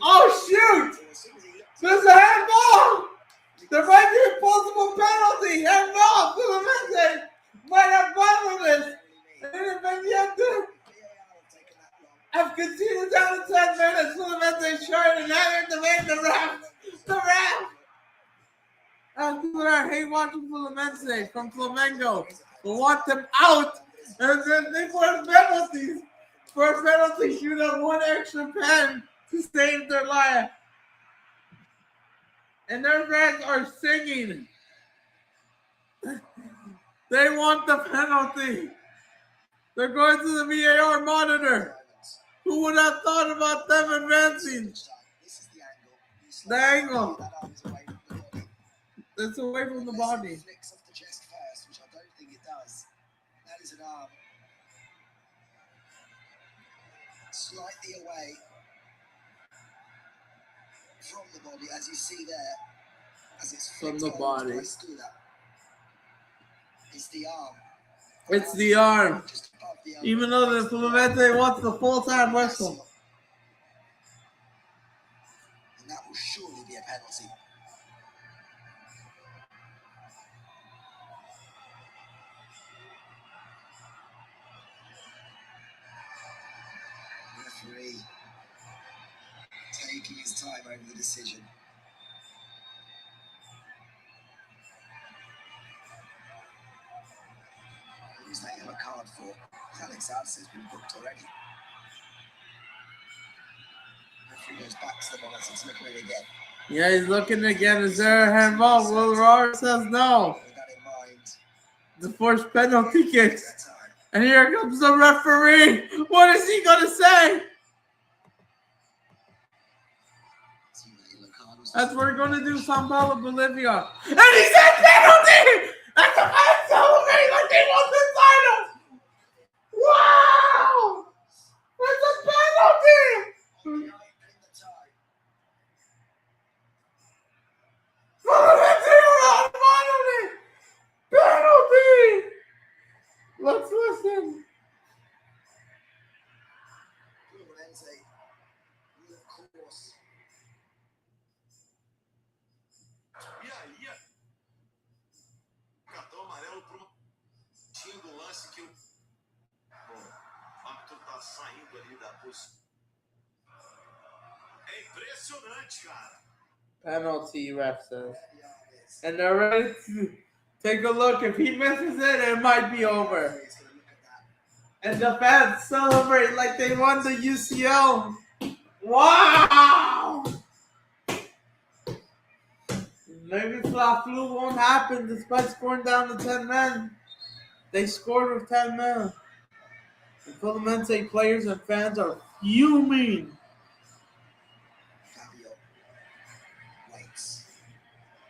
Oh, shoot! There's a handball! There might be a possible penalty! Handball! Fluminense might have fun with this! Independienctente have conceded down to 10 minutes. Fluminense short and having to make the ref! The ref! I hate watching Fluminense from Flamengo. We want them out! And then they force penalties! For a penalty shootout, one extra pen to save their life. And their fans are singing. They want the penalty. They're going to the VAR monitor. Who would have thought about them advancing? The angle. It's away from the body. Slightly away from the body, as you see there, as it's from the body. It's the arm. It's the arm. Even though the Fluminense wants the full-time whistle. And that will surely be a penalty. Referee taking his time over the decision. Who's that yellow card for? Alex Arce has been booked already. Referee goes back to the ball as he's looking at it again. Yeah, he's looking again. Is there a handball? Will Roar says no. With that in mind, The forced penalty kick. And here comes the referee. What is he going to say? That's what we're going to do, Sao Paulo, Bolivia. And he said penalty! And the fans celebrate like they won the title! Wow! It's a penalty! Penalty! Let's listen. Fluminense will, of course. E aí, cartão amarelo para um lance que o árbitro tá saindo ali da posição. É impressionante, cara. Penalty, ref says. And they're ready to take a look. If he misses it, it might be over. And the fans celebrate like they won the UCL. Wow! Maybe Fla-Flu won't happen despite scoring down to 10 men. They scored with 10 men. The Fluminense players and fans are fuming. Fabio waits.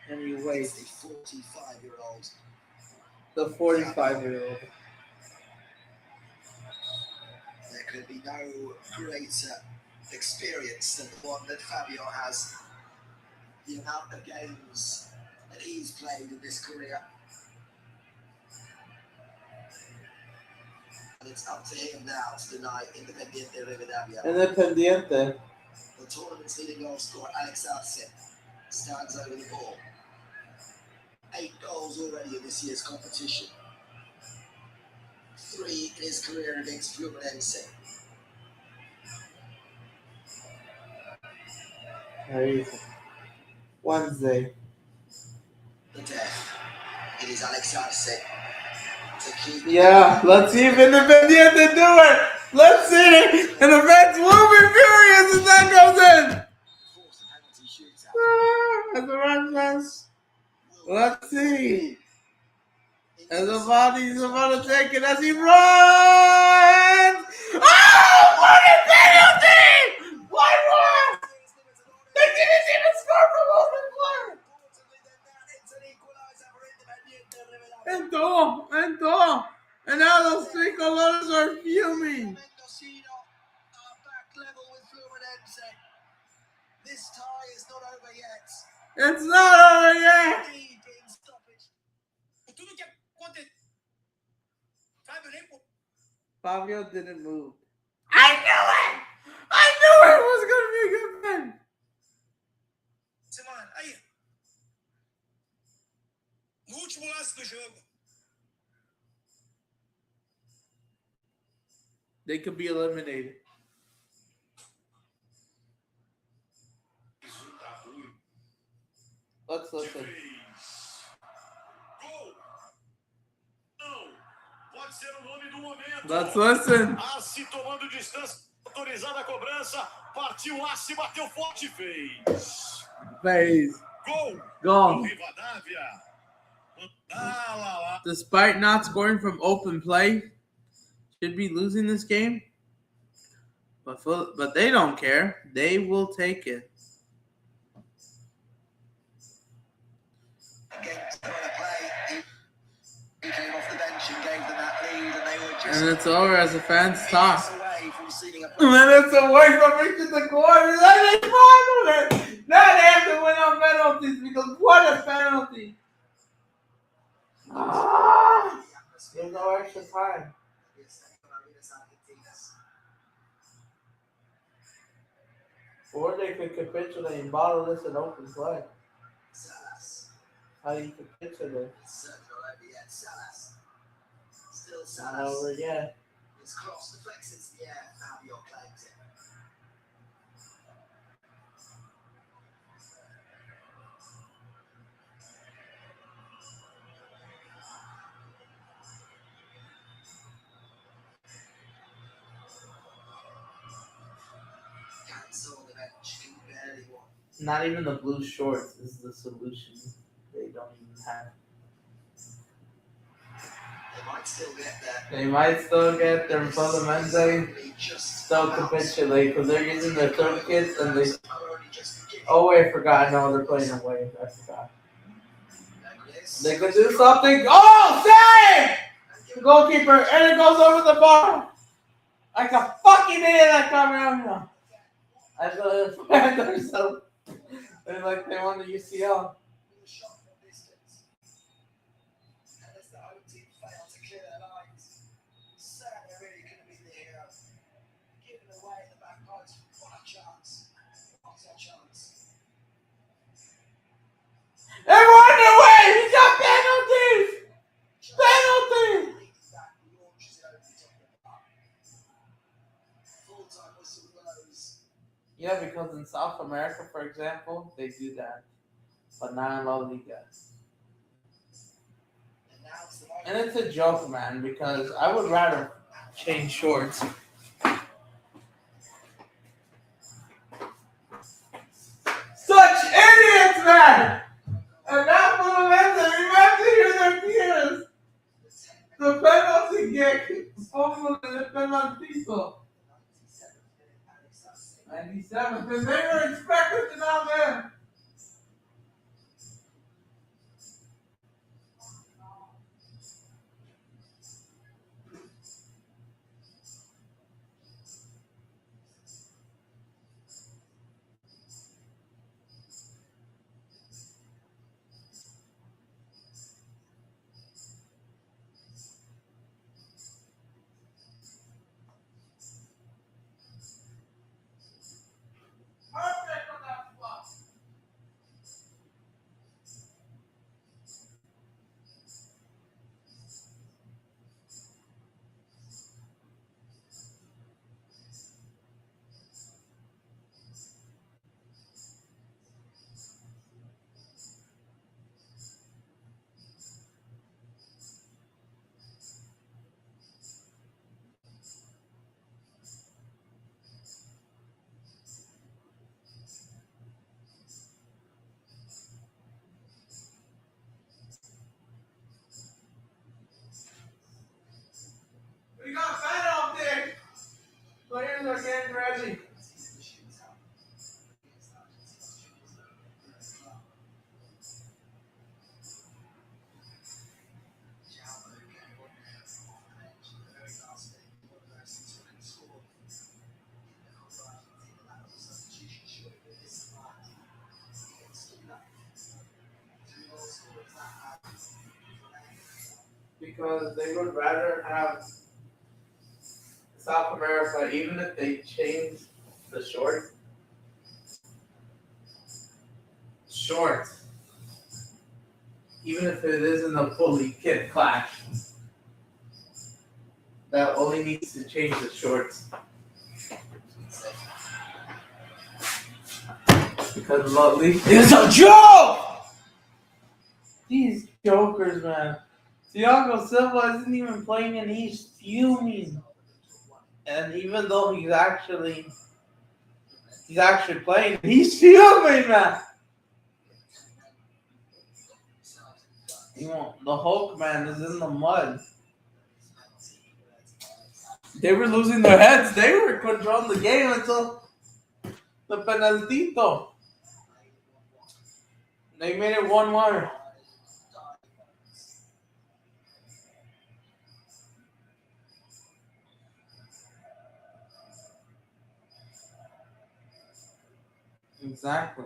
And he waits. The 45-year-old. The 45-year-old. There could be no greater experience than the one that Fabio has. The amount of games that he's played in this career. And it's up to him now to deny Independienctente Rivadvia. Independienctente. The tournament's leading goal scorer, Alex Arce, stands over the ball. 8 goals already in this year's competition. 3 in his career against Fluminense. Wednesday. The death. It is Alex Arce to keep. Yeah, let's see if Independienctente do it. Let's see. And the fans will be furious if that goes in. Force a penalty shootout. As the run says. Let's see. As the body's about to take it as he runs. Oh, what a penalty! Why more? They didn't even score from open play. Entró. And now those 3 colors are fuming. This tie is not over yet. It's not over yet. Fabio didn't move. I knew it was going to be último lance do jogo. They could be eliminated. Let's listen. Pode ser o nome do momento. Let's listen. Assi tomando distância, autorizada a cobrança, partiu Assi, bateu forte, fez. Gol. Gol. Rivadvia. Lá. Despite not scoring from open play, should be losing this game. But they don't care. They will take it. He came off the bench and gave them that lead, and they were just. And it's over as the fans talk. Away from sealing a And then it's away from reaching the corner. And then they final it. Now they have to win on penalties because what a penalty. There's no extra time. Or they could capitulate and bottle this in open play. How you capitulate? Still Not Salas. over yet. His cross deflects into the air. Fabio claims it. Cancel on the bench. Can barely walk. Not even the blue shorts is the solution. They don't even have. They might still get there. They might still get their Fluminense still capitulate because they're using their third kits and they. Oh wait, I forgot. No, they're playing away. I forgot. They could do something. Oh, save! The goalkeeper, and it goes over the bar. Like a fucking idiot that coming out now. I feel bad themselves. They're like they won the UCL. They run away! He got penalties! Penalties! Yeah, because in South America, for example, they do that. But not in La Liga. And it's a joke, man, because I would rather change shorts. Such idiots, man! And now Fluminense, you have to hear their tears. The penalty kick. Hopefully the penaltito. 97. Because they were expected to not win. Perfect on that spot. We got penalty. Players are getting ready. Because they would rather have South America, even if they change the shorts. even if it isn't a fully kid clash. That only needs to change the shorts. Because La Liga is a joke! These jokers, man. Thiago Silva isn't even playing and he's fuming. And even though he's actually playing, he's fuming, man. The Hulk, man, is in the mud. They were losing their heads. They were controlling the game until the penaltito. They made it 1-1. Exactly.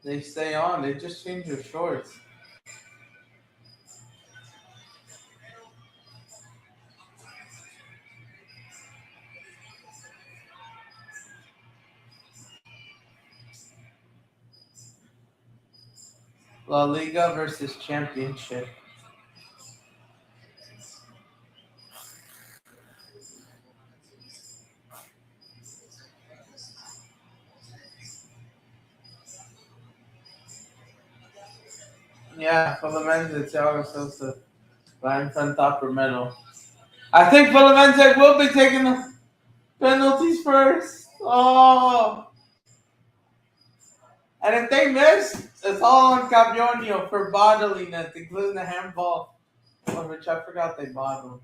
They stay on. They just change their shorts. La Liga versus Championship. Yeah, Fluminense, Thiago Silva, va enfrentar primero. I think Fluminense will be taking the penalties first. Oh. And if they miss, it's all on Cabionio for bottling it, including the handball, which I forgot they bottled.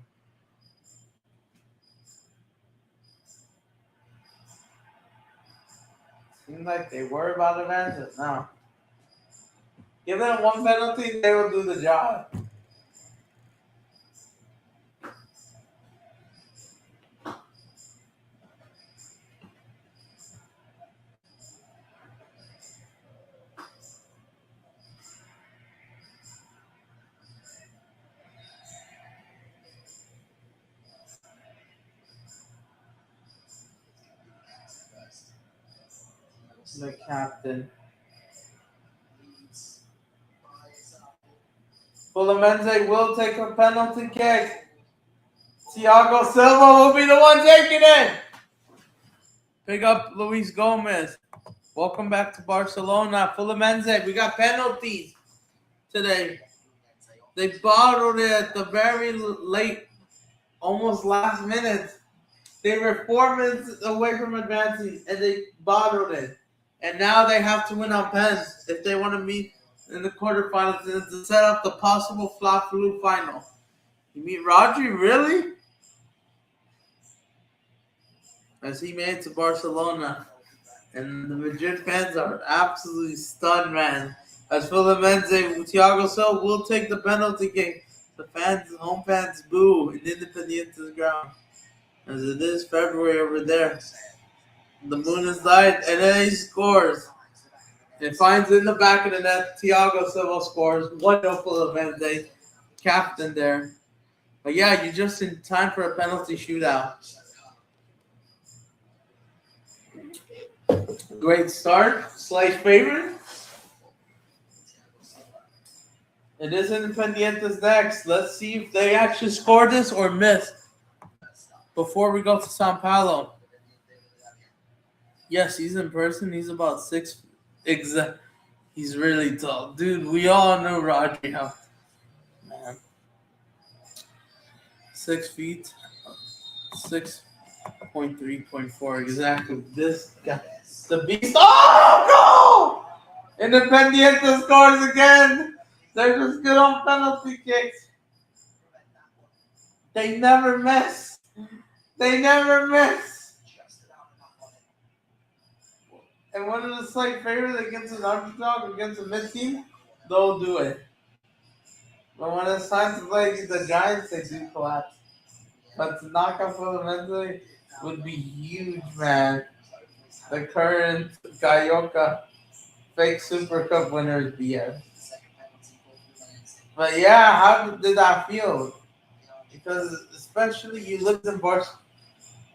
Seems like they were about to advance it. No. Give them one penalty, they will do the job. The captain. Fluminense will take a penalty kick. Thiago Silva will be the one taking it. Pick up Luis Gomez. Welcome back to Barcelona. Fluminense, we got penalties today. They bottled it at the very late, almost last minute. They were 4 minutes away from advancing, and they bottled it. And now they have to win on pens if they want to meet in the quarterfinals and to set up the possible Fla-Flu final. You mean Rodri, really? As he made it to Barcelona. And the Madrid fans are absolutely stunned, man. As Fluminense, Thiago Silva will take the penalty kick. The home fans boo in Independienctente ground. As it is February over there. The moon is light, and then he scores. It finds in the back of the net. Thiago Silva scores. Wonderful Fluminense, captain there. But yeah, you're just in time for a penalty shootout. Great start. Slight favorite. It is Independiente's next. Let's see if they actually score this or miss before we go to Sao Paulo. Yes, he's in person. He's about 6. He's really tall. Dude, we all know Rodri. Man. 6 feet. 6.3.4. Exactly. This guy. The beast. Oh, no! Independiente scores again. They're just good on penalty kicks. They never miss. They never miss. And when it's a slight favorite against an underdog, against a mid-team, they'll do it. But when it's time to play against the Giants, they do collapse. But to knock out Fluminense would be huge, man. The current Carioca fake Super Cup winners BS. But yeah, how did that feel? Because especially you looked in Barcelona.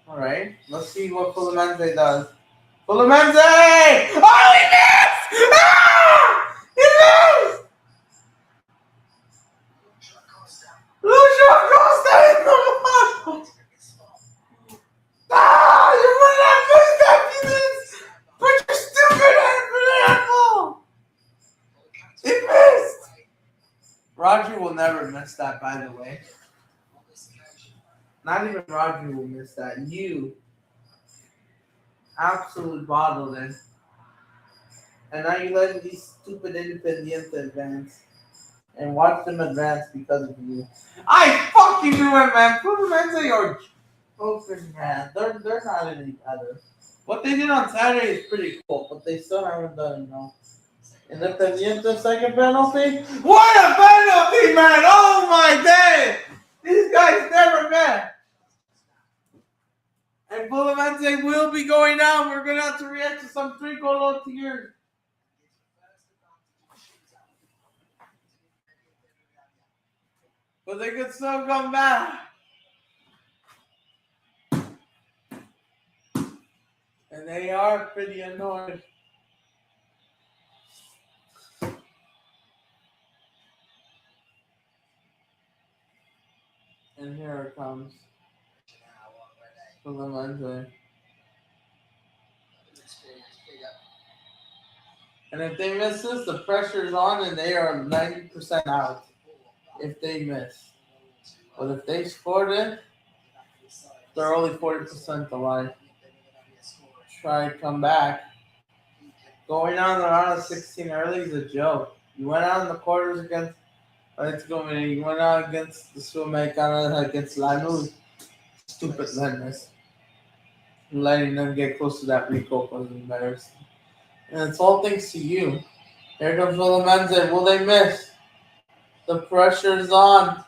All right, let's see what Fluminense does. Fluminense! Oh, he missed! Ah! He missed! Lucio Costa in the ball! Ah! You would not miss that, you missed! Put your stupid hand for that ball! He missed! Roger will never miss that, by the way. Not even Roger will miss that. You absolutely bottled it. And now you're letting these stupid Independienctente advance. And watch them advance because of you. I fucking knew it, man. Fluminense are joking, man. They're not any better. What they did on Saturday is pretty cool, but they still haven't done enough. Independiente second penalty? What a penalty, man! Oh my day! These guys never met. And Fluminense will be going down. We're gonna have to react to some 3-goal tears. But they could still come back. And they are pretty annoyed. And here it comes. Fluminense. And if they miss this, the pressure's on and they are 90% out. If they miss. But if they scored it, they're only 40% alive. Try to come back. Going on the round of 16 early is a joke. You went out in the quarters against you went out against the Sudamericana against Lanús. Stupid madness. Letting them get close to that Rico was embarrassing. And it's all thanks to you. Here comes Fluminense. Will they miss? The pressure's on.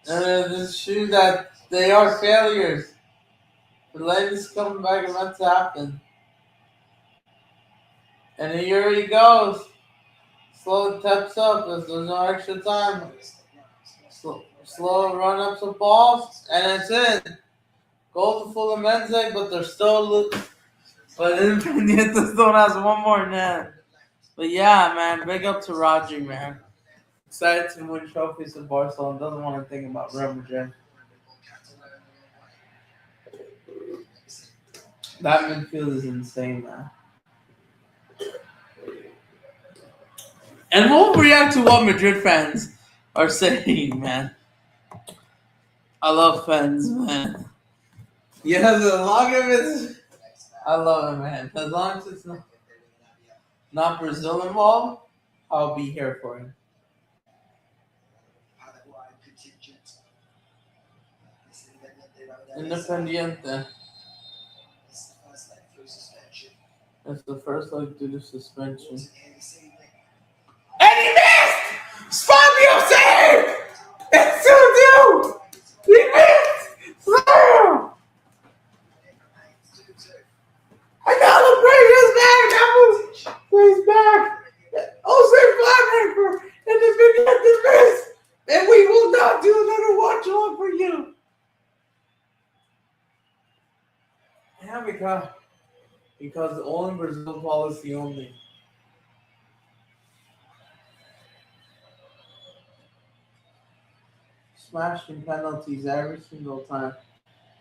And this show that they are failures. The ladies coming back and meant to happen. And here he goes. Slow taps up as there's no extra time. Slow run ups of balls. And it's in. Goal to Fluminense, but they're still but Independiente still has one more net. But yeah, man, big up to Roger, man. Excited to win trophies in Barcelona. Doesn't want to think about Real Madrid. That midfield is insane, man. And we'll react to what Madrid fans are saying, man. I love fans, man. Yes, as long as it's... I love it, man. As long as it's not Brazil involved, I'll be here for it. Independiente. It's the first leg due to suspension. And he missed! Fabio saved! It's 2-2! He missed! Slam! And now the break is back! He's back! Jose Flamingo! And the missed! And we will not do another watch along for you! Yeah, because only Brazil policy only. Smashing penalties every single time.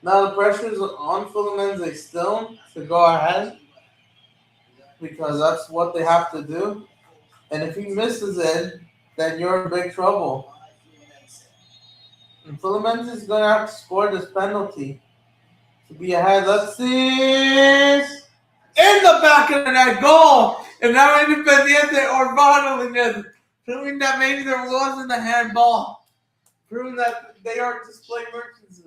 Now the pressure is on Fluminense still to go ahead because that's what they have to do. And if he misses it, then you're in big trouble. And Fluminense is going to have to score this penalty to be ahead. Let's see. In the back of the net, goal! And now Independiente or bottling it, proving that maybe there wasn't a handball. Proving that they are display merchants.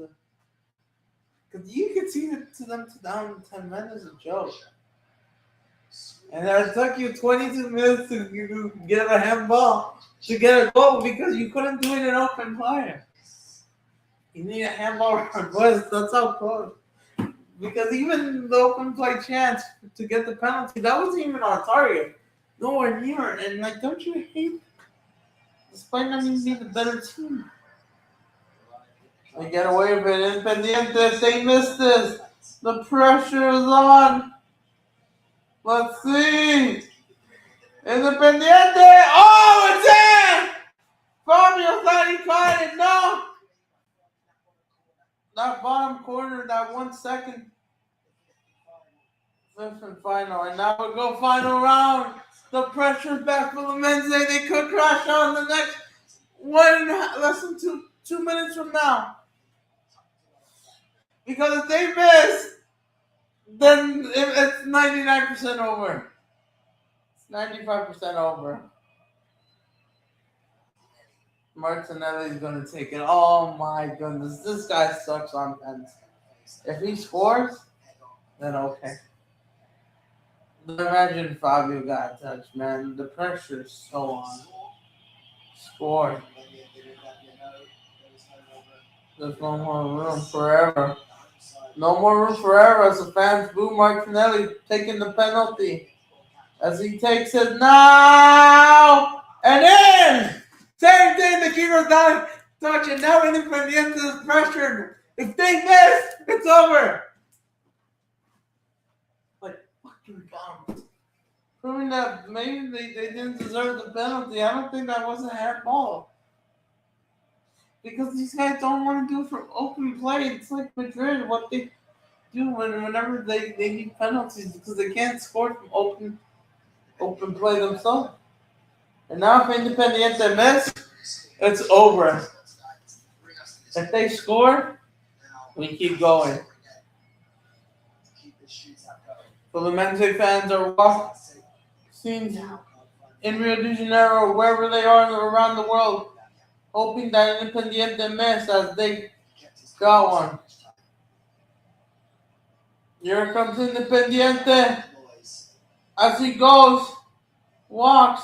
Because you could see it to them to down 10 minutes a joke. And it took you 22 minutes to get a handball, to get a goal because you couldn't do it in open fire. You need a handball request. That's how close. Because even the open play chance to get the penalty, that wasn't even our target. Nowhere near. And don't you hate, despite not even being the better team, they get away with it. Independiente, they missed this. The pressure is on. Let's see. Independiente. Oh, it's in! Fabio thought he caught it. No. That bottom corner, that 1 second. Fifth and final. And now we'll go final round. The pressure's back for Fluminense. They could crash on the next less than two minutes from now. Because if they miss, then it's 99% over. It's 95% over. Martinelli's going to take it. Oh my goodness. This guy sucks on pens. If he scores, then okay. Imagine Fabio got touched, man. The pressure is so on. Score. There's no more room forever. No more room forever as the fans boo Martinelli taking the penalty. As he takes it now. And in! Same thing, the keeper's not touching. Now Independiente is pressured. If they miss, it's over. Like fucking bums. Proving that maybe they didn't deserve the penalty. I don't think that was a handball. Because these guys don't want to do it for open play. It's like Madrid, what they do whenever they need penalties because they can't score from open play themselves. And now if Independiente miss, it's over. If they score, we keep going. Fluminense fans are walking in Rio de Janeiro or wherever they are around the world, hoping that Independiente miss as they got one. Here comes Independiente as he goes, walks,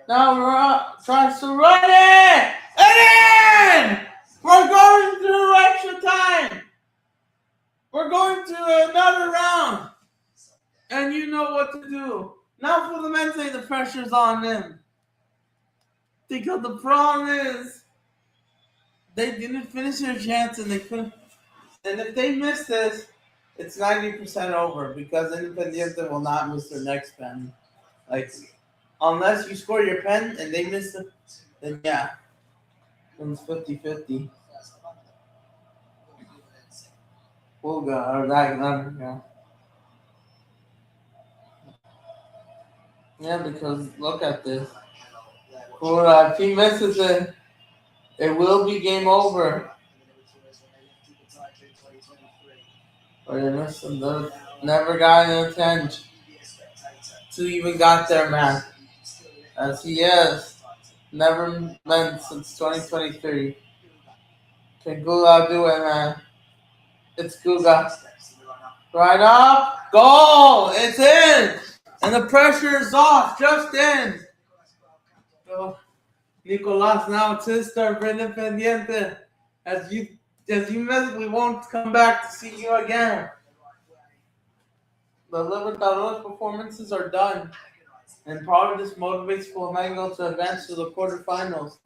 now tries to run it, and in! We're going through extra time. We're going to another round. And you know what to do. Now for the Fluminense, the pressure's on them. Because the problem is, they didn't finish their chance and they couldn't. And if they miss this, it's 90% over because Independiente will not miss their next pen. Like, unless you score your pen and they miss it, then yeah. Then it's 50-50. Pulga, or that number, yeah. Yeah, because look at this. Pulga, if he misses it, it will be game over. Or they missed him. They never got an attempt to even got there, man. As he is. Never been since 2023. Can Guga do it, man? It's Guga. Right up. Goal! It's in! And the pressure is off. Just in. So, Nicolas, now it's his turn for Independiente. As you miss, we won't come back to see you again. The Libertadores performances are done. And probably this motivates Flamengo to advance to the quarterfinals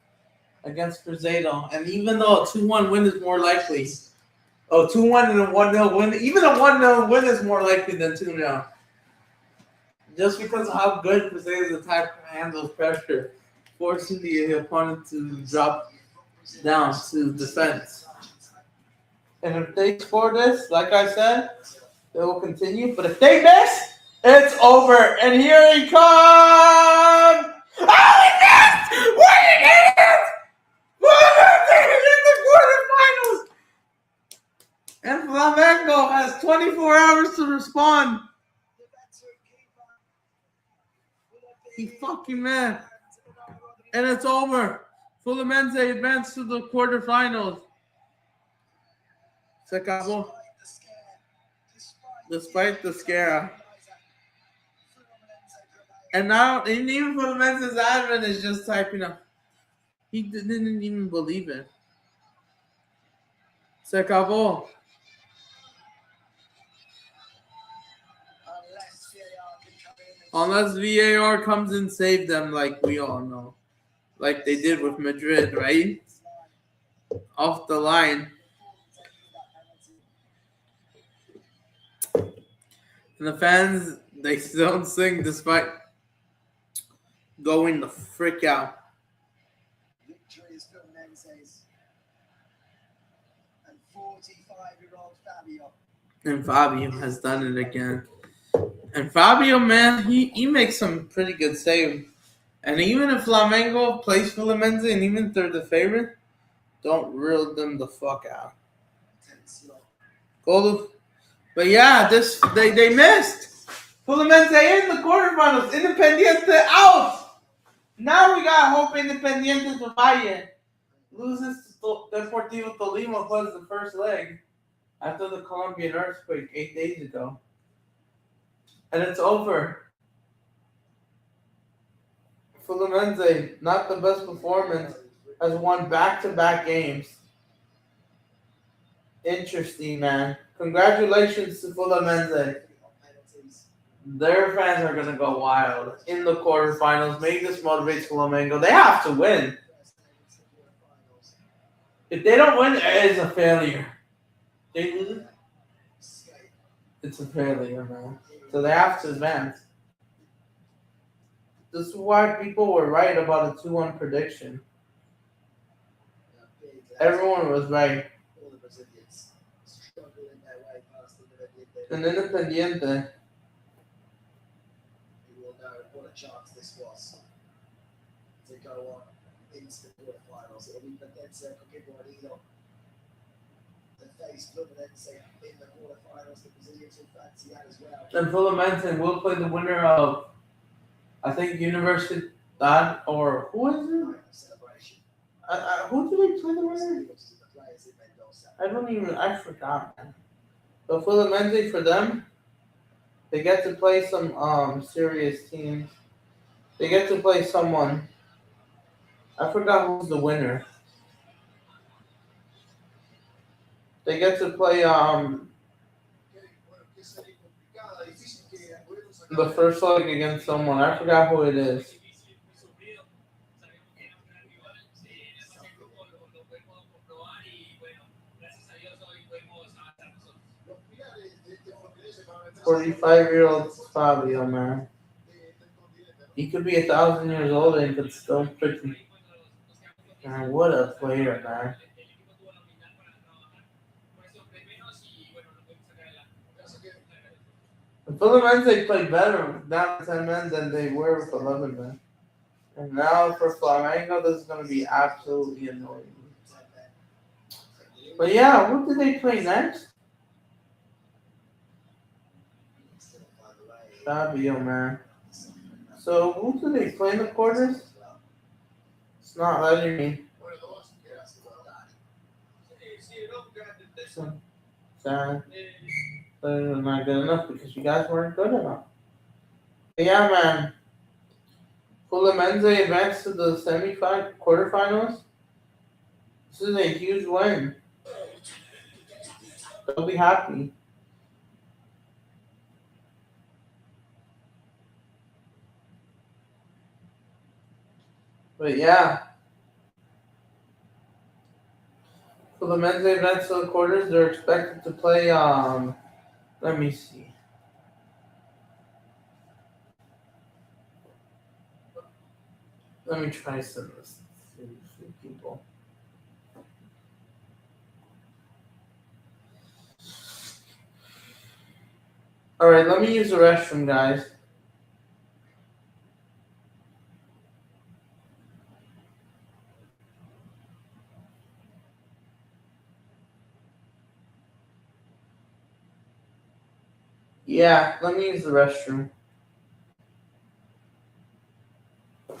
against Cruzeiro. And even though a 2-1 win is more likely. 2-1 and a 1-0 win. Even a 1-0 win is more likely than 2-0. Just because of how good Cruzeiro's attack handles pressure, forcing the opponent to drop down to defense. And if they score this, like I said, they will continue. But if they miss, it's over. And here he comes! Oh, he missed! What an idiot! Fluminense in the quarterfinals! And Flamengo has 24 hours to respond. He fucking man. And it's over. Fluminense advanced to the quarterfinals. Se acabó. Despite the scare. And now, and even Fluminense's admin is just typing up. He didn't even believe it. Se acabó. Unless VAR comes and saves them like we all know. Like they did with Madrid, right? Off the line. And the fans They don't sing despite going the frick out. Victory is Fluminense's. And 45-year-old Fabio. And Fabio has done it again. And Fabio, man, he makes some pretty good saves. And even if Flamengo plays Fluminense, and even if they're the favorite, don't reel them the fuck out. Goal. But yeah, they missed. Fluminense in the quarterfinals. Independiente out. Now we got hope Independiente to Valle loses to Deportivo Tolima was the first leg after the Colombian earthquake 8 days ago. And it's over. Fluminense, not the best performance, has won back-to-back games. Interesting, man. Congratulations to Fluminense. Their fans are going to go wild in the quarterfinals. Maybe this motivates Flamengo. They have to win. If they don't win, it is a failure. They lose, it's a failure, man. So they have to advance. This is why people were right about a 2-1 prediction. Everyone was right. And Independiente. You will know what a chance this was to go on into the quarterfinals. It'll be Potenza Coquimbo to face Fluminense in the quarterfinals. The Brazilians will fancy that as well. And Fluminense will play the winner of, I think, Universidad, or who is it? Celebration. Who do they play the winner? I forgot, man. But Fluminense, for them, they get to play some serious teams. They get to play someone. I forgot who's the winner. They get to play the first leg against someone. I forgot who it is. "45-year-old Fabio, man. He could be 1,000 years old and could still pretty. Man, what a player, man. The Fluminense played better down with 10 men than they were with 11 men. And now for Flamengo, this is going to be absolutely annoying. But yeah, what did they play next? Fabio, man. So who do they play in the quarters? It's not letting me. Sad. But it was not good enough because you guys weren't good enough. But yeah, man. Fluminense advanced to the quarterfinals. This is a huge win. They'll be happy. But yeah. Fluminense advanced to the quarters. They're expected to play let me see. Let me try some of this to people. Alright, let me use the restroom, guys. Yeah, let me use the restroom.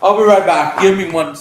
I'll be right back. Give me one.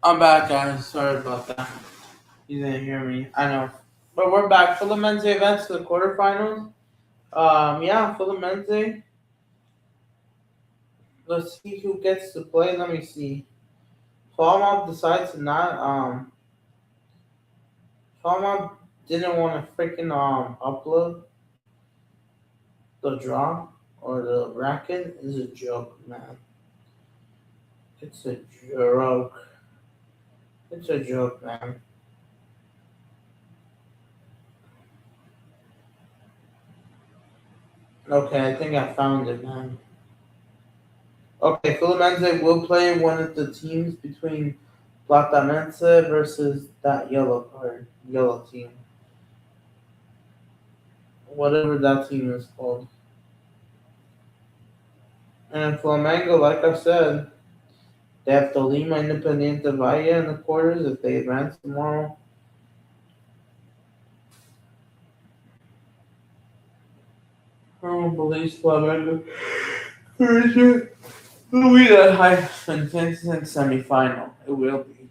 I'm back, guys. Sorry about that. You didn't hear me. I know. But we're back. Fluminense advanced to the quarterfinals. Yeah, Fluminense. Let's see who gets to play. Let me see. Falmouth decides to not. Falmouth didn't want to freaking upload the draw or the bracket. Is a joke, man. It's a joke. It's a joke, man. Okay, I think I found it, man. Okay, Fluminense will play one of the teams between Platanense versus that yellow team. Whatever that team is called. And Flamengo, like I said, they have Tolima, Independiente Valle in the quarters if they advance tomorrow. I don't believe Flamengo. It'll be that high intensity semifinal. It will be.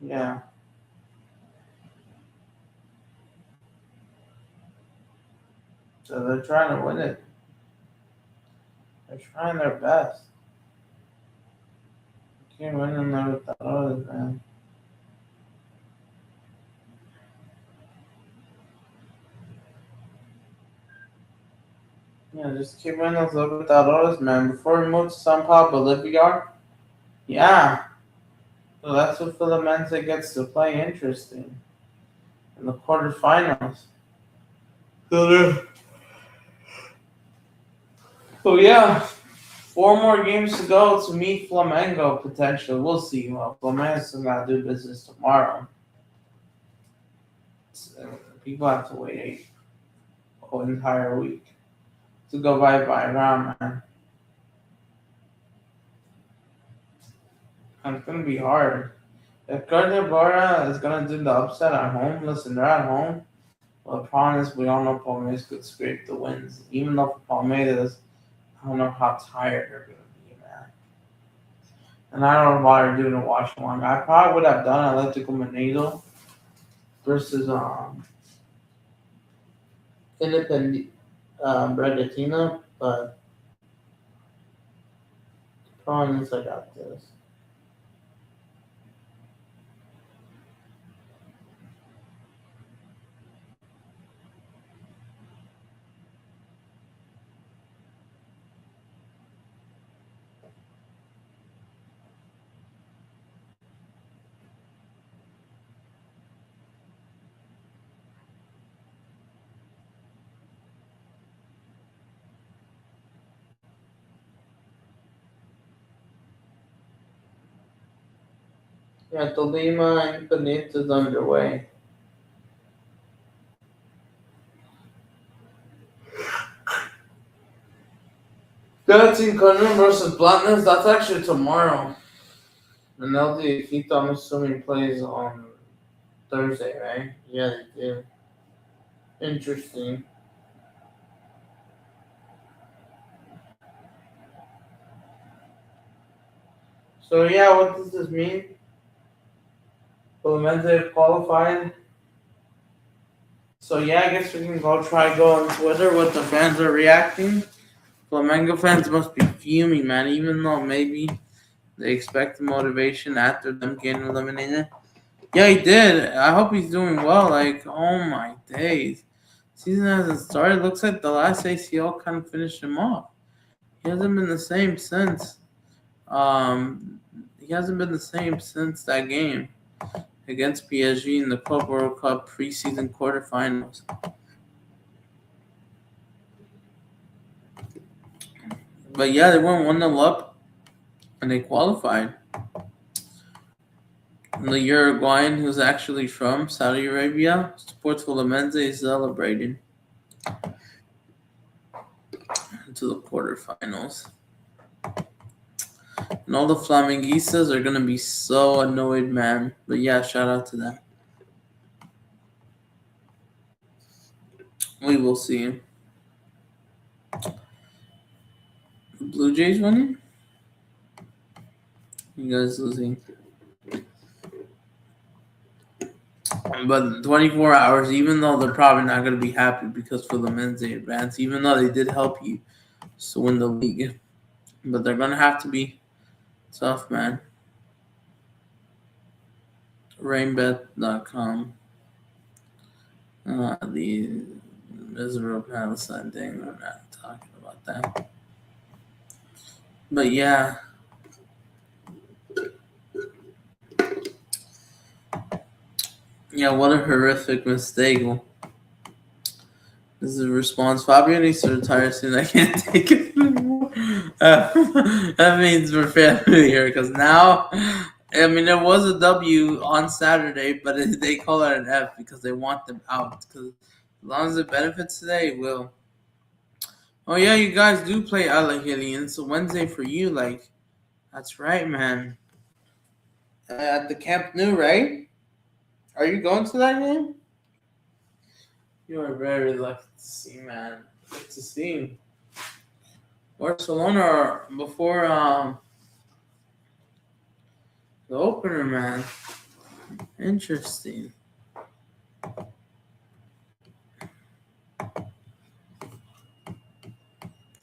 Yeah. So they're trying to win it. They're trying their best. Can't win them there without others, man. Yeah, just keep winning those little without others, man. Before we move to Sao Paulo, Bolivia, yeah. So that's what Fluminense gets to play interesting in the quarterfinals. So yeah, 4 more games to go to meet Flamengo potentially. We'll see. Well, Flamengo's still got to do business tomorrow. So people have to wait an entire week to go by round, man. And it's gonna be hard. If Cordoba is gonna do the upset at home, listen, they're at home. Well, the problem is we don't know if Palmeiras could scrape the wins. Even though Palmeiras, I don't know how tired they're gonna be, man. And I don't know why they're doing a wash one. I probably would have done Atlético Mineiro versus Independent Bragantino, but the problem is I got this. Yeah, Tolima Infinite is underway. Team Cunningham versus Blackness, that's actually tomorrow. And LD Quito, I'm assuming, plays on Thursday, right? Yeah, they do. Interesting. So, yeah, what does this mean? Fluminense qualified. So, yeah, I guess we can go on Twitter what the fans are reacting. Flamengo fans must be fuming, man, even though maybe they expect the motivation after them getting eliminated. Yeah, he did. I hope he's doing well. Like, oh my days. Season hasn't started. Looks like the last ACL kind of finished him off. He hasn't been the same since. He hasn't been the same since that game against PSG in the Club World Cup preseason quarterfinals. But yeah, they went 1-0 up and they qualified. And the Uruguayan, who's actually from Saudi Arabia, supports Fluminense, is celebrating into the quarterfinals. And all the Flamenguistas are going to be so annoyed, man. But yeah, shout out to them. We will see. The Blue Jays winning? You guys losing. But 24 hours, even though they're probably not going to be happy because Fluminense they advanced, even though they did help you to win the league. But they're going to have to be tough, man. Rainbet.com. The miserable Palestine thing. We're not talking about that. But yeah. Yeah, what a horrific mistake. This is a response. Fabio needs to retire soon. I can't take it anymore. That means we're family here because now, I mean, there was a W on Saturday, but they call it an F because they want them out. Because as long as it benefits today, it will. Oh, yeah, you guys do play Al Ahly, and it's a Wednesday for you. Like, that's right, man. At the Camp Nou, right? Are you going to that game? You are very lucky to see, man. Good to see. Barcelona before the opener, man. Interesting.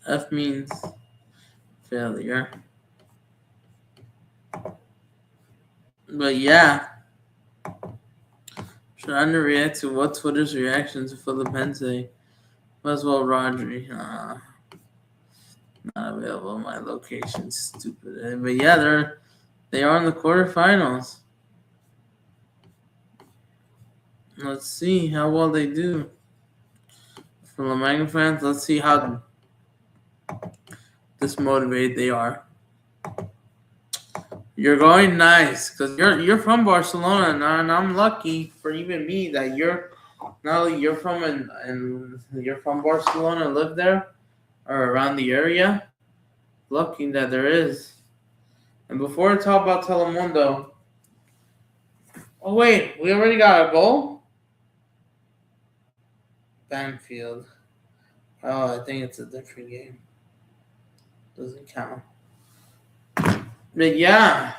F means failure. But yeah. Trying to react to what Twitter's reaction to Fluminense. As well, Rodri. Not available. My location, stupid. But yeah, they are in the quarterfinals. Let's see how well they do. For the Manga fans, let's see how dismotivated they are. You're going nice because you're from Barcelona, and I'm lucky for even me that you're not only you're from and you're from Barcelona, live there or around the area. Lucky that there is. And before I talk about Telemundo, oh wait, we already got a goal. Banfield. Oh, I think it's a different game. Doesn't count. But yeah,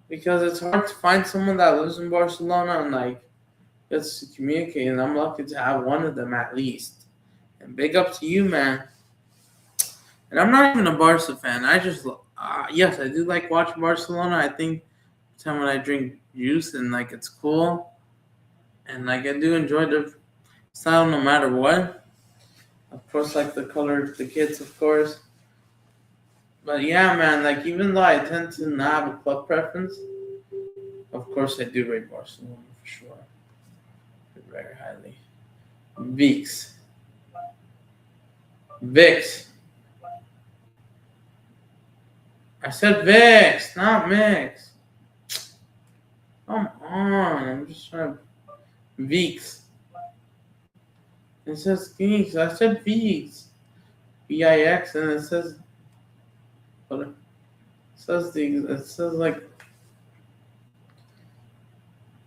because it's hard to find someone that lives in Barcelona and like gets to communicate, and I'm lucky to have one of them at least. And big up to you, man. And I'm not even a Barca fan. I just yes, I do like watching Barcelona. I think the time when I drink juice and like it's cool, and like I do enjoy the style no matter what. Of course, like the color of the kids, of course. But yeah, man, like even though I tend to not have a club preference, of course I do rate Barcelona for sure. Very highly. Vix. I said Vix, not Mix. Come on, I'm just trying to... Vix. It says Geeks. I said Vix. VIX, and it says... But it says like...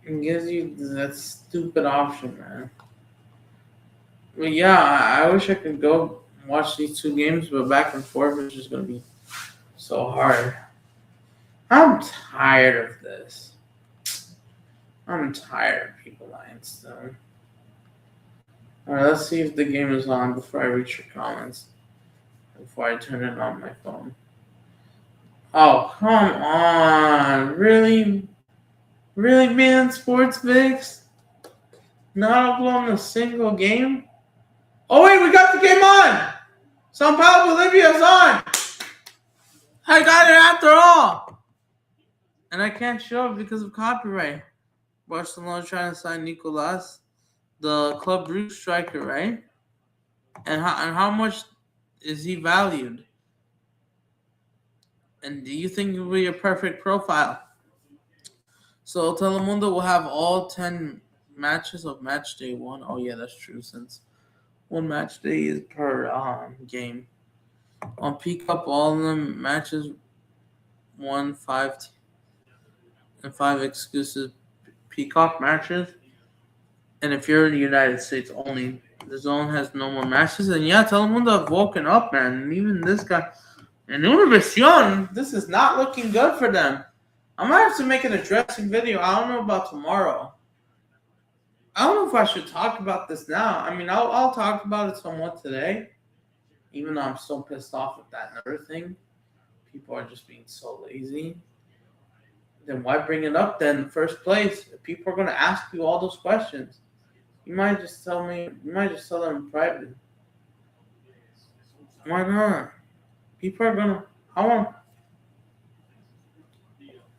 It gives you that stupid option, man. But yeah, I wish I could go watch these two games, but back and forth is just going to be so hard. I'm tired of this. I'm tired of people lying still. Alright, let's see if the game is on before I reach your comments. Before I turn it on my phone. Oh, come on. Really? Really, man? Sports Vix? Not uploading a single game? Oh, wait, we got the game on! Sao Paulo, Bolivia's on! I got it after all! And I can't show it because of copyright. Barcelona trying to sign Nicolas, the Club Brugge striker, right? And how much is he valued? And do you think it will be a perfect profile? So Telemundo will have all 10 matches of match day 1. Oh yeah, that's true, since one match day is per game. On Peacock, all of them matches 1, 5, and 5 exclusive Peacock matches. And if you're in the United States, only The zone has no more matches. And yeah, Telemundo have woken up, man. And even this guy. And Univision, this is not looking good for them. I might have to make an addressing video. I don't know about tomorrow. I don't know if I should talk about this now. I mean, I'll talk about it somewhat today. Even though I'm still pissed off with that and everything. People are just being so lazy. Then why bring it up then in the first place? If people are going to ask you all those questions, you might just tell me, you might just tell them in private. Why not? People are going to, I want,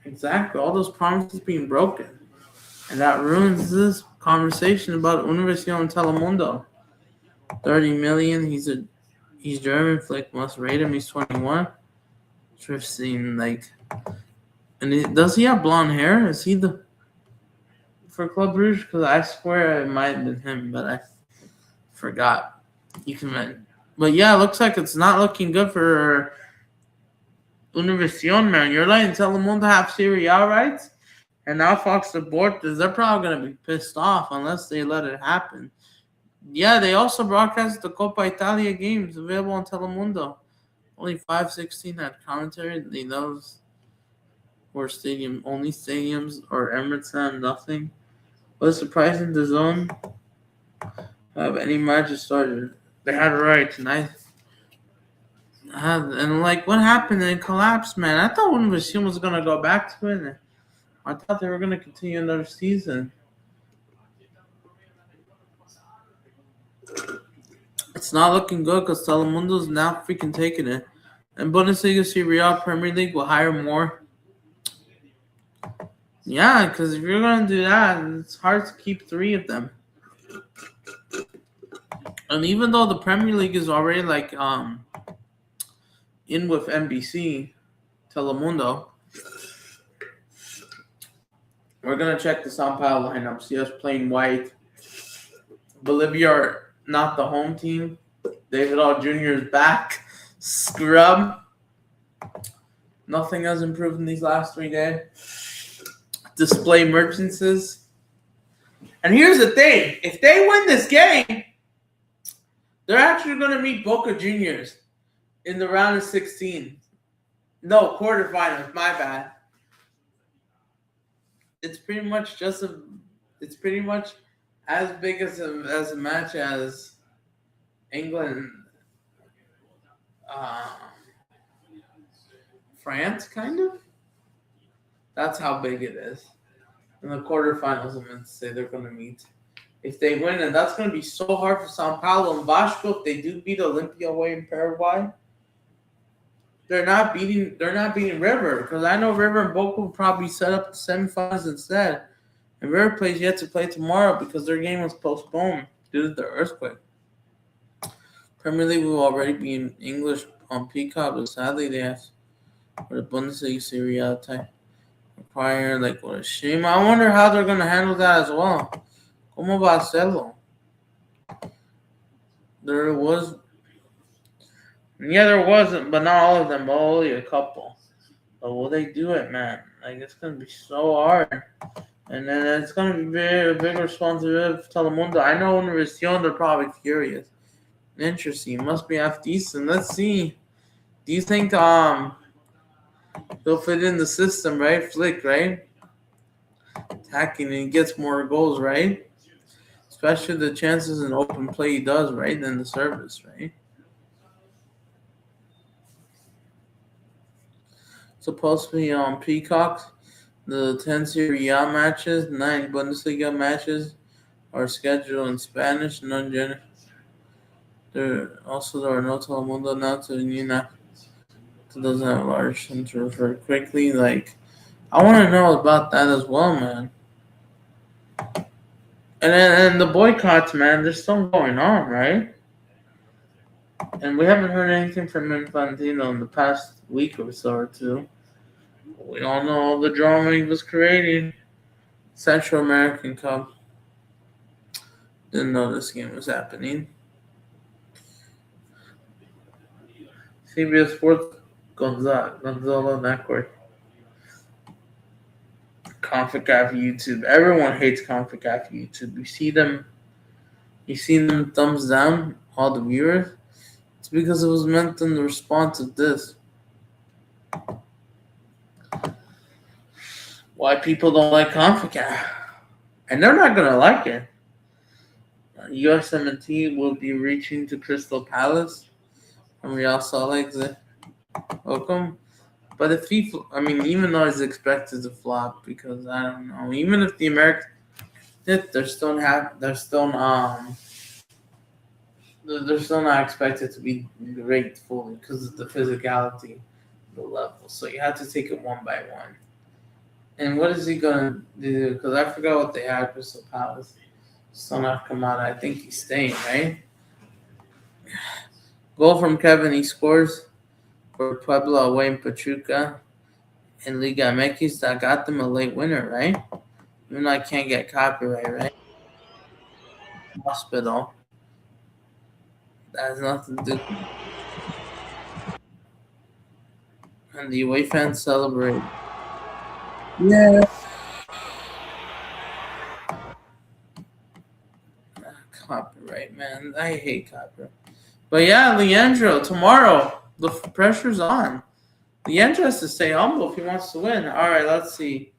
exactly, all those promises being broken. And that ruins this conversation about Univision and Telemundo. 30 million, he's German, Flick must rate him, he's 21. Interesting, like, and does he have blonde hair? Is he the for Club Rouge? Because I swear it might have been him, but I forgot. You can, but yeah, it looks like it's not looking good for Univision, man. You're letting Telemundo have Serie A rights, and now Fox Sports, they're probably gonna be pissed off unless they let it happen. Yeah, they also broadcast the Coppa Italia games available on Telemundo. Only 516 had commentary. They those were only stadiums or Emirates had nothing. What's surprising, the zone have any matches started. They had rights, and like what happened? It collapsed, man. I thought Univision was gonna go back to it. I thought they were gonna continue another season. It's not looking good because Telemundo's now freaking taking it. And Bundesliga, Serie A, Premier League will hire more. Yeah, because if you're going to do that, it's hard to keep 3 of them. And even though the Premier League is already like in with NBC, Telemundo, we're going to check the Sao Paulo lineup. See us playing white. Bolivia are not the home team. David All Jr. is back. Scrub. Nothing has improved in these last 3 days. Display merchances. And here's the thing. If they win this game, they're actually going to meet Boca Juniors in the round of 16. No, quarterfinals. My bad. It's pretty much as big as a match as England, France, kind of. That's how big it is. In the quarterfinals, I'm going to say they're going to meet. If they win, and that's going to be so hard for Sao Paulo and Vasco. If they do beat Olimpia away in Paraguay, they're not beating River, because I know River and Boca will probably set up the semifinals instead. And River plays yet to play tomorrow because their game was postponed due to the earthquake. Premier League will already be in English on Peacock, but sadly they have for the Bundesliga Serie A type require like what a shame. I wonder how they're gonna handle that as well. Como va a hacerlo? There wasn't, but not all of them, but only a couple. But will they do it, man? Like it's gonna be so hard. And then it's going to be a big responsibility for Telemundo. I know Univision, they're probably furious. Interesting. Must be half decent. Let's see. Do you think he'll fit in the system, right? Flick, right? Attacking and he gets more goals, right? Especially the chances in open play he does, right? Than the service, right? Supposed to be on Peacock. The 10 Serie A matches, 9 Bundesliga matches are scheduled in Spanish. There are no Telemundo now to United. It doesn't have large center very quickly. Like, I want to know about that as well, man. And the boycotts, man, they're still going on, right? And we haven't heard anything from Infantino in the past week or so or two. We all know all the drama he was creating. Central American Cup. Didn't know this game was happening. CBS Sports, Gonzalo Network. CONCACAF YouTube. Everyone hates CONCACAF YouTube. You see them You seen them thumbs down, all the viewers? It's because it was meant in the response of this. Why people don't like CONCACAF. And they're not going to like it. USMNT will be reaching to Crystal Palace from Real Salt Lake. Welcome. But if even though it's expected to flop, because I don't know, even if the Americans they're still not expected to be great fully because of the physicality of the level. So you have to take it one by one. And what is he gonna do? Because I forgot what they had Crystal Palace. Still not come out. I think he's staying, right? Goal from Kevin. He scores for Puebla away in Pachuca. And Liga MX, that got them a late winner, right? Even though I can't get copyright, right? Hospital. That has nothing to do. And the away fans celebrate. Yeah. Copyright, man. I hate copyright. But yeah, Leandro, tomorrow, the pressure's on. Leandro has to stay humble if he wants to win. All right, let's see.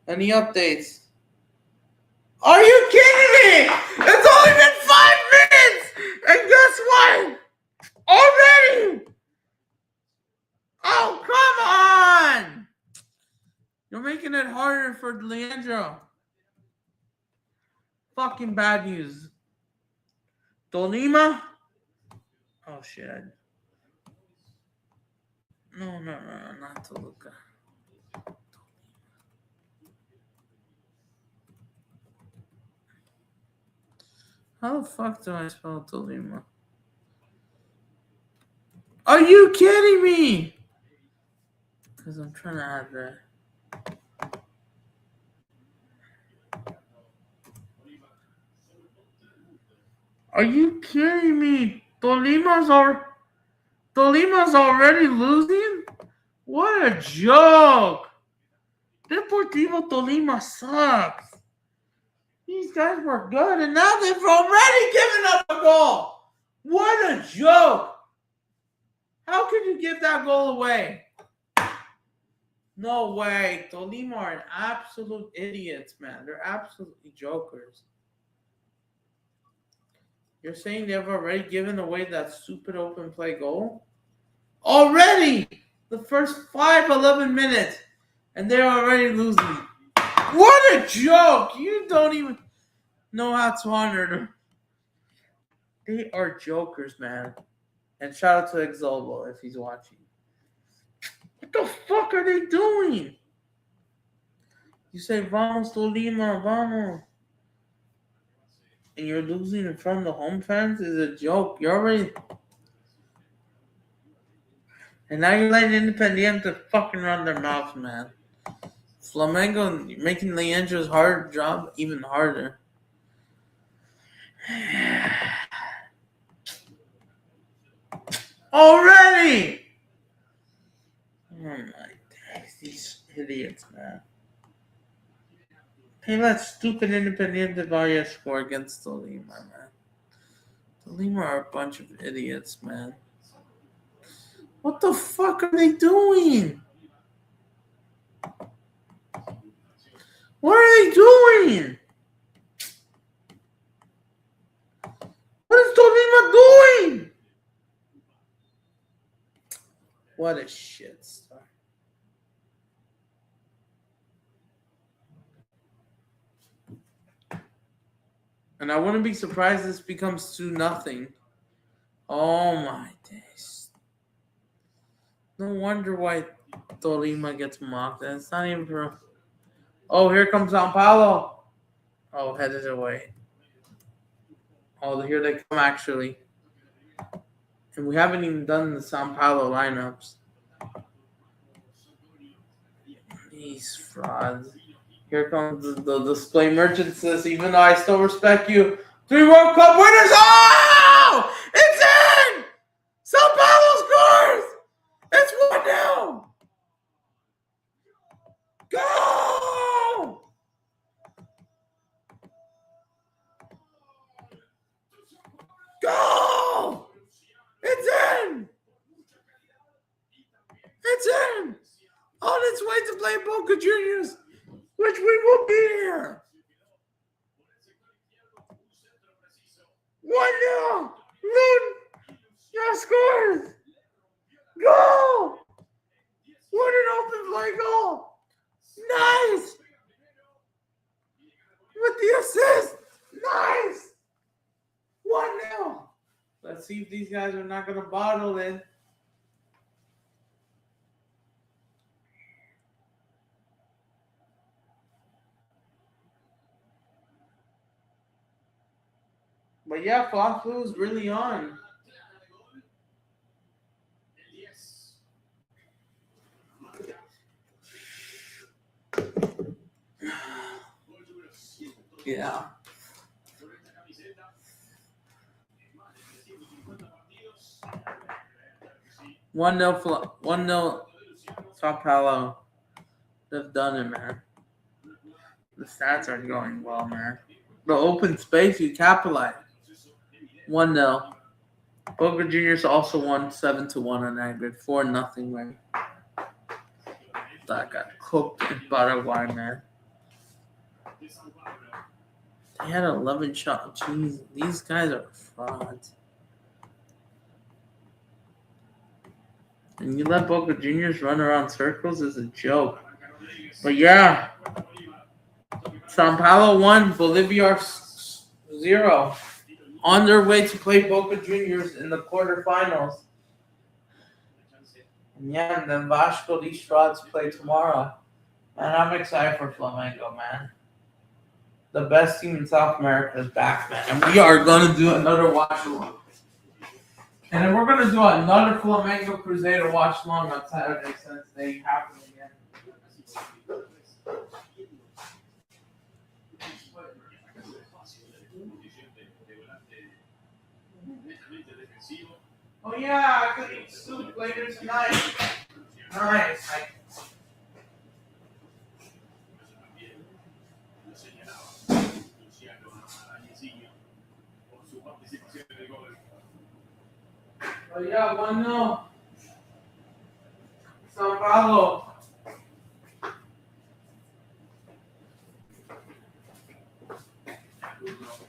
Any updates? Are you kidding me? It's only been 5 minutes! And guess what? Already! Oh, come on! You're making it harder for Leandro. Fucking bad news. Tolima? Oh, shit. No, not Toluca. How the fuck do I spell Tolima? Are you kidding me? Because I'm trying to add that. Are you kidding me? Tolima's already losing? What a joke! Deportivo Tolima sucks. These guys were good, and now they've already given up a goal. What a joke! How could you give that goal away? No way. Tolima are absolute idiots, man. They're absolutely jokers. You're saying they've already given away that stupid open play goal? Already! The first 11 minutes, and they're already losing. What a joke! You don't even know how to honor them. They are jokers, man. And shout out to Exolbo if he's watching. What the fuck are they doing? You say, Vamos Tolima, vamos. And you're losing in front of the home fans is a joke. You're already... And now you're letting Independienctente fucking run their mouths, man. Flamengo making Leandro's hard job even harder. Already! Oh my days, these idiots, man. Hey, let stupid Independiente Valle score against Tolima, man. Tolima are a bunch of idiots, man. What the fuck are they doing? What are they doing? What is Tolima doing? What a shit star. And I wouldn't be surprised this becomes 2-0. Oh my days. No wonder why Tolima gets mocked. And it's not even for... Oh, here comes Sao Paulo. Oh, headed away. Oh, here they come, actually. And we haven't even done the Sao Paulo lineups. These frauds. Here comes the display merchant says, even though I still respect you. 3 World Cup winners. Oh! It's in! Sao Paulo scores! It's 1-0! Go! on its way to play Boca Juniors, which we will be here. 1-0. Lun scores. Goal. What an open play goal. Nice. With the assist. Nice. 1-0. Let's see if these guys are not going to bottle it. But yeah, Flu is really on. Yeah. 1-0 Sao Paulo. They've done it, man. The stats are going well, man. The open space, you capitalize. 1-0. Boca Juniors also won 7-1 on aggregate. 4-0, man. That got cooked in Paraguay, man. They had 11 shots. Jeez, these guys are frauds. And you let Boca Juniors run around circles is a joke. But yeah, Sao Paulo 1, Bolivia 0. On their way to play Boca Juniors in the quarterfinals. And yeah, and then Vasco, these frauds play tomorrow. And I'm excited for Flamengo, man. The best team in South America is back, man. And we are going to do another watch along. And then we're going to do another Flamengo Crusader watch along on Saturday since they happen again. Oh, yeah, I could eat soup later tonight. Nice. Oh, yeah, 1-0. Sao Paulo.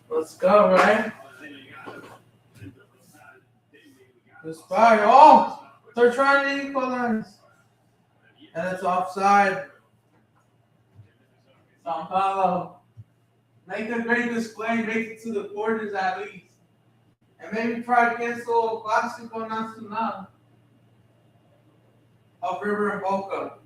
Let's go, right? Despite, oh, they're trying to equalize. And it's offside. Sao Paulo. Make a great display, make it to the quarters at least. And maybe try to cancel Clásico Nacional of River and Boca.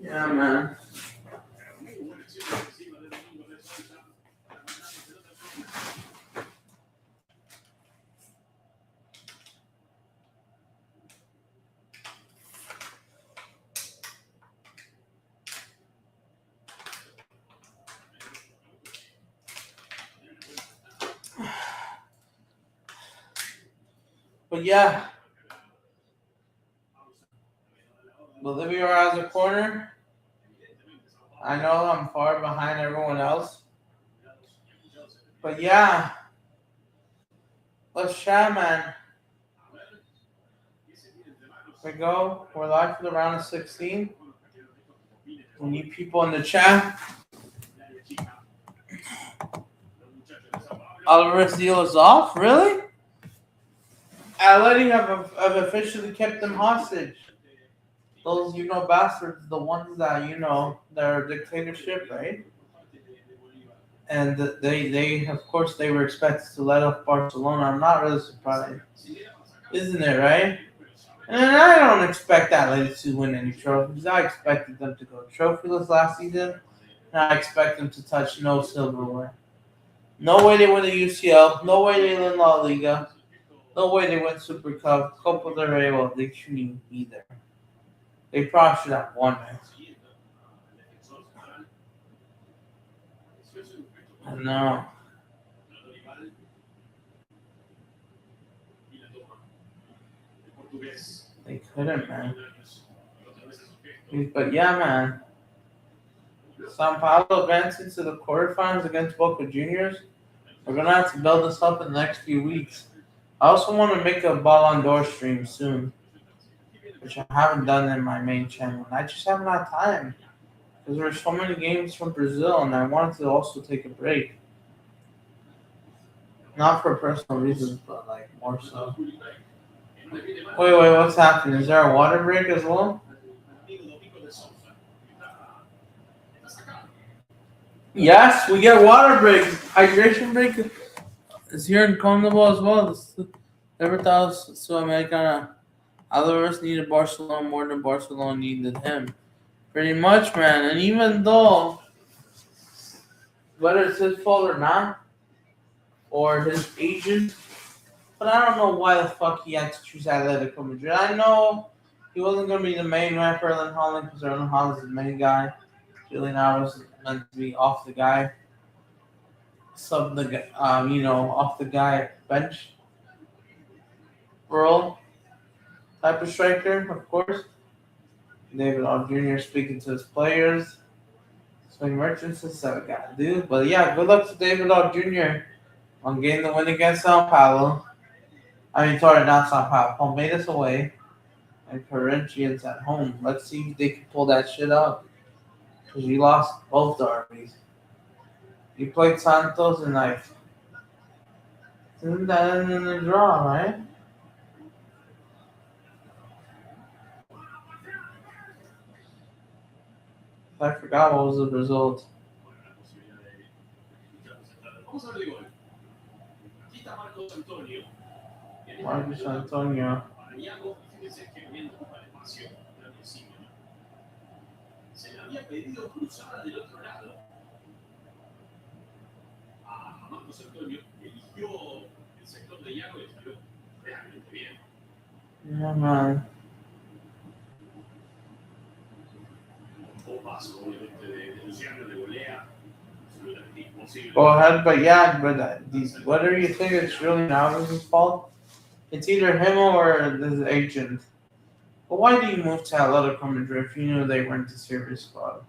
Yeah, man. But yeah, Bolivia has a corner. I know I'm far behind everyone else. But yeah, let's chat, man. We go. We're live for the round of 16. We need people in the chat. Alvarez deal is off? Really? Atleti have officially kept them hostage. Those, bastards, the ones that, they're a dictatorship, right? And they of course, they were expected to let off Barcelona. I'm not really surprised. Isn't it, right? And I don't expect Atleti to win any trophies. I expected them to go trophyless last season. And I expect them to touch no silverware. No way they win the UCL. No way they win La Liga. No way they went Super Cup. Copa del Rey, well, they shouldn't even be there. They probably should have won it. I know. They couldn't, man. But yeah, man. Sao Paulo advancing to the quarterfinals against Boca Juniors. We're gonna have to build this up in the next few weeks. I also want to make a Ballon d'Or stream soon, which I haven't done in my main channel. I just haven't had time because there are so many games from Brazil, and I wanted to also take a break. Not for personal reasons, but like more so. Wait, what's happening? Is there a water break as well? Yes, we get water breaks. Hydration break is here in Condabo as well. Libertad Sudamericana. Alvarez needed Barcelona more than Barcelona needed him. Pretty much, man. And even though, whether it's his fault or not, or his agent, but I don't know why the fuck he had to choose Atletico Madrid. I know he wasn't going to be the main man for Erling Haaland because Erling Haaland's the main guy. Julian Alvarez was meant to be off the guy, off the guy bench role type of striker, of course. David All Jr. speaking to his players. Swing merchants, this is what we got to do. But yeah, good luck to David All Jr. on getting the win against Sao Paulo. Sorry, not Sao Paulo. Palmeiras away. And Corinthians at home. Let's see if they can pull that shit up. Because you lost both derbies. You played Santos and isn't that in the draw, right? I forgot what was the result. Marcos Antonio. Yeah, man. Go ahead, but yeah, whether you think it's really Alvarez's fault, it's either him or his agent. But why do you move to Atletico Madrid if you knew they weren't the serious squad?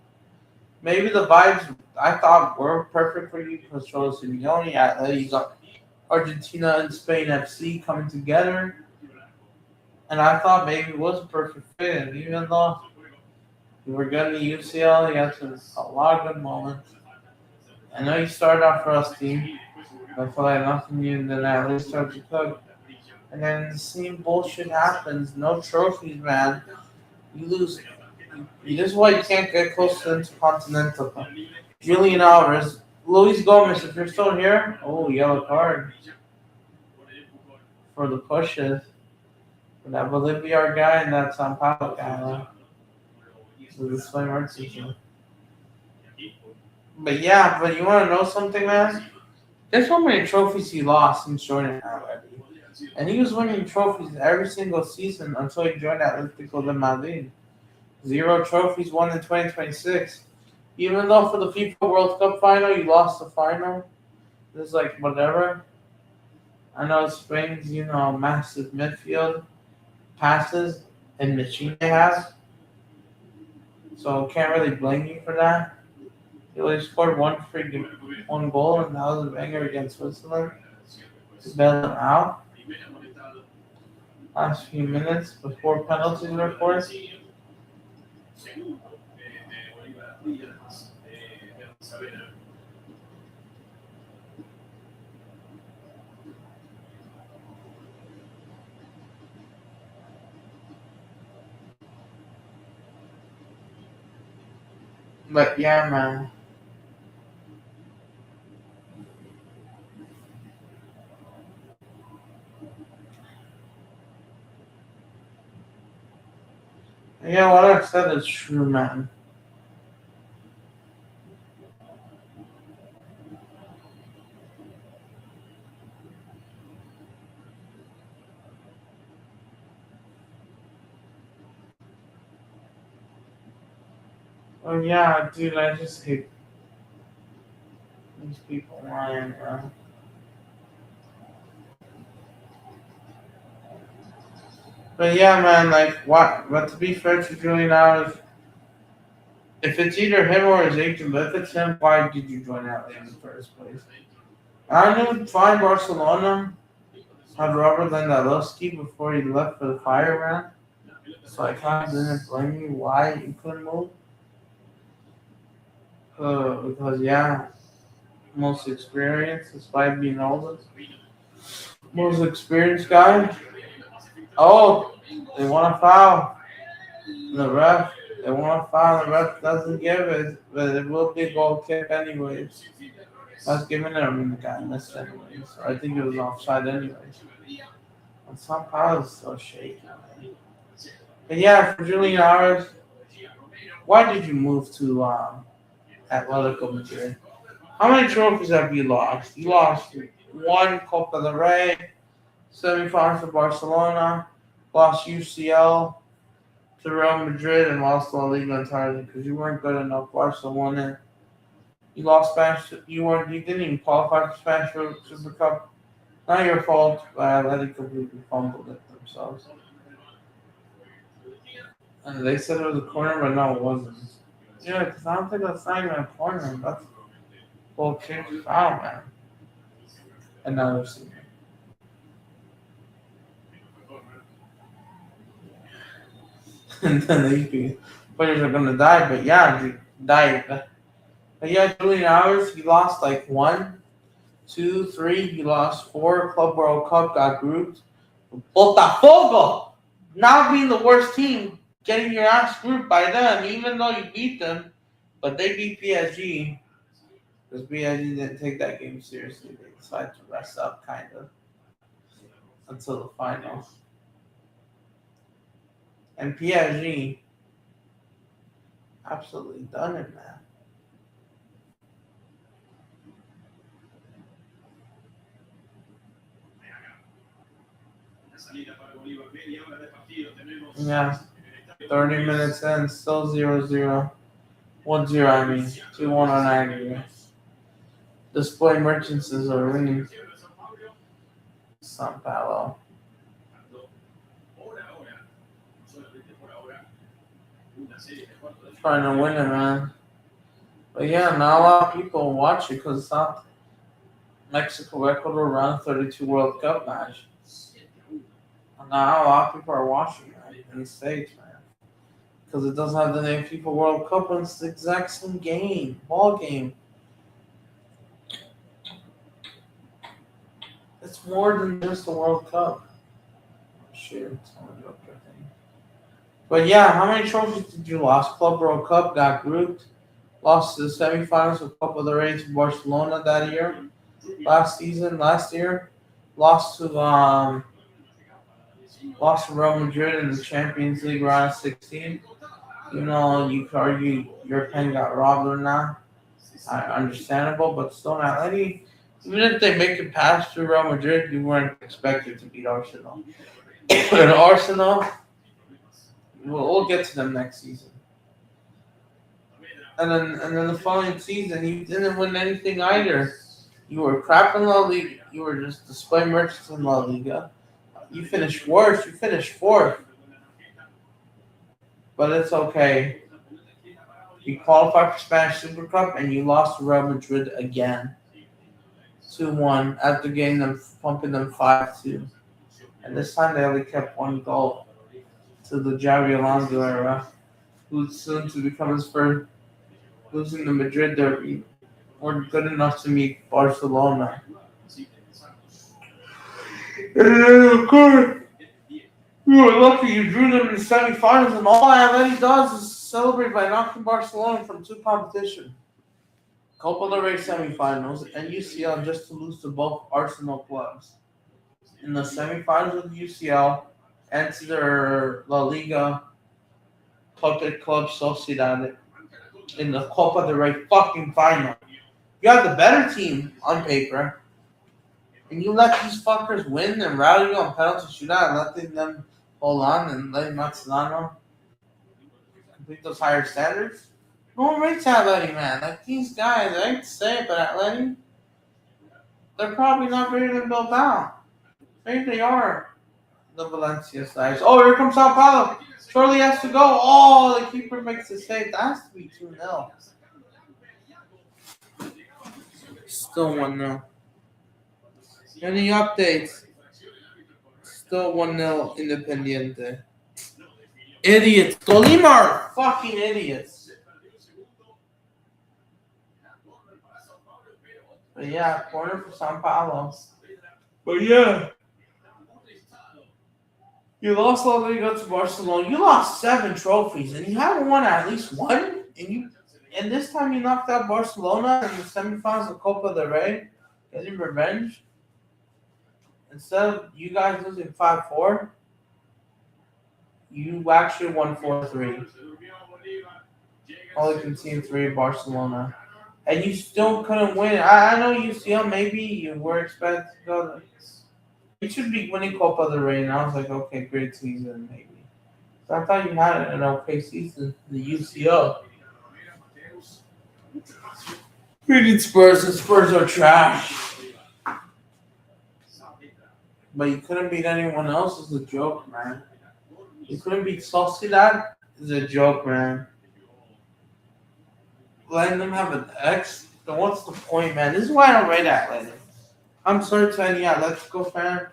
Maybe the vibes I thought were perfect for you because Cholo Simeone, you got Argentina and Spain FC coming together. And I thought maybe it was a perfect fit. And even though you were good in the UCL, you had a lot of good moments. I know you started off rusty, but I feel like nothing new than at least start to cook. And then the same bullshit happens. No trophies, man. You lose. This is why you can't get close to Intercontinental. Julian Alvarez. Luis Gomez, if you're still here, yellow card. For the pushes. For that Bolivia guy and that Sao Paulo guy. So this way works. But you want to know something, man? There's so many trophies he lost since joining already. And he was winning trophies every single season until he joined Atletico de Madrid. 0 trophies won in 2026. Even though for the FIFA World Cup final, you lost the final. It's like whatever. I know Spain's, massive midfield passes and machine they have. So can't really blame you for that. He only scored one goal, and that was a banger against Switzerland to bail them out. Last few minutes before penalties were forced. But yeah, man. Yeah, what I said is true, man. Oh yeah, dude, I just hate these people lying, bro. But yeah, man, like what? But to be fair to Julian Alves, if it's either him or his agent, but if it's him, why did you join LA in the first place? I knew fine Barcelona had Robert Lewandowski before he left for the Fire, man. So I kind of didn't blame you why you couldn't move. Because yeah, most experienced, despite being older, most experienced guy. Oh, they want to foul. The ref, they want to foul. The ref doesn't give it, but it will be a goal kick anyways. I was giving it. I mean, the guy missed anyways. So I think it was offside anyways. And somehow it's still shaky. But yeah, for Julian Alves, why did you move to Atletico Madrid? How many trophies have you lost? You lost one Copa del Rey, semifinals for Barcelona, lost UCL to Real Madrid, and lost La Liga entirely because you weren't good enough. Barcelona, you lost Spanish. You didn't even qualify for Spanish Super Cup. Not your fault. Atletico completely fumbled it themselves. And they said it was a corner, but no, it wasn't. Yeah, because I don't think that's not even a corner. That's full kick foul, man. Another scene. And then these players are gonna die, but yeah, they died. But yeah, Julian Alves, he lost like 1, 2, 3. He lost 4 Club World Cup, got grouped. Botafogo, now being the worst team, getting your ass grouped by them, even though you beat them, but they beat PSG because PSG didn't take that game seriously. They decided to rest up kind of until the final. And PSG absolutely done it, man. Yeah, 30 minutes in, still 0-0. 1-0, I mean. 2-1 on aggregate. Display merchants are winning. San Paulo. Trying to win it, man. But yeah, not a lot of people watch it because it's not Mexico, Ecuador round 32 World Cup match. Not a lot of people are watching it in the States, man. Because it doesn't have the name FIFA World Cup, and it's the exact same game, ball game. It's more than just a World Cup. Shit, it's only a joke, I think. But yeah, how many trophies did you lose? Club World Cup, got grouped, lost to the semifinals of Copa del Rey to Barcelona that year, last year, lost to Real Madrid in the Champions League round of 16. You know, you could argue your pen got robbed or not. Understandable, but still not. Even if they make it past through Real Madrid, you weren't expected to beat Arsenal. And Arsenal, we'll get to them next season. And then the following season, you didn't win anything either. You were crap in La Liga. You were just display merchants in La Liga. You finished worse. You finished 4th. But it's okay. You qualified for Spanish Super Cup and you lost to Real Madrid again. 2-1 after pumping them 5-2. And this time they only kept 1 goal to the Javi Alonso era, who's soon to become his first losing the Madrid derby. Weren't good enough to meet Barcelona. And then, of course, you were lucky you drew them in the semifinals, and all Atleti does is celebrate by knocking Barcelona from 2 competitions. Copa del Rey semifinals and UCL just to lose to both Arsenal clubs. In the semifinals of UCL and to their La Liga Club Sociedad in the Copa del Rey fucking final. You have the better team on paper, and you let these fuckers win and rally you on penalty shootout and letting them hold on and letting Mazzano complete those higher standards. No one rates Atleti, man. Like these guys, I hate to say it, but Atleti, they're probably not better than Bilbao. Maybe they are the Valencia size. Oh, here comes Sao Paulo. Shortly has to go. Oh, the keeper makes the save. That has to be 2-0. Still 1-0. Any updates? Still 1-0 Independiente. Idiots. Tolima are fucking idiots. But yeah, corner for Sao Paulo. But yeah. You lost all the way to go to Barcelona. You lost 7 trophies, and you haven't won at least one. And this time you knocked out Barcelona in the semifinals of Copa del Rey, getting revenge. Instead of you guys losing 5-4, you actually won 4-3. Only conceded 3 Barcelona, and you still couldn't win. I know UCL. Maybe you were expected to go. You should be winning Copa del Rey, and I was like, okay, great season, maybe. So I thought you had an okay season in the UCL. We need Spurs, and Spurs are trash. But you couldn't beat anyone else. It's a joke, man. You couldn't beat Sociedad. It's a joke, man. Letting them have an X. Then what's the point, man? This is why I don't rate Atlanta. I'm sorry to any Atletico fan,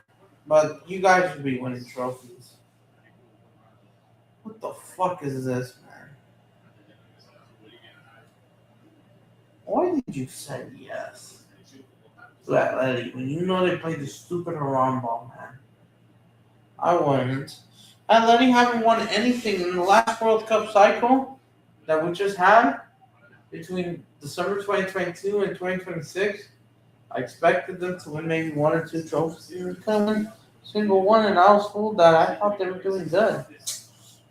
but you guys should be winning trophies. What the fuck is this, man? Why did you say yes to Atleti when you know they played the stupid Haram ball, man? I wouldn't. Atleti haven't won anything in the last World Cup cycle that we just had between December 2022 and 2026. I expected them to win maybe 1 or 2 trophies. They were coming single one, and I was fooled that I thought they were doing good.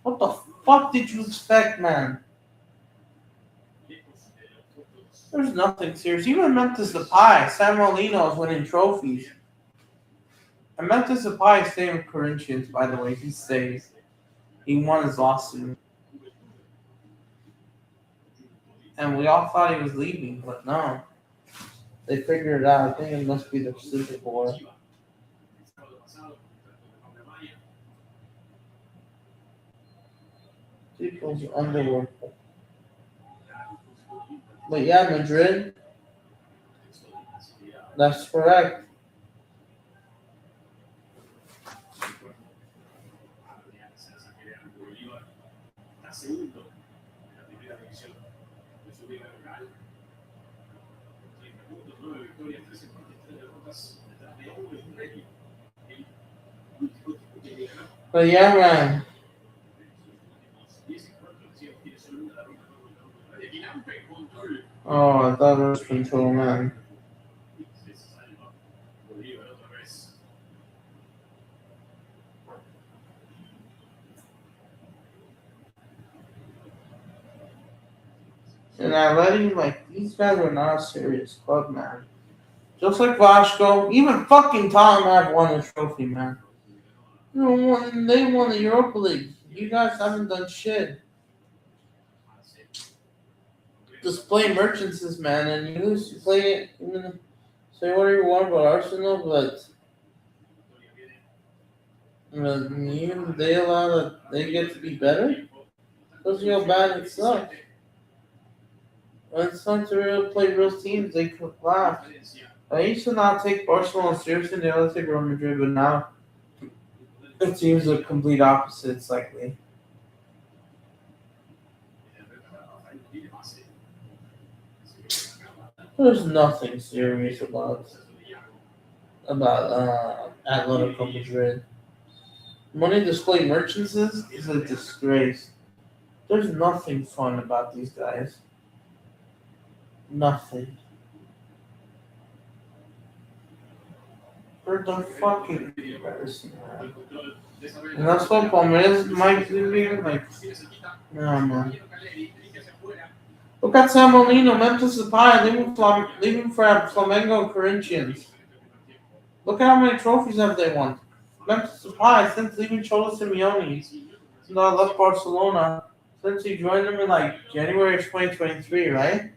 What the fuck did you expect, man? There's nothing serious. Even Memphis Depay, San Marino is winning trophies. And Memphis Depay is staying with Corinthians, by the way. He stays. He won his lawsuit. And we all thought he was leaving, but no. They figured it out. I think it must be the Super Bowl. People's underwear. But yeah, Madrid. That's correct. But yeah, man. Oh, I thought it was control, man. And I let him, like, these guys are not a serious club, man. Just like Vasco, even fucking Tottenham won a trophy, man. They won the Europa League. You guys haven't done shit. Display merchants, man, and you used to play it. Say whatever you want about Arsenal, but they allow that they get to be better. Shows you how bad it sucks. When it's time to really play real teams, they could laugh. I used to not take Barcelona seriously. They only take Real Madrid, but now it seems the complete opposites likely. There's nothing serious about Atletico Madrid. Money display merchants is a disgrace. There's nothing fun about these guys. Nothing. They're the fucking embarrassing, man. And that's what Palmeiras might be like. Nah, man. Look at San Marino, Memphis Depay, leaving for Flamengo and Corinthians. Look at how many trophies have they won. Memphis Depay since leaving Cholo Simeone. No, I left Barcelona. Since he joined them in like January of 2023, right?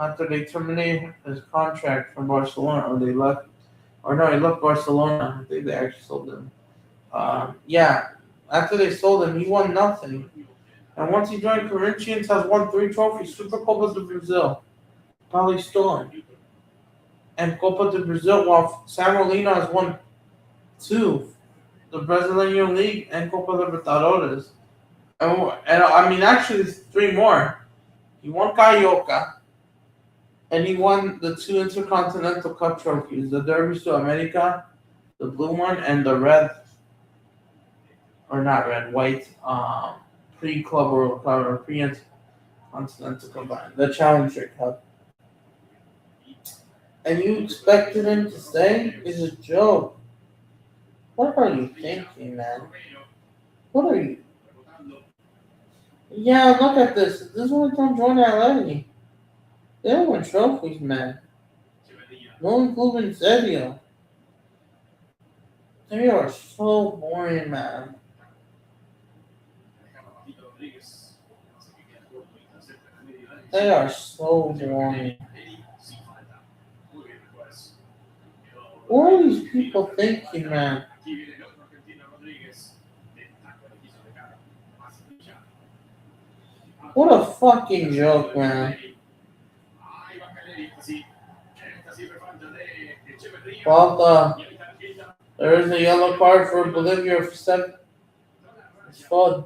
After they terminated his contract from Barcelona, or they left, or no, he left Barcelona. I think they actually sold him. Yeah, after they sold him, he won nothing. And once he joined Corinthians, has won 3 trophies: Super Copa do Brazil, Paulistão, and Copa do Brazil. While San Marino has won 2, the Brazilian League and Copa Libertadores. And I mean, actually, 3 more. He won Carioca, and he won the 2 Intercontinental Cup trophies: the Derby to America, the blue one, and the red, or not red, white, pre-club World Cup or pre-Intercontinental combined, the Challenger Cup. And you expected him to stay? It's a joke. What are you thinking, man? What are you? Yeah, look at this. This is what don't join LA. They don't win trophies, man. No club in serio. They are so boring, man. They are so boring. What are these people thinking, man? What a fucking joke, man. Falta. There is a yellow card for Bolivia for 7. It's fun.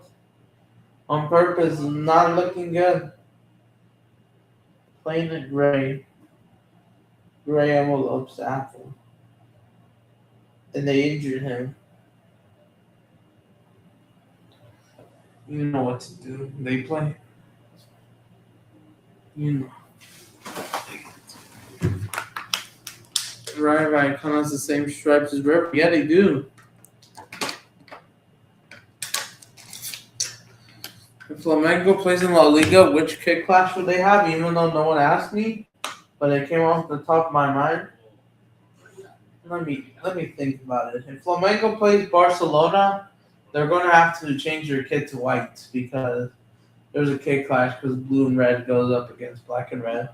On purpose, not looking good. Plain and gray. Gray envelopes apple. And they injured him. You know what to do. They play. You know. Right. Kind of has the same stripes as River. Yeah, they do. If Flamengo plays in La Liga, which kick clash would they have? Even though no one asked me, but it came off the top of my mind. Let me think about it. If Flamengo plays Barcelona, they're going to have to change their kit to white because there's a kick clash because blue and red goes up against black and red.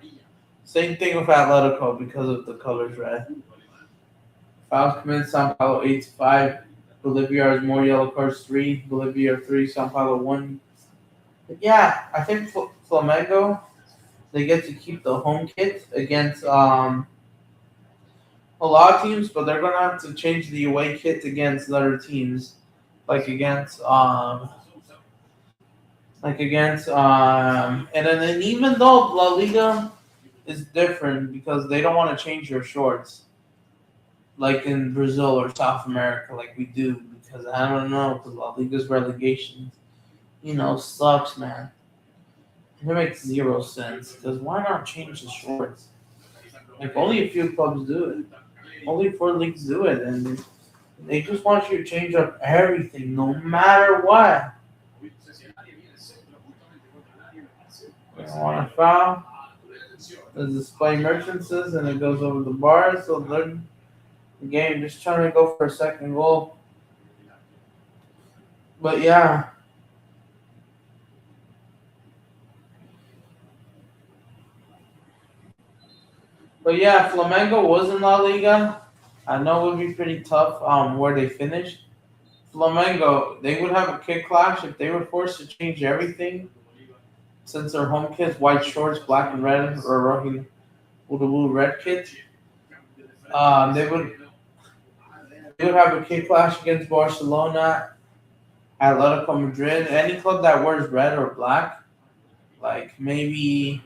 Same thing with Atletico because of the colors red. Fouls commit São Paulo 8-5. Bolivia has more yellow cards 3. Bolivia 3. São Paulo 1. But yeah, I think Flamengo, they get to keep the home kit against a lot of teams, but they're gonna have to change the away kit against other teams, and then even though La Liga is different because they don't want to change their shorts, like in Brazil or South America, like we do, because I don't know, because La Liga's relegation, sucks, man. It makes 0 sense, because why not change the shorts? Like, only a few clubs do it. Only 4 leagues do it, and they just want you to change up everything, no matter what. They don't want to foul. The display merchances, and it goes over the bars, so they're the game just trying to go for a second goal. But yeah. Flamengo was in La Liga. I know it would be pretty tough where they finished. Flamengo, they would have a kick clash if they were forced to change everything. Since their home kit's white shorts, black and red, or rocking Urubu red kit. They would have a kick clash against Barcelona, Atletico Madrid, any club that wears red or black, like maybe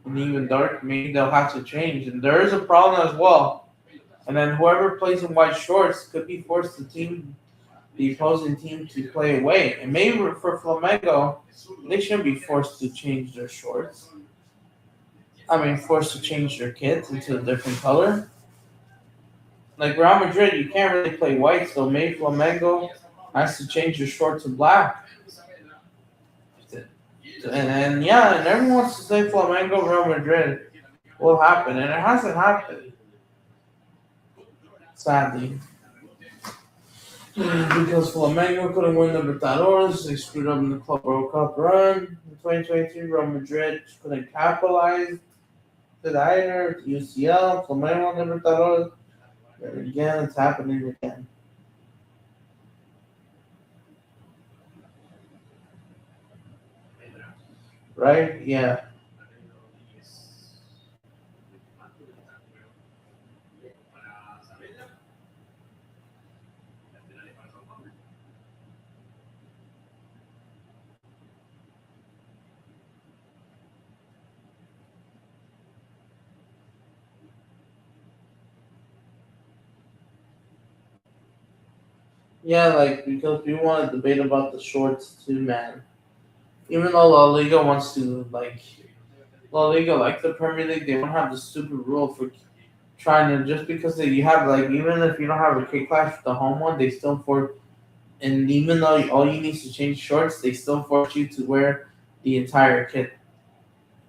and even dark, maybe they'll have to change. And there is a problem as well. And then whoever plays in white shorts could be forced the opposing team to play away. And maybe for Flamengo, they shouldn't be forced to change their shorts. Forced to change their kits into a different color. Like Real Madrid, you can't really play white, so maybe Flamengo has to change their shorts to black. And everyone wants to say Flamengo, Real Madrid will happen, and it hasn't happened. Sadly. Because Flamengo couldn't win the Libertadores, they screwed up in the Club World Cup run. In 2023, Real Madrid couldn't capitalize. Did either UCL, Flamengo, Libertadores. And again, it's happening again. Right? Yeah. Yeah, like, because we want to debate about the shorts too, man. Even though La Liga wants to, like, La Liga, like the Premier League, they don't have the stupid rule for trying to, just because you have, like, even if you don't have a kick clash with the home one, they still force, and even though all you need to change shorts, they still force you to wear the entire kit,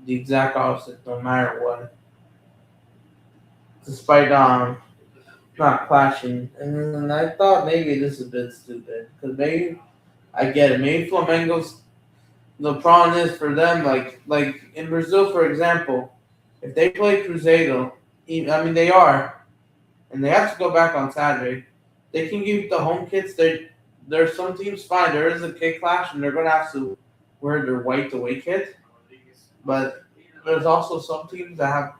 the exact opposite, no matter what. Despite, not clashing. And I thought maybe this is a bit stupid, because maybe, I get it, maybe Flamengo's, the problem is for them, like in Brazil, for example, if they play Cruzeiro, I mean they are, and they have to go back on Saturday. They can give the home kits. There's some teams fine. There is a kit clash, and they're gonna have to wear their white away kit. But there's also some teams that have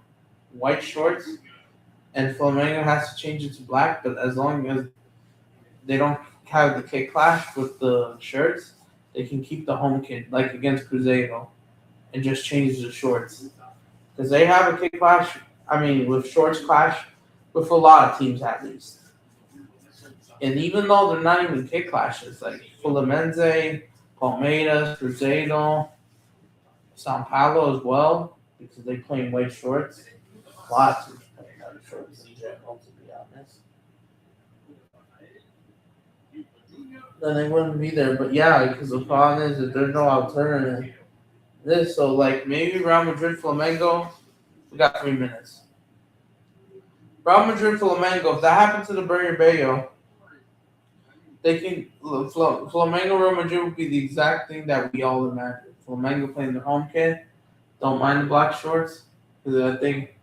white shorts, and Flamengo has to change it to black. But as long as they don't have the kit clash with the shirts, they can keep the home kit, like against Cruzeiro, and just change the shorts. Because they have a kick clash, I mean, with shorts clash, with a lot of teams at least. And even though they're not even kick clashes, like Fluminense, Palmeiras, Cruzeiro, Sao Paulo as well, because they play in white shorts. A lot of teams play in white shorts in general, to be honest. Then they wouldn't be there. But yeah, because the problem is that there's no alternative. So like maybe Real Madrid Flamengo, we got 3 minutes. Real Madrid Flamengo, if that happened to the Bernabeu, they can Flamengo Real Madrid would be the exact thing that we all imagine. Flamengo playing their home kit, don't mind the black shorts, because I think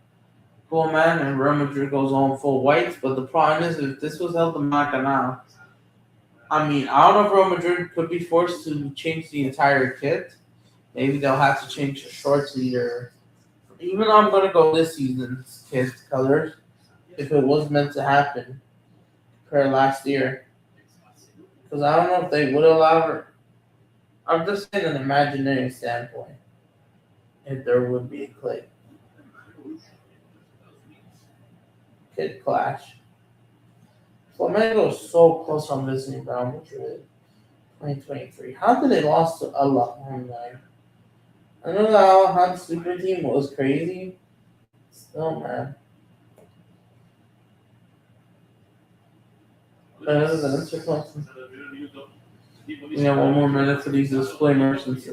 cool man, and Real Madrid goes on full whites. But the problem is, if this was held in Maracanã, I mean, I don't know if Real Madrid could be forced to change the entire kit. Maybe they'll have to change the shorts either. Even though I'm going to go this season's kit colors, if it was meant to happen, compared last year. Because I don't know if they would allow her. I'm just saying an imaginary standpoint. If there would be a kid clash. Flamengo is so close on missing Real Madrid 2023. How did they lost to Allah? I know that Al super team was crazy. Still, man. Better than Intercontinental. We have 1 more minute for these display merchants.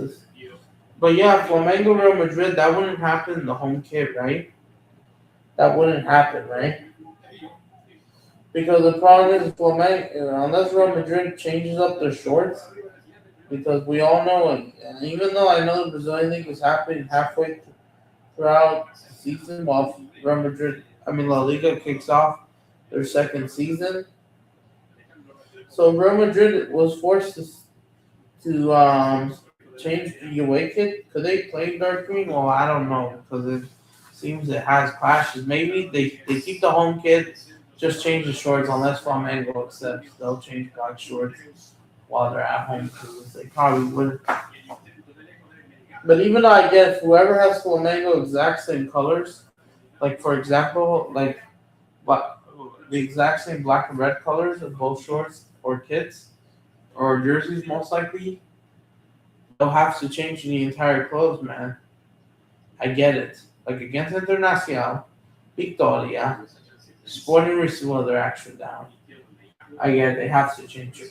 But yeah, Flamengo Real Madrid, that wouldn't happen in the home kit, right? That wouldn't happen, right? Because the problem is Flamengo, unless Real Madrid changes up their shorts, because we all know, and even though I know the Brazilian League is happening halfway throughout the season, while Real Madrid, La Liga kicks off their second season. So Real Madrid was forced to change the away kit. Could they play dark green? Well, I don't know, because it seems it has clashes. Maybe they keep the home kit, just change the shorts, unless Flamengo accepts. They'll change black shorts while they're at home, because they probably would. But even though I guess whoever has Flamengo exact same colors, like for example, like the exact same black and red colors of both shorts or kits or jerseys, most likely, they'll have to change the entire clothes, man. I get it. Like against Internacional, Victoria, Sporting Recife, they're actually down. I get it. They have to change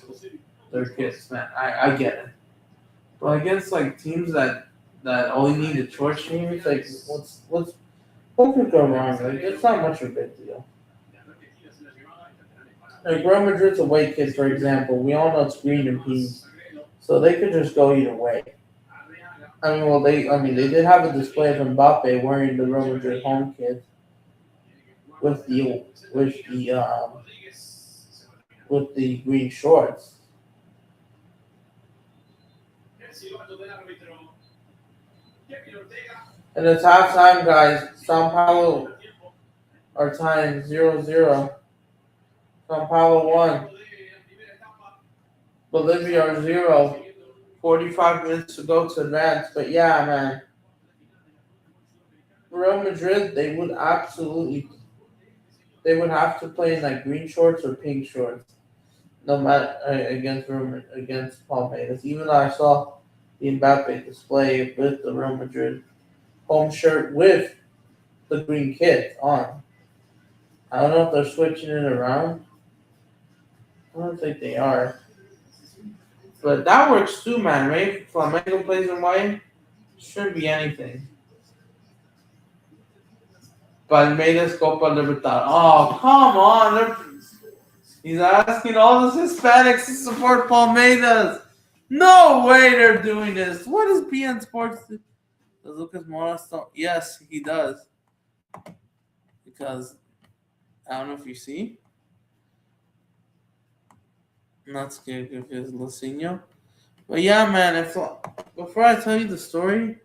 their kits, man. I get it. But against like teams that only need a short teams, like what could go wrong? Like it's not much of a big deal. Like Real Madrid's away kit, for example, we all know it's green and pink, so they could just go either way. They did have a display of Mbappe wearing the Real Madrid home kit with the green shorts. And it's halftime, guys. Sao Paulo are tying 0-0. Sao Paulo 1. Bolivia are 0. 45 minutes to go to advance. But yeah, man. Real Madrid, they would have to play in like green shorts or pink shorts. No matter against Palmeiras. Even though I saw the Mbappe display with the Real Madrid home shirt with the green kit on. I don't know if they're switching it around. I don't think they are. But that works too, man, right? Flamengo plays in white. Shouldn't be anything. Palmeiras Copa Libertad. Oh, come on. He's asking all those Hispanics to support Palmeiras. No way they're doing this. What does PN Sports do? Does Lucas Moura still? Yes, he does. Because, I don't know if you see. Not scared if it's Lucinho. But yeah, man, before I tell you the story,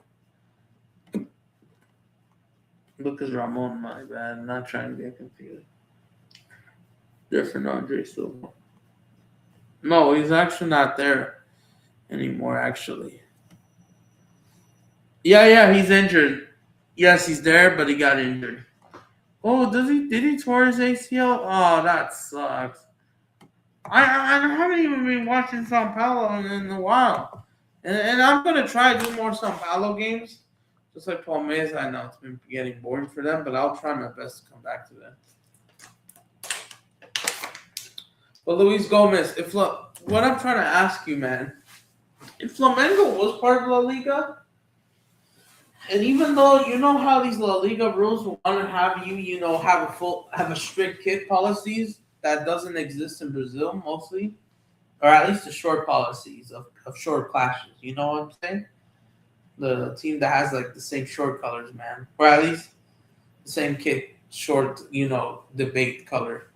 Lucas Ramon, my bad. I'm not trying to get confused. Different Andre Silva. No, he's actually not there anymore, actually. Yeah, he's injured. Yes, he's there, but he got injured. Oh, did he tore his ACL? Oh, that sucks. I haven't even been watching Sao Paulo in a while. And I'm going to try to do more Sao Paulo games. Just like Palmeiras, I know it's been getting boring for them, but I'll try my best to come back to them. But Luis Gomez, what I'm trying to ask you, man, if Flamengo was part of La Liga, and even though you know how these La Liga rules want to have you have a strict kit policies that doesn't exist in Brazil mostly, or at least the short policies of short clashes. You know what I'm saying? The team that has like the same short colors, man, or at least the same kit, short, debate color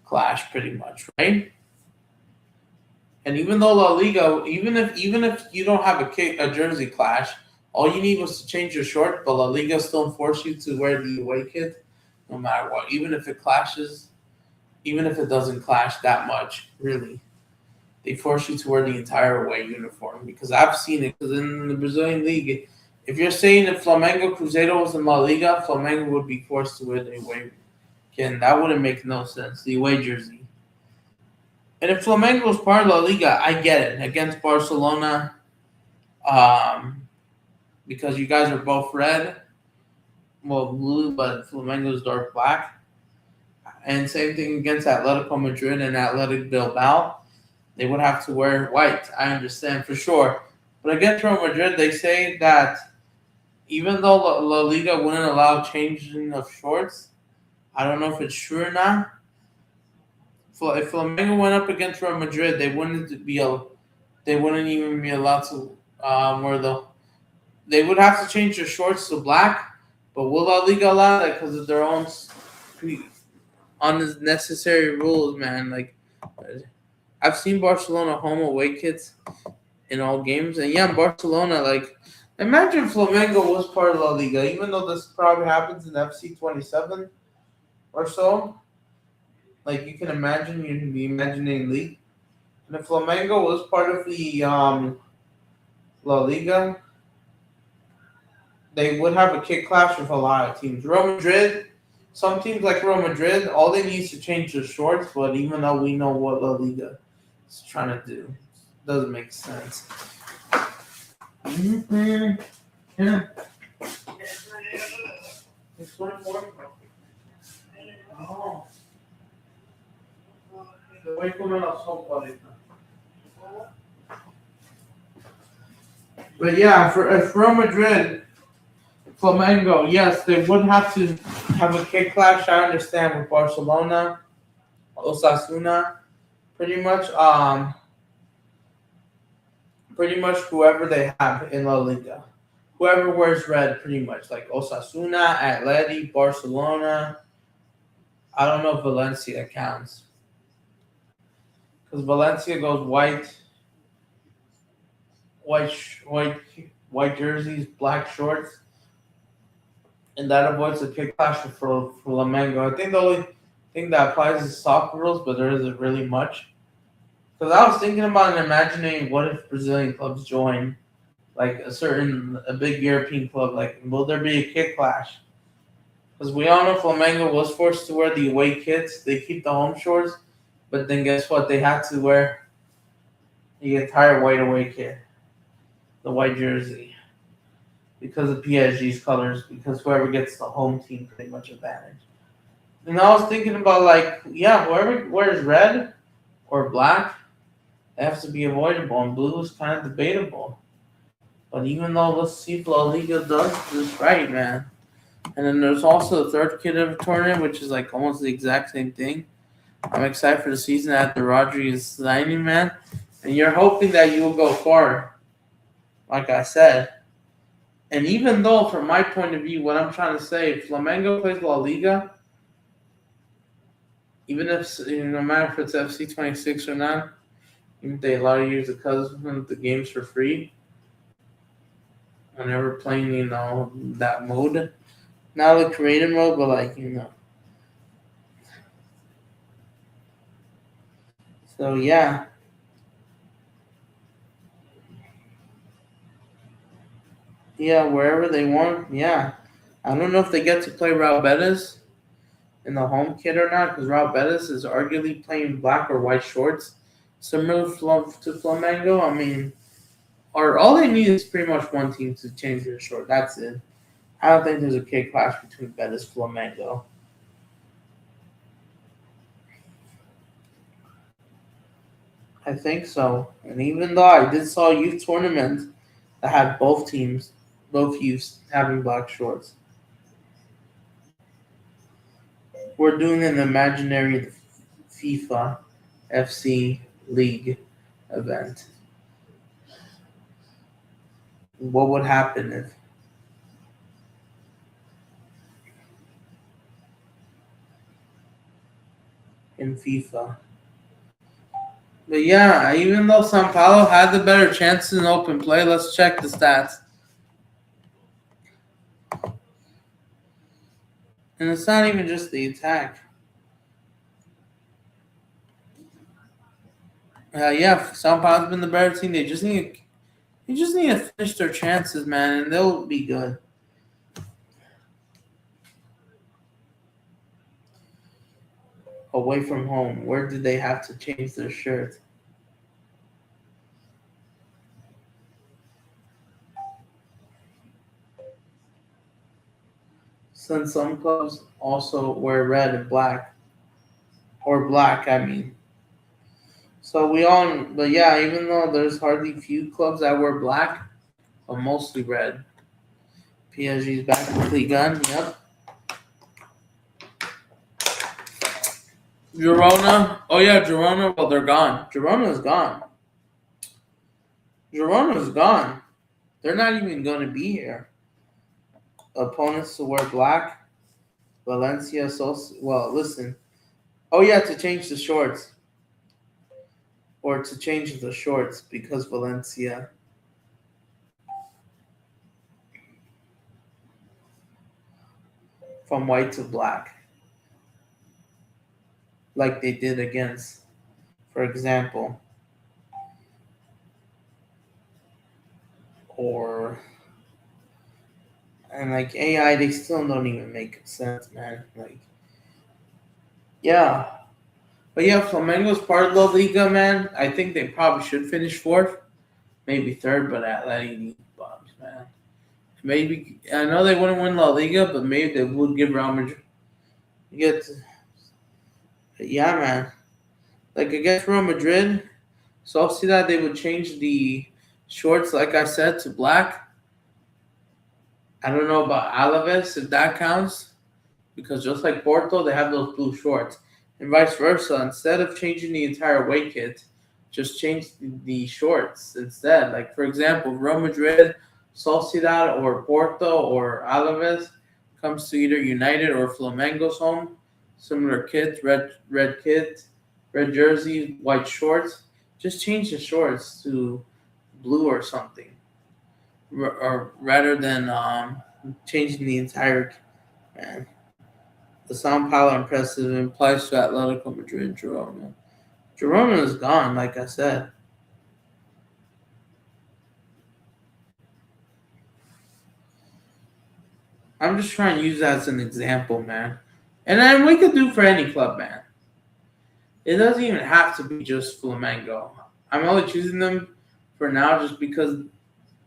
clash, pretty much, right? And even though La Liga, even if you don't have a jersey clash, all you need was to change your short, but La Liga still force you to wear the away kit, no matter what, even if it clashes, even if it doesn't clash that much, really. They force you to wear the entire away uniform, because I've seen it. Because in the Brazilian league, if you're saying if Flamengo Cruzeiro was in La Liga, Flamengo would be forced to wear the away kit. That wouldn't make no sense, the away jersey. And if Flamengo was part of La Liga, I get it. Against Barcelona, because you guys are both red, well, blue, but Flamengo's dark black. And same thing against Atletico Madrid and Athletic Bilbao. They would have to wear white. I understand for sure. But against Real Madrid, they say that even though La Liga wouldn't allow changing of shorts, I don't know if it's true or not. If Flamengo went up against Real Madrid, they wouldn't even be allowed to wear they would have to change their shorts to black. But will La Liga allow that because of their own unnecessary rules, man? Like, I've seen Barcelona home away kits in all games. And yeah, Barcelona, like, imagine Flamengo was part of La Liga, even though this probably happens in FC 27 or so. Like, you can imagine, you can be imagining league. And if Flamengo was part of the La Liga, they would have a kit clash with a lot of teams. Real Madrid, some teams like Real Madrid, all they need is to change their shorts, but even though we know what La Liga is trying to do, it doesn't make sense. Mm-hmm. Yeah. It's 24. Oh. But yeah, if Real Madrid, Flamengo, yes, they would have to have a kit clash. I understand with Barcelona, Osasuna, pretty much whoever they have in La Liga. Whoever wears red, pretty much. Like Osasuna, Atleti, Barcelona. I don't know if Valencia counts. Because Valencia goes white jerseys, black shorts. And that avoids the kick clash for Flamengo. I think the only thing that applies is soccer rules, but there isn't really much. Because I was thinking about and imagining what if Brazilian clubs join, like a big European club, like will there be a kick clash? Because we all know Flamengo was forced to wear the away kits. They keep the home shorts, but then guess what? They had to wear the entire white away kit, the white jersey, because of PSG's colors, because whoever gets the home team pretty much advantage. And I was thinking about whoever wears red or black, it has to be avoidable, and blue is kind of debatable. But even though let's see if La Liga does this right, man. And then there's also the third kit of a tournament, which is like almost the exact same thing. I'm excited for the season after Rodri is signing, man. And you're hoping that you will go far, like I said. And even though, from my point of view, what I'm trying to say, if Flamengo plays La Liga, even if, no matter if it's FC 26 or not, even if they allow you to use the games for free, whenever playing, that mode. Not the creative mode, but So, yeah. Yeah, wherever they want, yeah. I don't know if they get to play Raul Betis in the home kit or not, because Raul Betis is arguably playing black or white shorts, similar to Flamengo. I mean, or all they need is pretty much one team to change their short. That's it. I don't think there's a kick clash between Betis and Flamengo. I think so. And even though I did saw youth tournaments that had both youths having black shorts. We're doing an imaginary FIFA FC League event. What would happen if in FIFA? But yeah, even though Sao Paulo had the better chances in open play, let's check the stats. And it's not even just the attack. Sao Paulo's been the better team. They just need to finish their chances, man, and they'll be good. Away from home, where did they have to change their shirt? Since some clubs also wear red and black. Or black, I mean. But yeah, even though there's hardly few clubs that wear black, but mostly red. PSG's back with Ligue 1, yep. Girona. Oh yeah, Girona. Well, they're gone. Girona's gone. They're not even going to be here. Opponents to wear black. Valencia. Listen. Oh yeah, to change the shorts. Or to change the shorts because Valencia. From white to black. Like they did against, for example, and AI, they still don't even make sense, man. Yeah. But yeah, Flamengo's part of La Liga, man. I think they probably should finish fourth, maybe third, but Atleti need bombs, man. Maybe, I know they wouldn't win La Liga, but maybe they would give Real Madrid. Yeah, man. Against Real Madrid, so I'll see that they would change the shorts, like I said, to black. I don't know about Alaves, if that counts, because just like Porto, they have those blue shorts. and vice versa. Instead of changing the entire away kit, just change the shorts instead. Like, for example, Real Madrid, Sociedad, or Porto, or Alaves comes to either United or Flamengo's home. Similar kit, red kit, red jersey, white shorts. Just change the shorts to blue or something, or rather than changing the entire. Man, the Sao Paulo impressive implies to Atletico Madrid Girona. Girona is gone, like I said. I'm just trying to use that as an example, man. And then we could do for any club, man. It doesn't even have to be just Flamengo. I'm only choosing them for now just because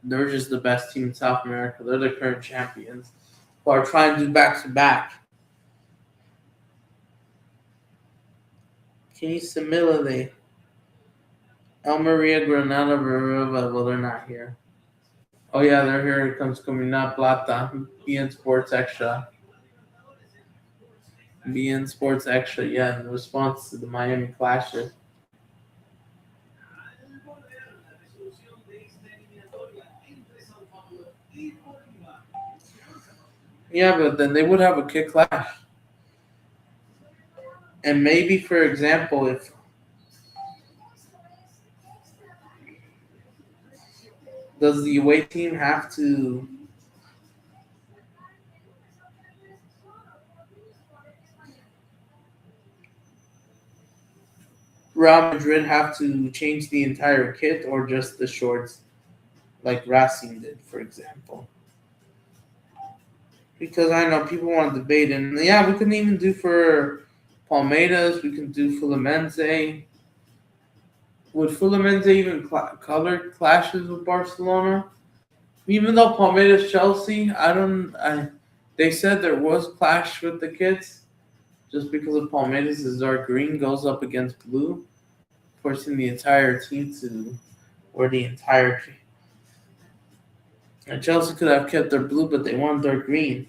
they're just the best team in South America. They're the current champions who are trying to do back-to-back. Can you similarly? El Maria, Granada, Rivadvia, well, they're not here. Oh, yeah, they're here. It comes Comunidad Plata, BN Sports Extra. BN Sports Extra, yeah, in response to the Miami Clashes. Yeah, but then they would have a kick clash. And maybe, for example, if does the away team have to Real Madrid have to change the entire kit or just the shorts like Racing did, for example? Because I know people want to debate, and yeah, we couldn't even do for Palmeiras, we can do Fluminense. Would Fluminense even color clashes with Barcelona? Even though Palmeiras Chelsea, they said there was clash with the kits just because of Palmeiras' dark green goes up against blue, forcing the entire team to wear the entire. And Chelsea could have kept their blue, but they wanted their green.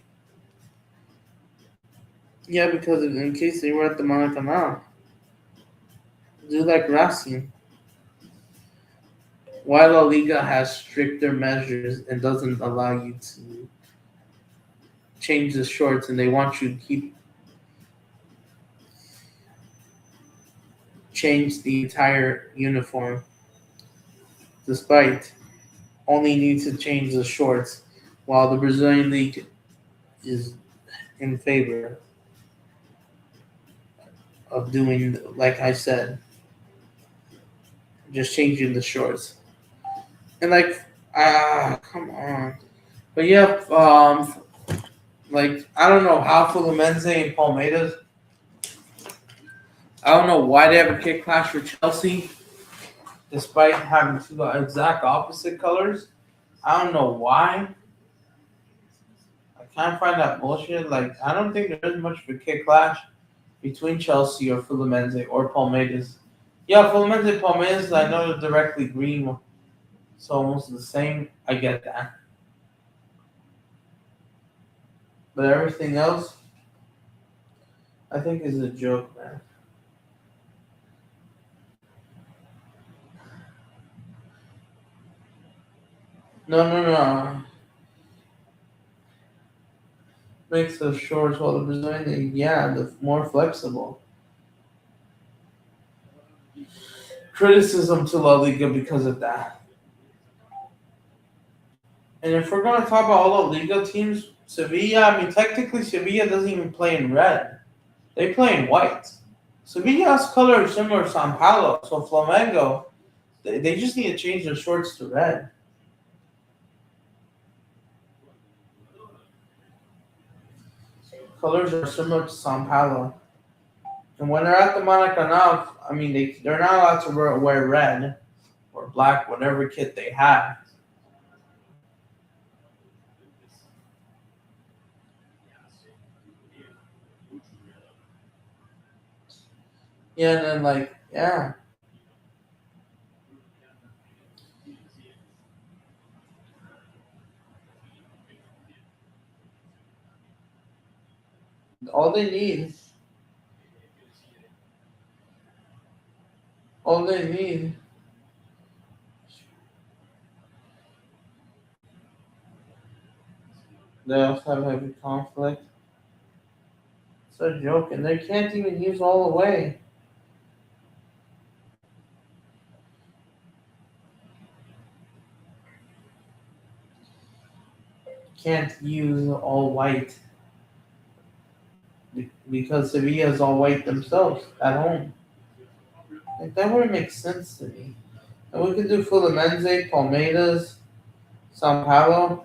Yeah, because in case they were at the Maracanã, do like Racing. Why La Liga has stricter measures and doesn't allow you to change the shorts, and they want you to change the entire uniform, despite only need to change the shorts, while the Brazilian league is in favor of doing, like I said, just changing the shorts. And come on. But yeah, I don't know how Fluminense and Palmeiras. I don't know why they have a kick clash with Chelsea, despite having two exact opposite colors. I don't know why. I can't find that bullshit. Like, I don't think there's much of a kick clash between Chelsea or Fluminense or Palmeiras. Yeah, Fluminense and Palmeiras, I know they're directly green, so almost the same. I get that. But everything else, I think is a joke, man. No. Makes the shorts while the Brazilian, yeah, the more flexible. Criticism to La Liga because of that. And if we're going to talk about all the Liga teams, Sevilla, I mean, technically Sevilla doesn't even play in red. They play in white. Sevilla's color is similar to Sao Paulo, so Flamengo, they just need to change their shorts to red. Colors are similar to Sao Paulo. And when they're at the Maracanã, I mean, they're not allowed to wear red or black, whatever kit they have. Yeah, and then yeah. All they need all they need. They also have heavy conflict. It's a joke, and they can't even use all the way. Can't use all white because Sevilla's all white themselves at home. Like, that wouldn't make sense to me. And we could do Fluminense, Palmeiras, Sao Paulo.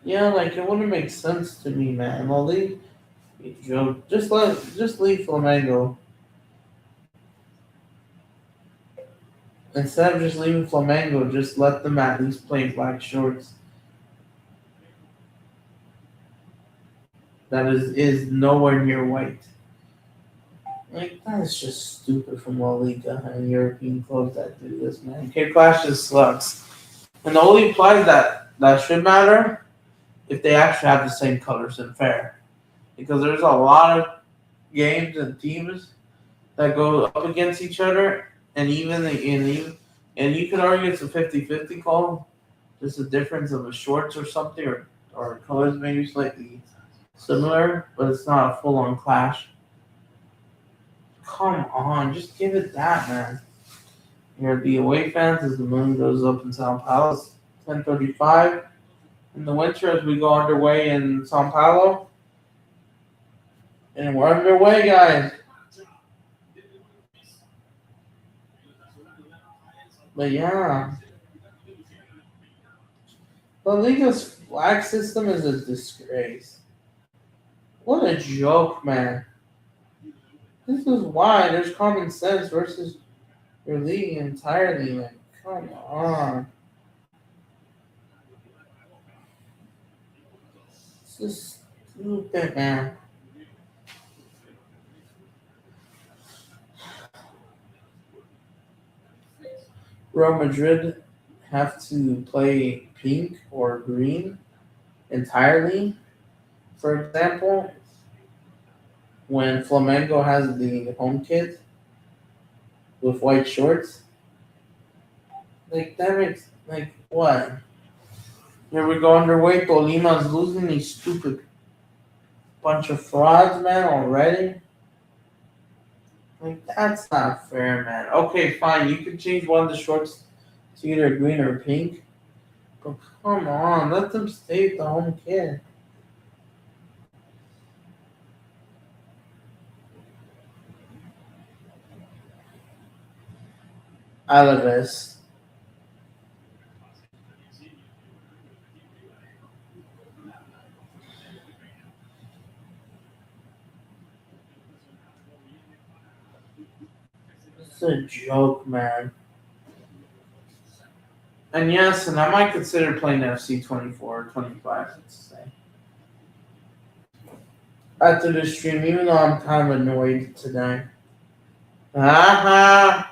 Yeah, like, it wouldn't make sense to me, man. Well, just leave Flamengo. Instead of just leaving Flamengo, just let them at least play black shorts. That is nowhere near white. Like, that is just stupid from La Liga and European clubs that do this, man. K-Clash just sucks. And the only play that should matter if they actually have the same colors and fair. Because there's a lot of games and teams that go up against each other, and you could argue it's a 50-50 call, just a difference of a shorts or something, or colors maybe slightly similar, but it's not a full-on clash. Come on, just give it that, man. Here, the away fans, as the moon goes up in Sao Paulo, it's 10:35. In the winter, as we go underway in Sao Paulo, and we're underway, guys. But yeah, La Liga's flag system is a disgrace. What a joke, man. This is why there's common sense versus your league entirely. Like, come on. It's just stupid, man. Real Madrid have to play pink or green entirely. For example, when Flamengo has the home kit with white shorts, like, that makes, like, what? Here we go underway. Tolima's losing, these stupid bunch of frauds, man, already. Like, that's not fair, man. Okay, fine. You can change one of the shorts to either green or pink. But come on, let them stay with the home kit. Alaves. It's a joke, man. And yes, and I might consider playing FC 24 or 25, let's say. After the stream, even though I'm kind of annoyed today. Like,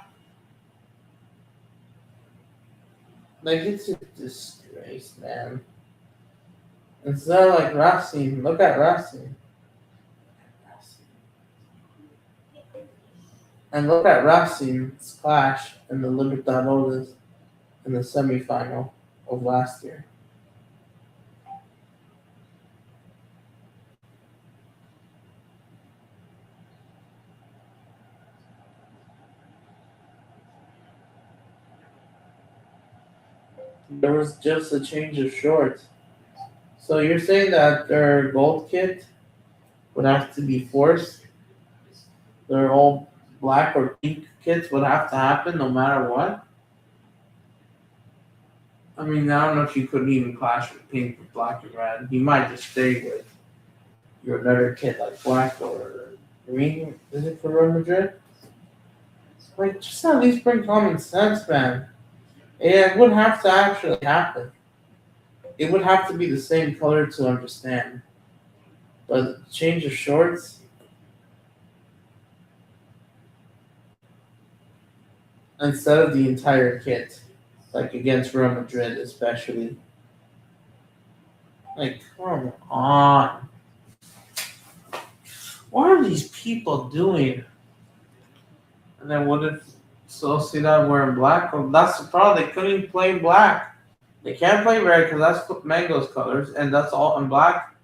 it's a disgrace, man. Instead of like Racing, look at Racing. And look at Racing's clash in the Libertadores in the semifinal of last year. There was just a change of shorts. So you're saying that their gold kit would have to be forced? Their all black or pink kits would have to happen no matter what? I mean, I don't know if you couldn't even clash with pink with black and red. You might just stay with your better kit like black or green. Is it for Real Madrid? Like, just at least bring common sense, man. It would have to actually happen. It would have to be the same color to understand. But change of shorts? Instead of the entire kit. like against Real Madrid, especially. Like, come on. What are these people doing? And then what if Sociedad were in black? Well, that's the problem. They couldn't play black. They can't play red because that's Mango's colors, and that's all in black.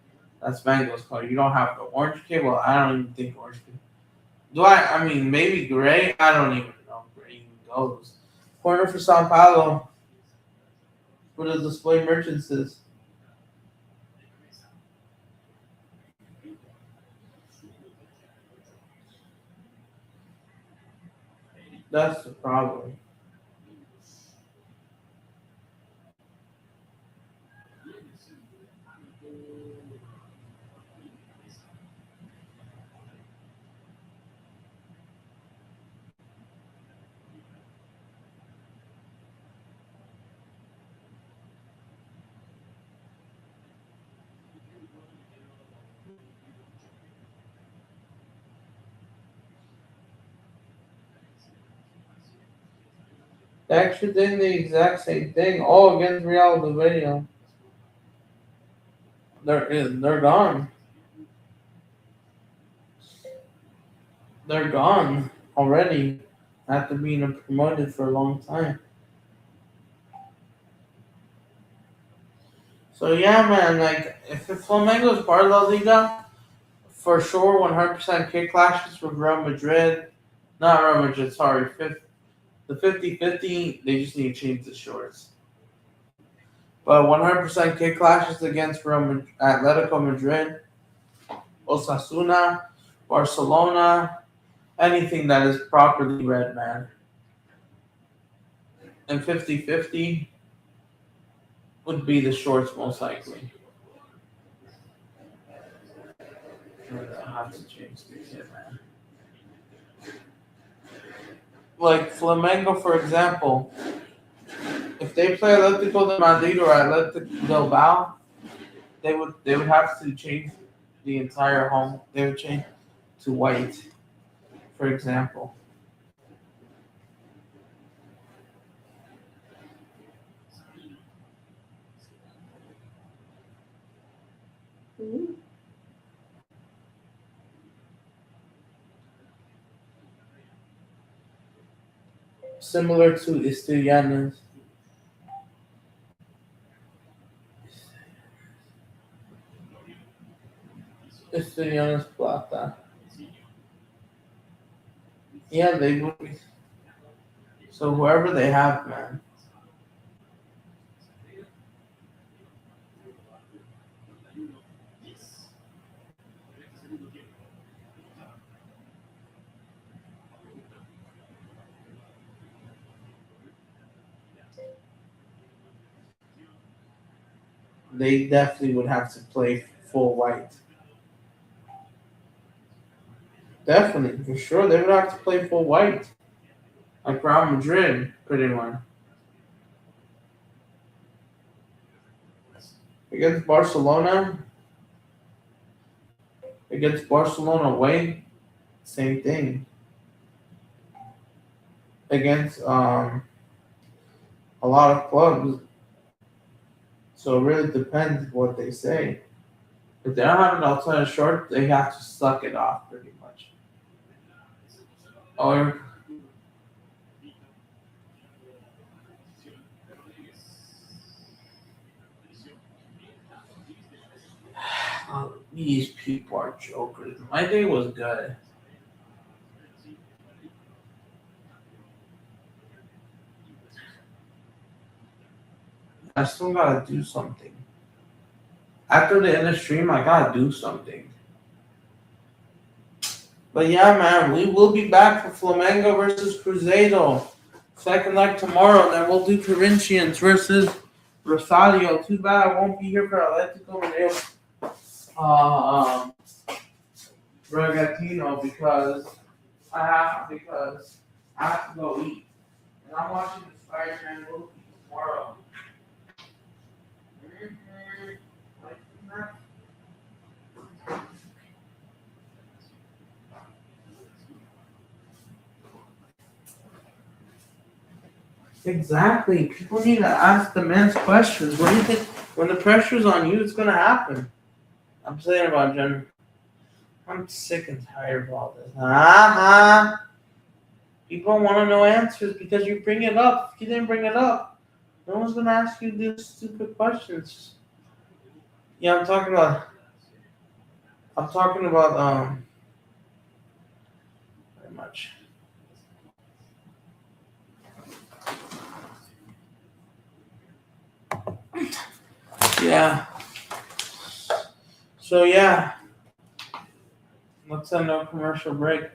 That's Mango's color. You don't have the orange kit. Well, I don't even think orange kit. Do I? I mean, maybe gray. I don't even know if gray even goes. Corner for Sao Paulo. For the display merchants is. That's the problem. They actually did the exact same thing, all against Real Rivadvia. They're gone. They're gone already after being promoted for a long time. So yeah, man, like if Flamengo is part of La Liga, for sure, 100% kick clashes with Real Madrid. Not Real Madrid, sorry, the 50-50. They just need to change the shorts. But 100% kick clashes against Atletico Madrid, Osasuna, Barcelona, anything that is properly red, man. And 50-50 would be the shorts most likely. I have to change this here, man. Like Flamengo, for example, if they play Atlético de Madrid or Atlético Bilbao, they would have to change the entire home. They would change to white, for example. Similar to Estudiantes. Estudiantes Plata. Yeah, they would be. So whoever they have, man. They definitely would have to play full white. Definitely, for sure, they would have to play full white, like Real Madrid, pretty much. Against Barcelona, away, same thing. Against a lot of clubs, so it really depends what they say. If they don't have an alternative short, they have to suck it off pretty much. Or these people are jokers. My day was good. I still gotta do something. After the end of the stream, I gotta do something. But yeah, man, we will be back for Flamengo versus Cruzeiro. Second leg tomorrow, and then we'll do Corinthians versus Rosario. Too bad I won't be here for Atletico Madrid. Bragantino because I have to go eat. And I'm watching the Spider-Man movie tomorrow. Exactly. People need to ask the man's questions. What do you think? When the pressure's on you, it's gonna happen. I'm saying about Jen. I'm sick and tired of all this. People want to know answers because you bring it up. If you didn't bring it up, no one's gonna ask you these stupid questions. Yeah, I'm talking about. Very much. Yeah. So yeah, let's end our commercial break.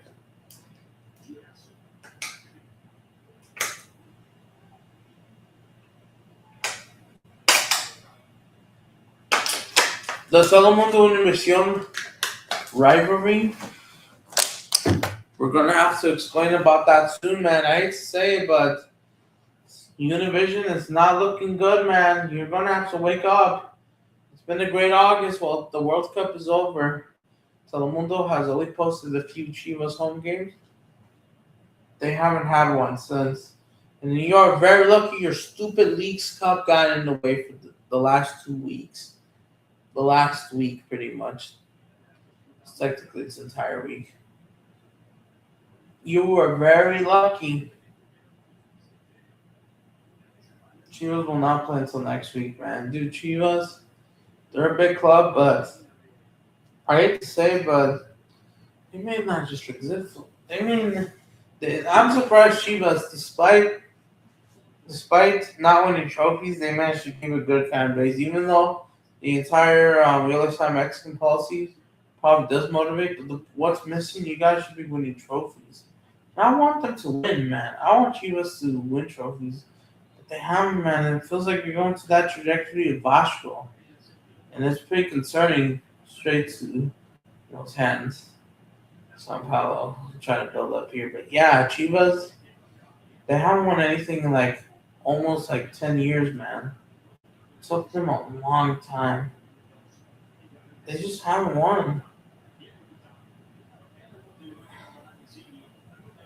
The todo mundo Univision rivalry. We're gonna have to explain about that soon, man. I hate to say it, but Univision is not looking good, man. You're gonna have to wake up. It's been a great August. Well, the World Cup is over. Telemundo has only posted a few Chivas home games. They haven't had one since. And you are very lucky your stupid Leagues Cup got in the way for the last 2 weeks. The last week, pretty much. It's technically this entire week. You were very lucky. Chivas will not play until next week, man. Dude, Chivas, they're a big club, but I hate to say, but they may not just exist. I'm surprised Chivas, despite not winning trophies, they managed to keep a good fan base, even though the entire Real Time Mexican policy probably does motivate. But what's missing, you guys should be winning trophies. And I want them to win, man. I want Chivas to win trophies. But they haven't, man. And it feels like you're going to that trajectory of Vasco. And it's pretty concerning straight to those hands. Sao Paulo trying to build up here. But yeah, Chivas, they haven't won anything in like almost like 10 years, man. It took them a long time. They just haven't won.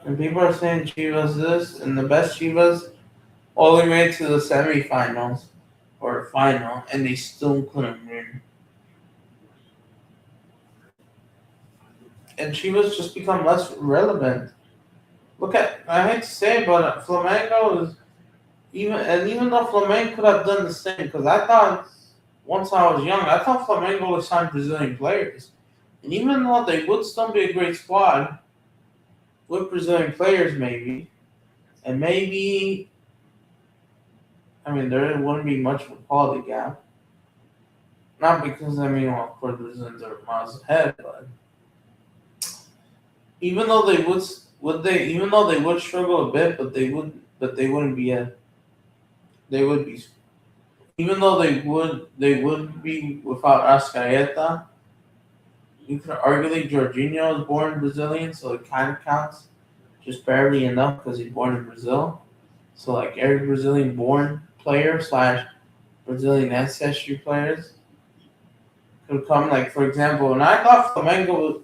And people are saying Chivas this, and the best Chivas all the way to the semifinals or final, and they still couldn't win. And Chivas just become less relevant. I hate to say it, but Flamengo is even though Flamengo could have done the same, because I thought once I was young, I thought Flamengo would sign Brazilian players, and even though they would still be a great squad with Brazilian players, maybe, and maybe, I mean, there wouldn't be much of a quality gap. Not because of course, Brazilians are miles ahead, but even though they would struggle a bit, but they wouldn't be they would be, even though they would be without Ascaeta. You could argue Jorginho is born Brazilian, so it kind of counts, just barely enough because he's born in Brazil. So like every Brazilian born player / Brazilian ancestry players could come. Like for example, and I thought Flamengo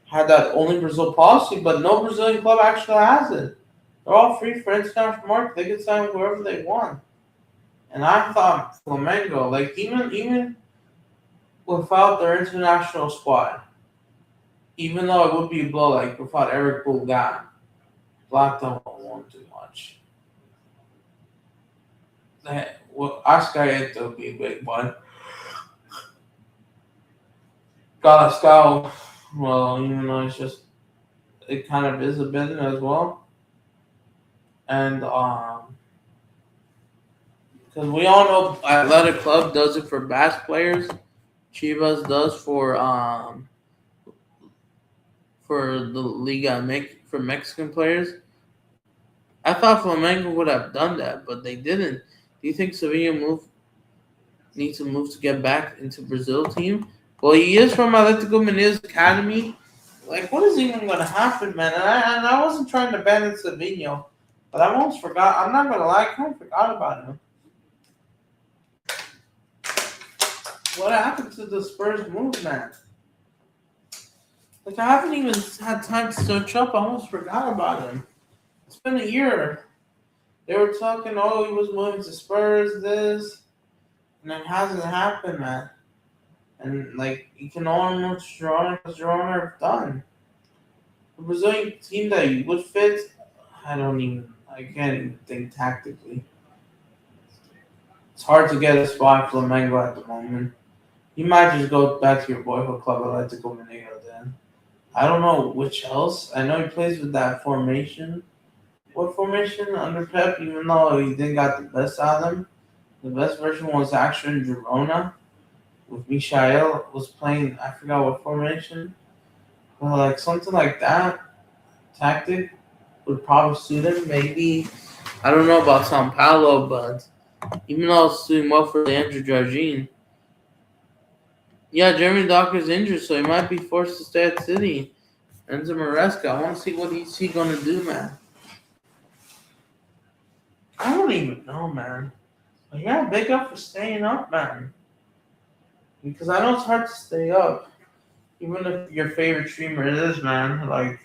had that only Brazil policy, but no Brazilian club actually has it. They're all free for international market. They can sign whoever they want. And I thought Flamengo, like even without their international squad, even though it would be a blow, like without Eric Bulgan, Blackton won't want too much. Ascaeta would be a big one. Galascal, well, even though it kind of is a bit as well. And because we all know Athletic Club does it for Basque players, Chivas does for the Liga for Mexican players. I thought Flamengo would have done that, but they didn't. Do you think Sevilla needs to move to get back into Brazil team? Well, he is from Atletico Mineir's academy. Like, what is even going to happen, man? And I wasn't trying to ban Sevilla, but I almost forgot. I'm not going to lie, I kind of forgot about him. What happened to the Spurs move, man? Like, I haven't even had time to search up. I almost forgot about him. It's been a year. They were talking, oh, he was moving to Spurs, this, and it hasn't happened, man. And like you can almost Girona because Girona are done. The Brazilian team that you would fit, I can't even think tactically. It's hard to get a spot for Flamengo at the moment. You might just go back to your boyhood club, Atlético Mineiro. Then I don't know which else. I know he plays with that formation. What formation under Pep? Even though he didn't got the best out of him, the best version was actually in Girona. With Michael was playing, I forgot what formation. Well, like something like that tactic would probably suit him. Maybe I don't know about Sao Paulo, but even though it's doing well for Leandro Jardim, yeah, Jeremy Docker's injured, so he might be forced to stay at City. Enzo Maresca, I want to see what he's gonna do, man. I don't even know, man. But yeah, big up for staying up, man. Because I know it's hard to stay up, even if your favorite streamer is, man. Like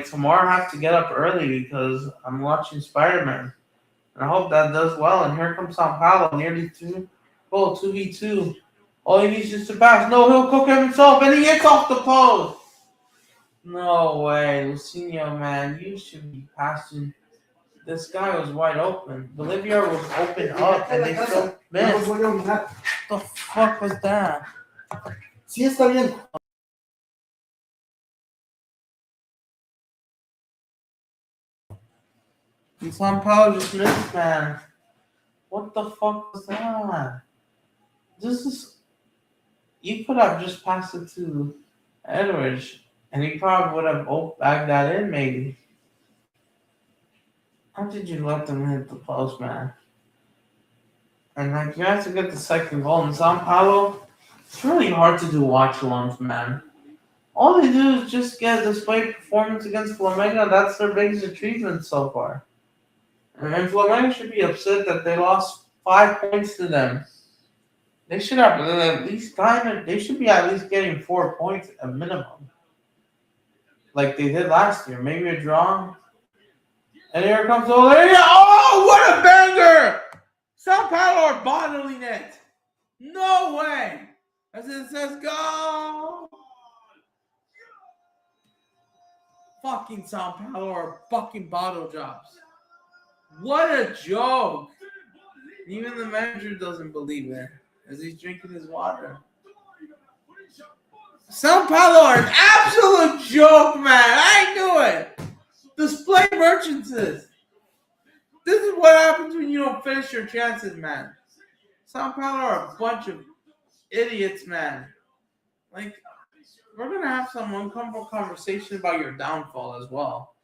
tomorrow I have to get up early because I'm watching Spider-Man. And I hope that does well. And here comes Sao Paulo, nearly 2v2. All he needs is to pass. No, he'll cook himself, and he gets off the post. No way, Lucinho, man. You should be passing. This guy was wide open. Bolivia was open up, and they still missed. What the fuck was that? Sí, está bien. And Sao Paulo just missed, man. What the fuck was that? You could have just passed it to Edwards, and he probably would have bagged that in, maybe. How did you let them hit the post, man? And like you have to get the second goal in Sao Paulo. It's really hard to do watch-alongs, man. All they do is just get a display performance against Flamengo. That's their biggest achievement so far. And Flamengo should be upset that they lost 5 points to them. They should have at least they should be at least getting 4 points at minimum. Like they did last year. Maybe a draw. And here comes Olivia. Oh, what a banger! Sao Paulo are bottling it. No way. As it says, go. Fucking Sao Paulo are fucking bottle jobs. What a joke. Even the manager doesn't believe it as he's drinking his water. Sao Paulo are an absolute joke, man. I knew it. Display merchants. This is what happens when you don't finish your chances, man. Sao Paulo are a bunch of idiots, man. Like, we're going to have some uncomfortable conversation about your downfall as well.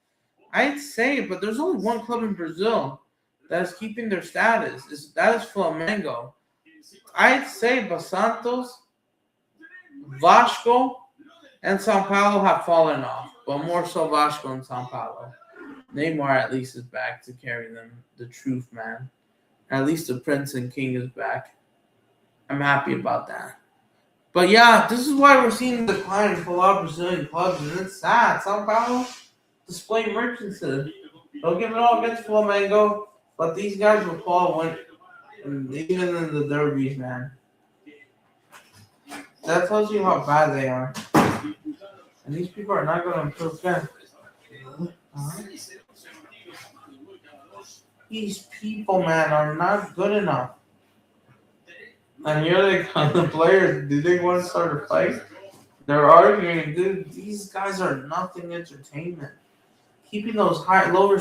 I'd say, but there's only one club in Brazil that is keeping their status. That is Flamengo. I'd say Santos, Vasco, and Sao Paulo have fallen off, but more so Vasco and Sao Paulo. Neymar at least is back to carry them. The truth, man. At least the Prince and King is back. I'm happy about that. But yeah, this is why we're seeing the decline for a lot of Brazilian clubs, and it's sad. Sao Paulo display merchancy. Don't give it all against Flamengo, but these guys will fall even in the derbies, man. That tells you how bad they are. And these people are not going to improve again. These people, man, are not good enough. And here they come, the players. Do they want to start a fight? They're arguing, dude. These guys are nothing entertainment. Keeping those lower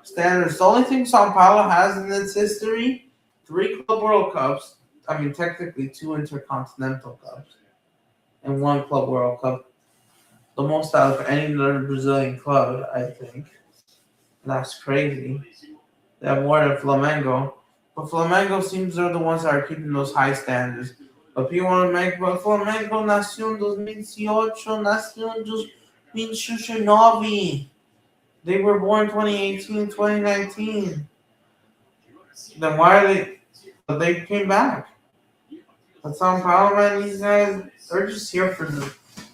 standards. The only thing Sao Paulo has in its history, 3 Club World Cups. I mean, technically 2 Intercontinental Cups and 1 Club World Cup. The most out of any other Brazilian club, I think. That's crazy. They have more than Flamengo. But Flamengo seems they're the ones that are keeping those high standards. But people want to make, but Flamengo nació en 2018, nació en 2019. They were born 2018, 2019. Then why are they? But they came back. But Sao Paulo, man, these guys, they're just here for the.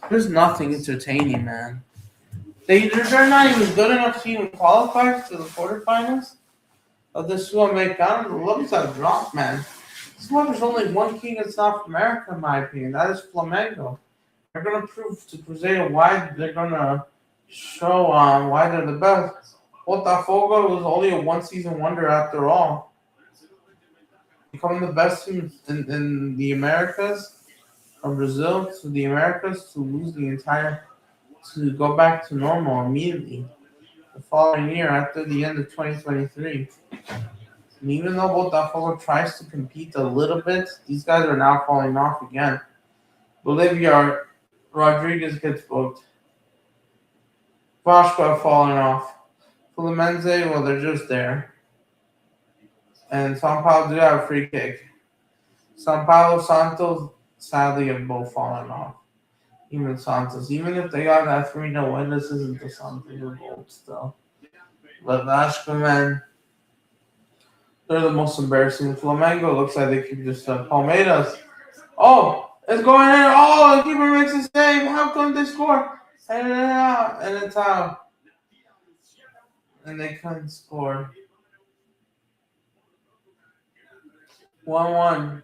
There's nothing entertaining, man. They're not even good enough to even qualify to the quarterfinals of the Sudamericano. The levels have dropped, man. This one, there's only one king in South America, in my opinion. That is Flamengo. They're going to prove to Cruzeiro why they're going to show why they're the best. Botafogo was only a one-season wonder after all. Becoming the best team in the Americas, from Brazil to the Americas, to lose the entire, to go back to normal immediately the following year after the end of 2023. And even though Botafogo tries to compete a little bit, these guys are now falling off again. Bolivia, Rodriguez gets booked. Vasco have fallen off. Fluminense, well, they're just there. And São Paulo did have a free kick. São Paulo, Santos, sadly, have both fallen off. Even Santos. Even if they got that 3-0 win, this isn't the Santos of old still. But Vasco, man, they're the most embarrassing. Flamengo looks like they keep just Palmeiras. Oh, it's going in. Oh, the keeper makes a save. How come they score? And it's out. And they couldn't score. 1-1.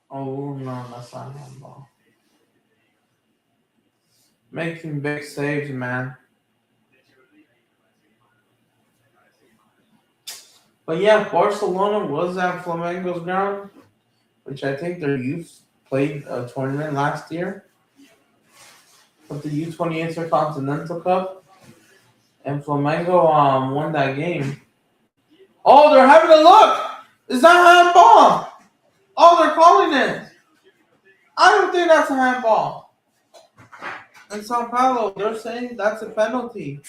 Oh, no, that's not handball. Making big saves, man. But yeah, Barcelona was at Flamengo's ground, which I think their youth played a tournament last year with the U20 Intercontinental Cup, and Flamengo won that game. Oh, they're having a look! Is that handball? Oh, they're calling it. I don't think that's a handball. In Sao Paulo, they're saying that's a penalty.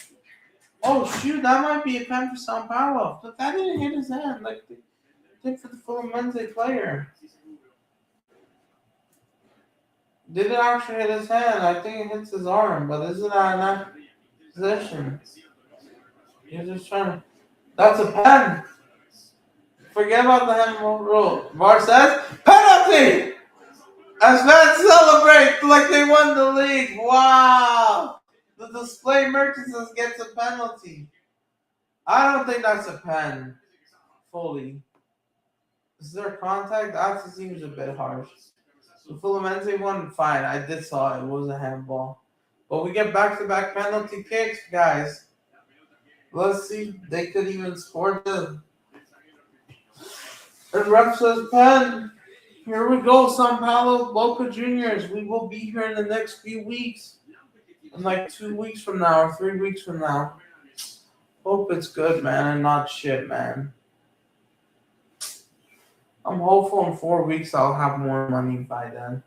Oh shoot, that might be a pen for Sao Paulo. But that didn't hit his hand like they did for the Fluminense player. Did it actually hit his hand? I think it hits his arm, but isn't that in that position? You're just trying to. That's a pen. Forget about the handball rule. VAR says penalty! As fans celebrate like they won the league. Wow! The display merchandise gets a penalty. I don't think that's a pen. Fully. Is there contact? That seems a bit harsh. The Fluminense one, fine. I did saw it. It was a handball. But we get back-to-back penalty kicks, guys. Let's see. They could even score the. And ref says pen. Here we go, Sao Paulo Boca Juniors. We will be here in the next few weeks. In like 2 weeks from now or 3 weeks from now. Hope it's good, man, and not shit, man. I'm hopeful in 4 weeks I'll have more money by then.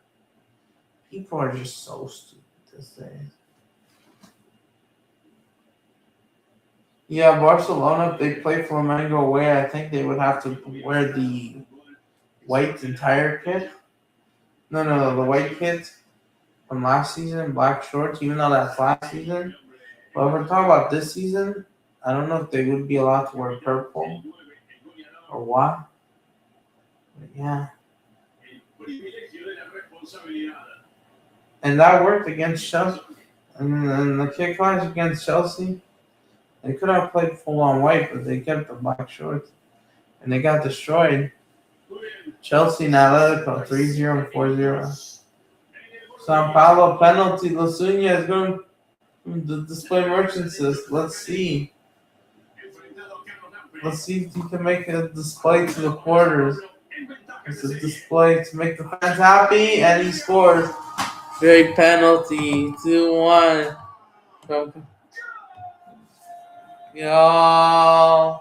People are just so stupid these days. Yeah, Barcelona, if they play Flamengo away, I think they would have to wear the white entire kit. No, the white kit from last season, black shorts, even though that's last season. But if we're talking about this season, I don't know if they would be allowed to wear purple or what. But yeah. And that worked against Chelsea. And then the kick clash against Chelsea, they could have played full on white, but they kept the black shorts. And they got destroyed. Chelsea and Atletico 3-0 and 4-0. Sao Paulo penalty. Lasuna is going to display merchandise. Let's see. Let's see if he can make a display to the quarters. It's a display to make the fans happy, and he scores. Great penalty. 2-1. Yo.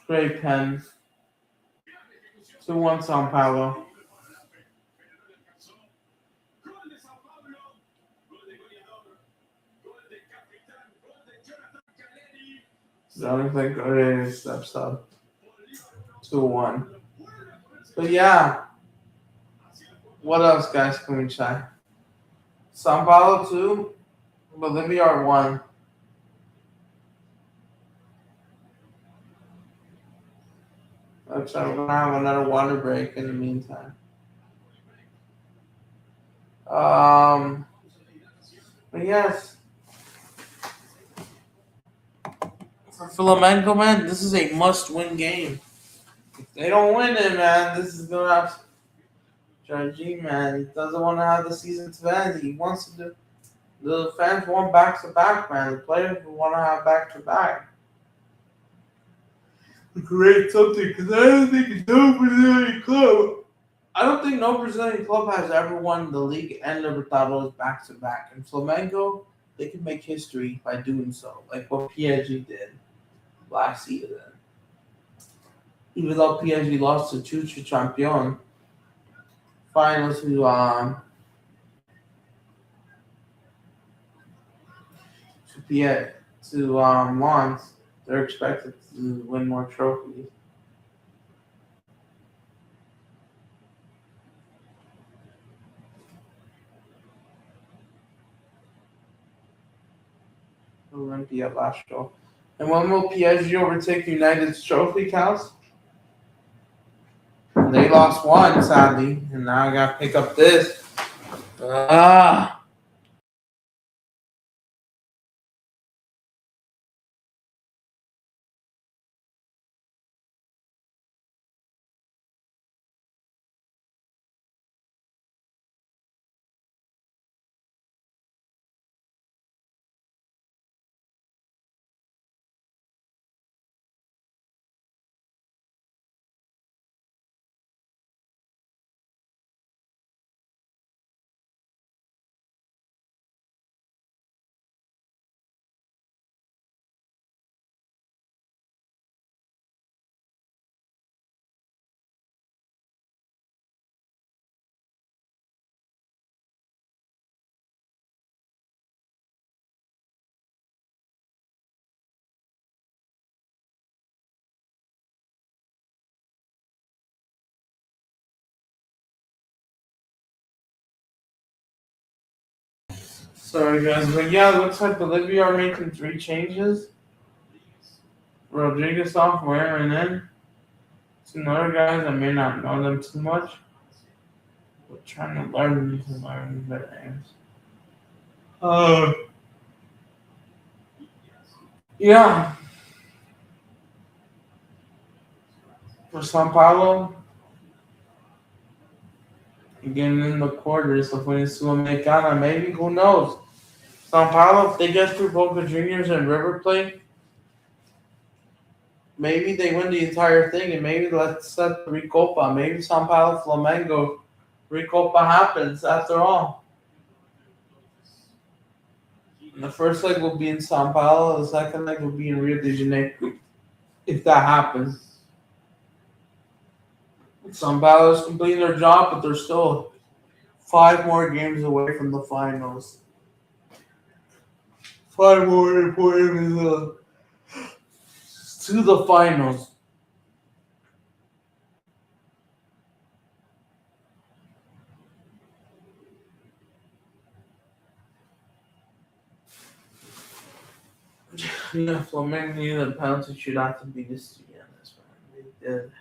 Great pen. 2-1 Sao Paulo. I don't think Correa steps up. 2-1. But yeah. What else, guys, can we say? Sao Paulo 2, Bolivia are 1. Looks like we're going to have another water break in the meantime. But yes. For Flamengo, man, this is a must-win game. If they don't win it, man, this is going to have... Jorginho, man, he doesn't want to have the season to end. He wants to do... The fans want back-to-back, man. The players want to have back-to-back. Great something, because I don't think no Brazilian club... I don't think no Brazilian club has ever won the league and Libertadores back-to-back. And Flamengo, they can make history by doing so, like what PSG did last season. Even though PSG lost to Chucha Champion, finals to Lons, they're expected to win more trophies. Olympia last show. And when will PSG overtake United's trophy counts? They lost one, sadly, and now I gotta pick up this. Sorry, guys, but yeah, it looks like Bolivia are making 3 changes. Rodriguez off, wearing in. Some other guys, I may not know them too much, but trying to learn their names. Yeah. For Sao Paulo, getting in the quarters of winning Sul-Americana, maybe, who knows? Sao Paulo, if they get through Boca Juniors and River Plate, maybe they win the entire thing, and maybe let's set the Recopa. Maybe Sao Paulo Flamengo Recopa happens after all. And the first leg will be in Sao Paulo, the second leg will be in Rio de Janeiro, if that happens. Sao Paulo's completing their job, but they're still 5 more games away from the finals. 5 more important to the finals. Yeah, Flamengo needed a penalty shootout to beat this again. That's right. They did.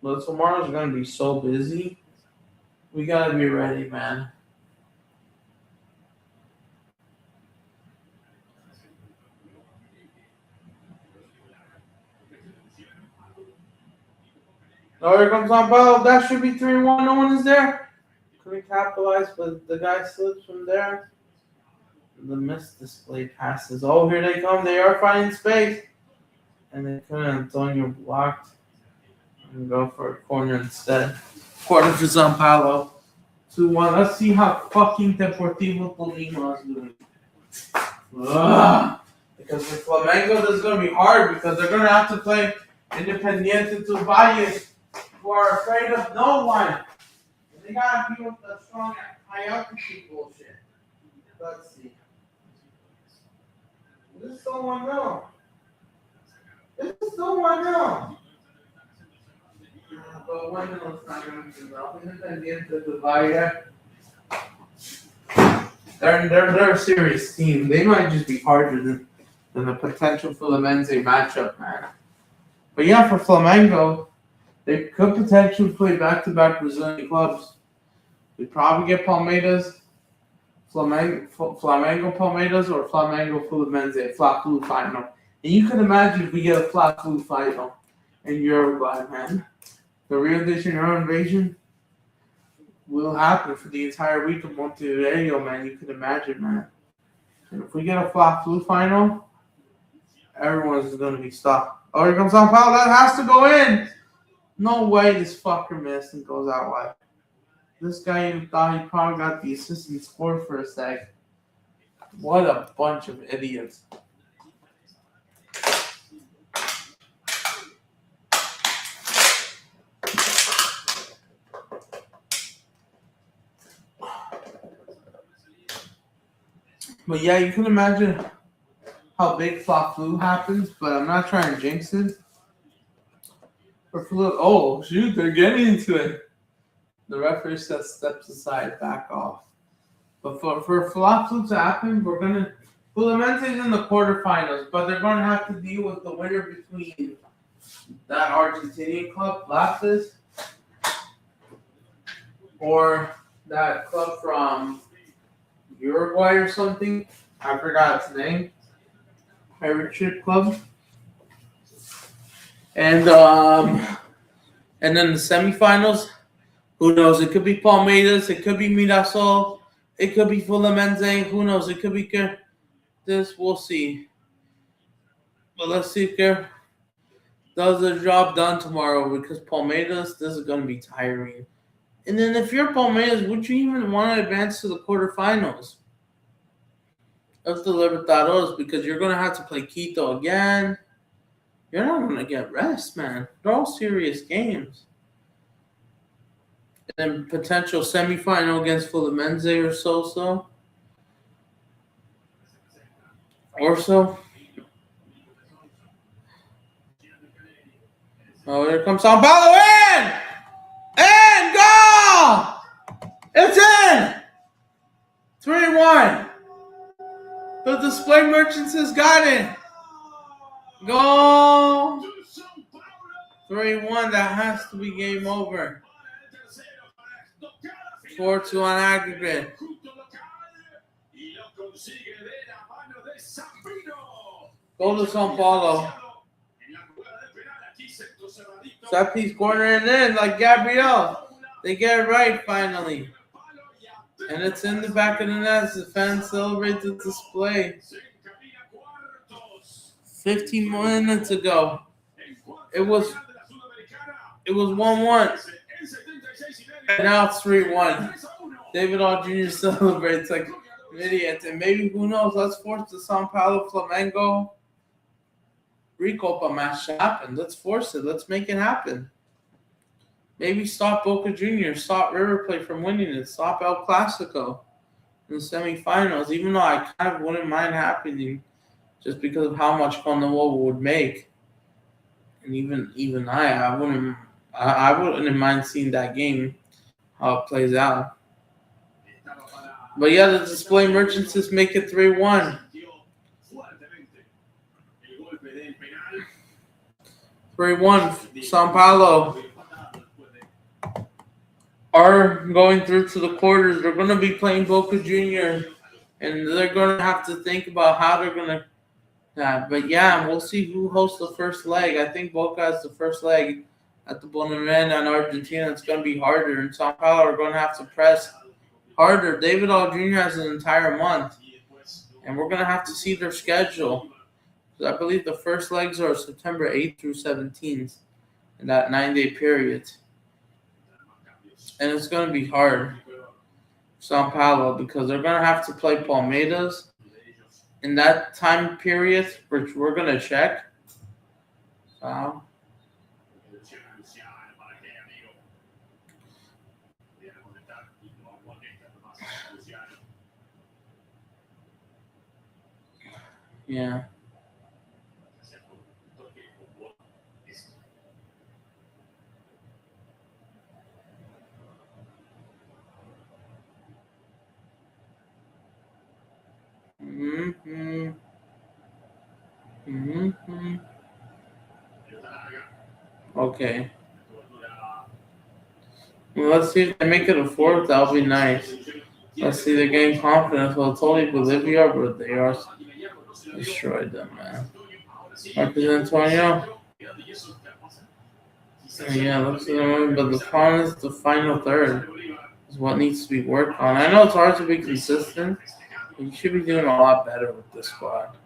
But tomorrow's gonna be so busy. We gotta be ready, man. Oh, here comes Sao Paulo. That should be 3-1. No one is there. Couldn't capitalize, but the guy slips from there. The misdisplayed passes. Oh, here they come. They are finding space. And then Antonio blocked and go for a corner instead. Corner for Sao Paulo. 2-1. Let's see how fucking Deportivo Tolima is doing. Because with Flamengo, this is going to be hard because they're going to have to play Independiencente Valle who are afraid of no one. They gotta deal with the strong hierarchy bullshit. Let's see. This is still 1-0. This is still 1-0. But 1-0 is not going to be enough. Independienctente Rivadvia. They're a serious team. They might just be harder than a potential Fluminense matchup, man. But yeah, for Flamengo, they could potentially play back-to-back Brazilian clubs. They probably get Palmeiras, Flamengo Palmeiras, or Flamengo Fluminense, Fla-Flu final. And you can imagine if we get a Fla-Flu final in Uruguay, man. The Rio de Janeiro invasion will happen for the entire week of Montevideo, man. You can imagine, man. And if we get a Fla-Flu final, everyone's going to be stopped. Oh, here comes São Paulo. That has to go in. No way this fucker missed and goes out wide. This guy even thought he probably got the assist and scored for a sec. What a bunch of idiots. But yeah, you can imagine how big Fla-Flu happens, but I'm not trying to jinx it. Oh, shoot, they're getting into it. The referee says steps aside, back off. But for Fla-Flu to happen, Fluminense is in the quarterfinals, but they're going to have to deal with the winner between that Argentinian club, Lapis, or that club from Uruguay or something. I forgot its name. Pirate Club. And then the semifinals, who knows? It could be Palmeiras, it could be Mirassol, it could be Fluminense, who knows? It could be this, we'll see. But let's see if Kerr does the job done tomorrow, because Palmeiras, this is going to be tiring. And then if you're Palmeiras, would you even want to advance to the quarterfinals of the Libertadores? Because you're going to have to play Quito again. You're not going to get rest, man. They're all serious games. And then potential semifinal against Fluminense or so. Oh, here comes São Paulo in! And goal! It's in! 3-1. The display merchants has got it. Goal! 3-1. That has to be game over. 4-2 on aggregate. Go to São Paulo. Set piece corner and in like Gabriel. They get it right finally. And it's in the back of the net. The fans celebrate the display. 15 minutes ago. It was 1-1. And now it's 3-1. David All Jr. celebrates like an idiot. And maybe, who knows, let's force the São Paulo Flamengo Recopa match to happen. Let's force it. Let's make it happen. Maybe stop Boca Juniors, stop River Plate from winning it, stop El Clasico in the semifinals, even though I kind of wouldn't mind happening just because of how much Conmebol would make. And even I wouldn't mind seeing that game, how it plays out. But yeah, the display merchants just make it 3-1. 3-1. São Paulo are going through to the quarters. They're going to be playing Boca Juniors, and they're going to have to think about how they're going to. But yeah, we'll see who hosts the first leg. I think Boca has the first leg at the Bonavena in Argentina. It's going to be harder, and São Paulo are going to have to press harder. David All Jr. has an entire month, and we're going to have to see their schedule. I believe the first legs are September 8th through 17th in that 9-day period. And it's going to be hard for São Paulo because they're going to have to play Palmeiras in that time period, which we're going to check. Yeah. Mm-hmm. Mm-hmm. Okay. Well, let's see if they make it a fourth. That'll be nice. Let's see, they're getting confidence. Well, totally Bolivia, but they are destroyed them, man. Marcus Antonio. Yeah, looks like them, but the problem is the final third is what needs to be worked on. I know it's hard to be consistent, but you should be doing a lot better with this squad.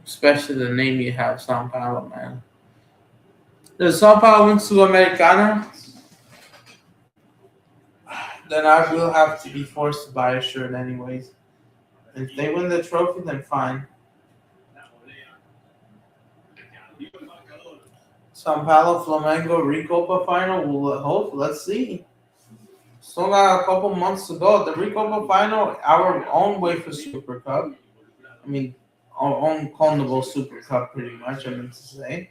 Especially the name you have, São Paulo, man. If São Paulo wins to Americana, then I will have to be forced to buy a shirt anyways. If they win the trophy, then fine. São Paulo Flamengo Recopa final. We'll hope. Let's see. Still got a couple months to go. The Recopa final, our own UEFA Super Cup. I mean, our own CONMEBOL Super Cup, pretty much. I meant to say,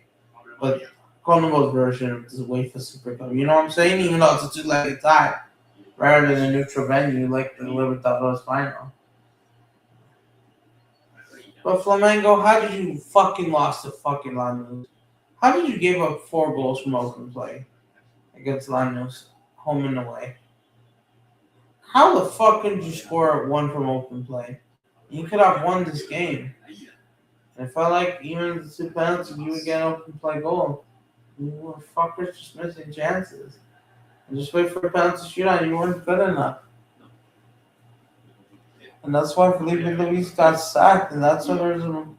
but CONMEBOL's version of the UEFA Super Cup. You know what I'm saying? Even though it's a two-legged tie, rather than a neutral venue like the Libertadores final. But Flamengo, how did you fucking lost to fucking Lanús? How did you give up 4 goals from open play against Lanús, home and away? How the fuck could you score 1 from open play? You could have won this game. And it felt like even the 2 penalties, you would get an open play goal. You were fuckers just missing chances. And just wait for a penalty shootout, you weren't good enough. And that's why Felipe Luis got sacked, and that's why there's some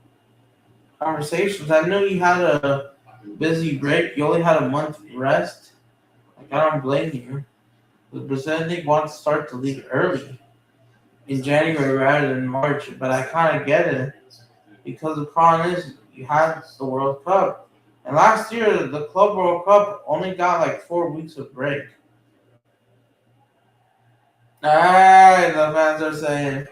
conversations. I knew you had a busy break. You only had a month rest. Like, I don't blame you. The Brazilian League wants to start the league early in January rather than March, but I kind of get it because the problem is you had the World Cup, and last year the Club World Cup only got like 4 weeks of break. Alright, the fans are saying.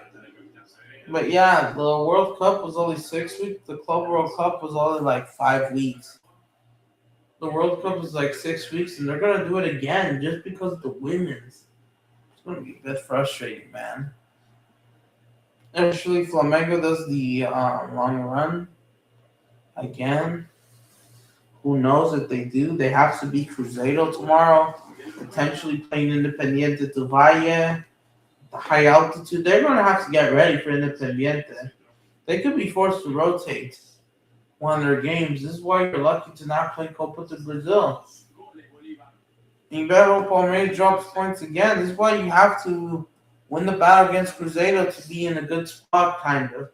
But yeah, the World Cup was only 6 weeks. The Club World Cup was only like 5 weeks. The World Cup was like 6 weeks, and they're gonna do it again just because of the women's. It's gonna be a bit frustrating, man. Actually, Flamengo does the long run again. Who knows if they do? They have to beat Cruzeiro tomorrow. Potentially playing Independienctente to Valle. The high altitude. They're going to have to get ready for Independienctente. They could be forced to rotate one of their games. This is why you're lucky to not play Copa do Brazil. Ibero Palmeiras drops points again. This is why you have to win the battle against Cruzeiro to be in a good spot, kind of.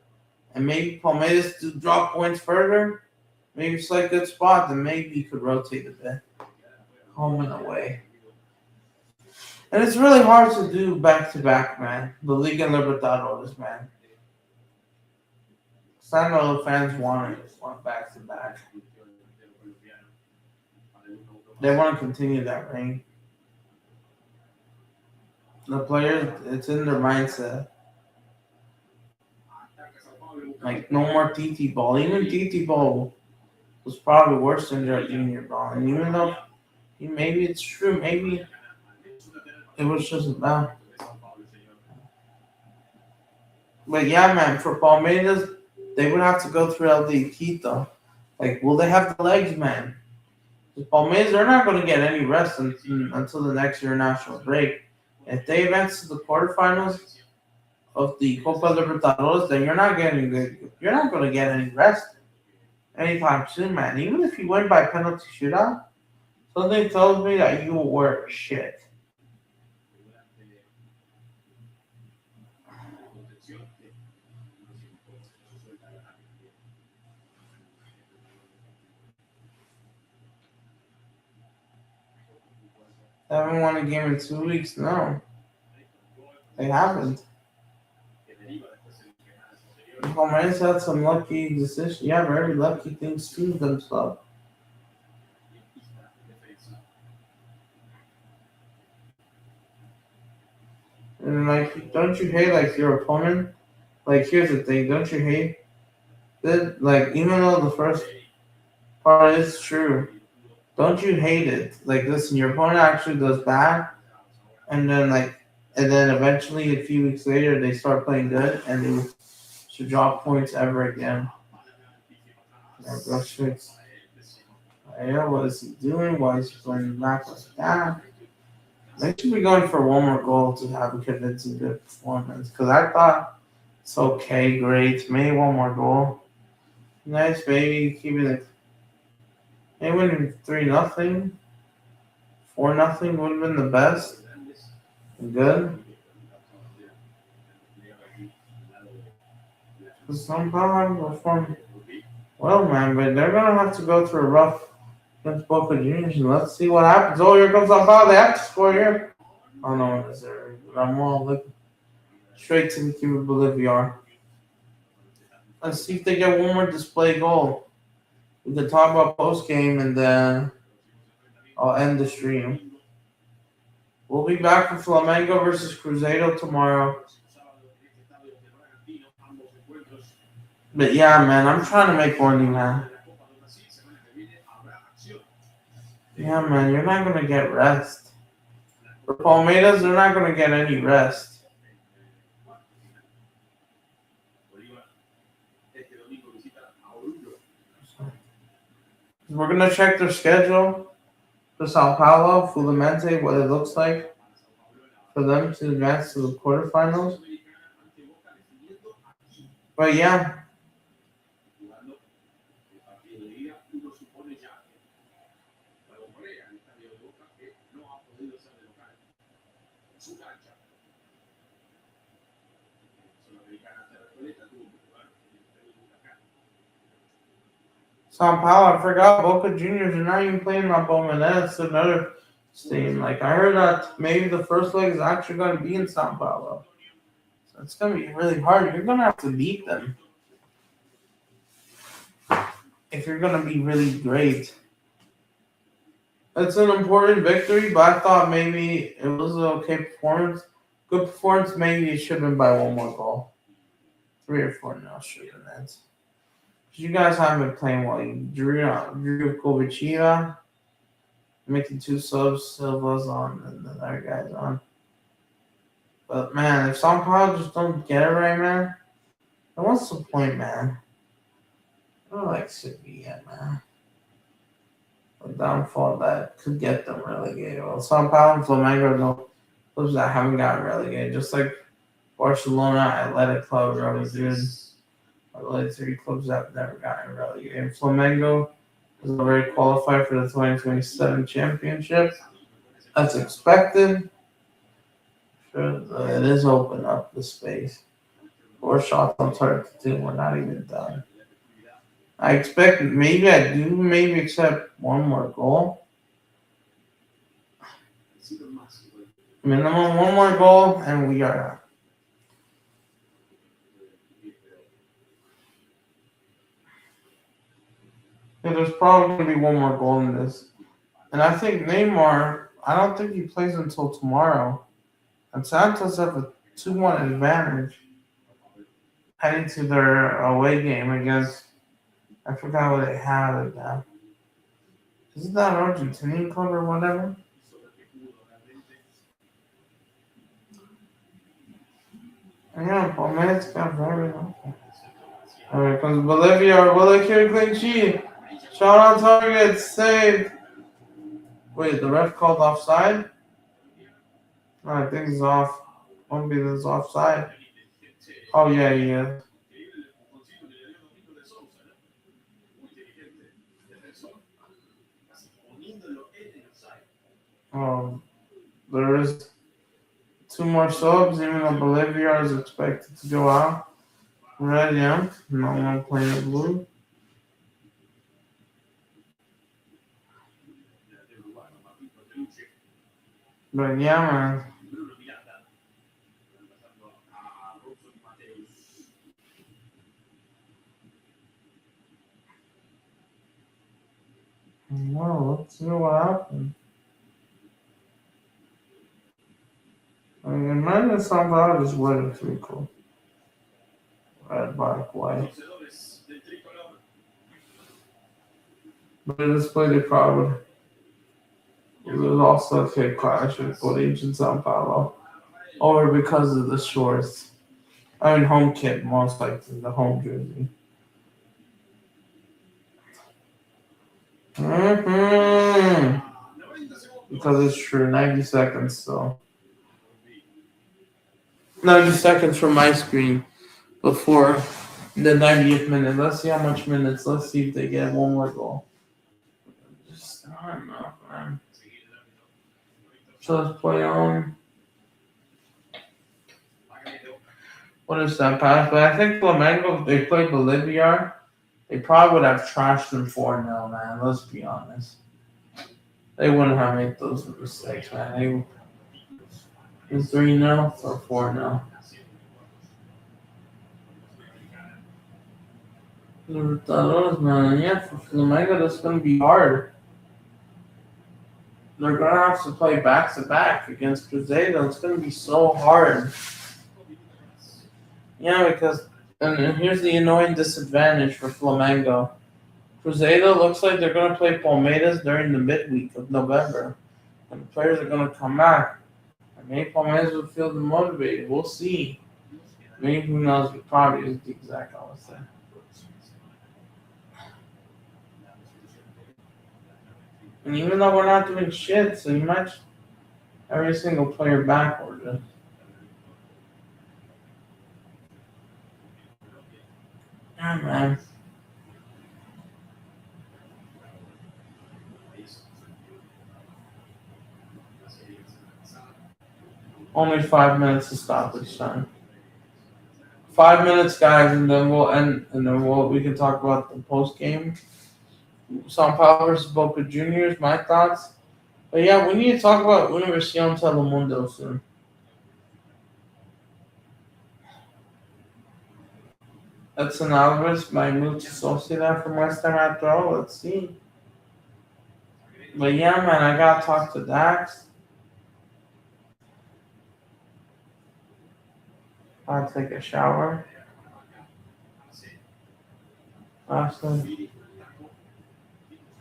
And maybe Palmeiras to drop points further. Maybe it's like a good spot, then maybe you could rotate a bit. Home and away. And it's really hard to do back-to-back, man. The League and Libertadores, man. I know the fans want back-to-back. They want to continue that reign. The players, it's in their mindset. Like, no more TT ball. Even TT ball was probably worse than Junior ball. And even though maybe it's true, maybe it was just about. But yeah, man, for Palmeiras, they would have to go through LD Quito. Like, will they have the legs, man? The Palmeiras, they're not going to get any rest until the next international break. If they advance to the quarterfinals of the Copa Libertadores, then you're not going to get any rest anytime soon, man. Even if you win by penalty shootout, something tells me that you will work shit. They haven't won a game in 2 weeks, no. They haven't. Palmeiras had some lucky decisions. Yeah, very lucky things to themselves. And like, don't you hate like your opponent? Like, here's the thing, don't you hate Like, even though the first part is true, don't you hate it? Like, listen, your opponent actually does bad, and then eventually a few weeks later they start playing good, and they should drop points ever again. Yeah, what is he doing? Why is he playing back like that? They should be going for one more goal to have a convincing good performance. Because I thought it's okay, great, maybe one more goal. Nice, maybe keeping it. Maybe winning 3-0, 4-0 would have been the best. Good. Because somehow perform well, man, but they're gonna have to go through a rough against Boca Juniors. Let's see what happens. Oh, here comes Sao Paulo. They have to score here. Oh no, what is there? Ramon looking straight to the Cuba Bolivar. Let's see if they get one more display goal. We can talk about post game and then I'll end the stream. We'll be back for Flamengo versus Cruzeiro tomorrow. But yeah, man, I'm trying to make money, man. Yeah, man, you're not gonna get rest. For Palmeiras, they're not gonna get any rest. We're gonna check their schedule for Sao Paulo, Fluminense, what it looks like for them to advance to the quarterfinals. But yeah. Sao Paulo, I forgot Boca Juniors are not even playing La Bombonera. That's another team. Like, I heard that maybe the first leg is actually going to be in Sao Paulo. So it's going to be really hard. You're going to have to beat them if you're going to be really great. It's an important victory, but I thought maybe it was an okay performance. Good performance. Maybe it should have been by one more goal. 3 or 4-0 should have been it. You guys haven't been playing well. You drew Kovaciva, making 2 subs, Silva's on, and the other guy's on. But man, if Sao Paulo just don't get it right, man, then what's the point, man? I don't like Sevilla, man. A downfall that could get them relegated. Well, Sao Paulo and Flamengo are no clubs that haven't gotten relegated, just like Barcelona, Athletic Club, Real Madrid. The 3 clubs that have never gotten relegated. Flamengo is already qualified for the 2027 championship. That's expected. It is open up the space. 4 shots on target to 2. We're not even done. I expect maybe accept one more goal. Minimum one more goal, and we are out. Yeah, there's probably going to be one more goal in this. And I think Neymar, I don't think he plays until tomorrow. And Santos have a 2-1 advantage heading to their away game against, I forgot what they had again. Isn't that an Argentinian club or whatever? Yeah, Palmeiras got very lucky. Here comes Bolivia. Will they carry clean sheet? Shot on target, saved. Wait, the ref called offside? No, I think he's off. Won't be this offside. Oh yeah, he is. There is 2 more subs, even though Bolivia is expected to go out. Red, yeah. No one playing blue. But yeah, man. Well, let's see what happens. I mean, imagine something out is way too cool. Red, black, white. this play they probably would. It was also a kick clash with Corinthians and Sao Paulo. Or because of the shorts. I mean, home kit, most likely, the home jersey. Because it's true, 90 seconds, so. 90 seconds from my screen before the 90th minute. Let's see how much minutes. Let's see if they get one more goal. Just not enough, man. So let's play on. What is that pass? But I think Flamengo, if they played Bolivia, they probably would have trashed them 4-0, man. Let's be honest. They wouldn't have made those mistakes, man. They 3-0 or 4-0. Libertadores, man. Yeah, for Flamengo, that's going to be hard. They're going to have to play back-to-back against Cruzeiro. It's going to be so hard. Yeah, because and here's the annoying disadvantage for Flamengo. Cruzeiro looks like they're going to play Palmeiras during the midweek of November. And the players are going to come back. And maybe Palmeiras will feel demotivated. We'll see. Maybe who knows, but probably is the exact opposite. And even though we're not doing shit, so you might every single player backward. Yeah, man. Only 5 minutes to stop this time. 5 minutes, guys, and then we'll end, and then we can talk about the post game. São Paulo versus Boca Juniors. My thoughts. But yeah, we need to talk about Universidad Telemundo soon. Edson Alvarez might move to Sociedad from West Ham after all. Let's see. But yeah, man, I gotta talk to Dax. I'll take a shower. Awesome.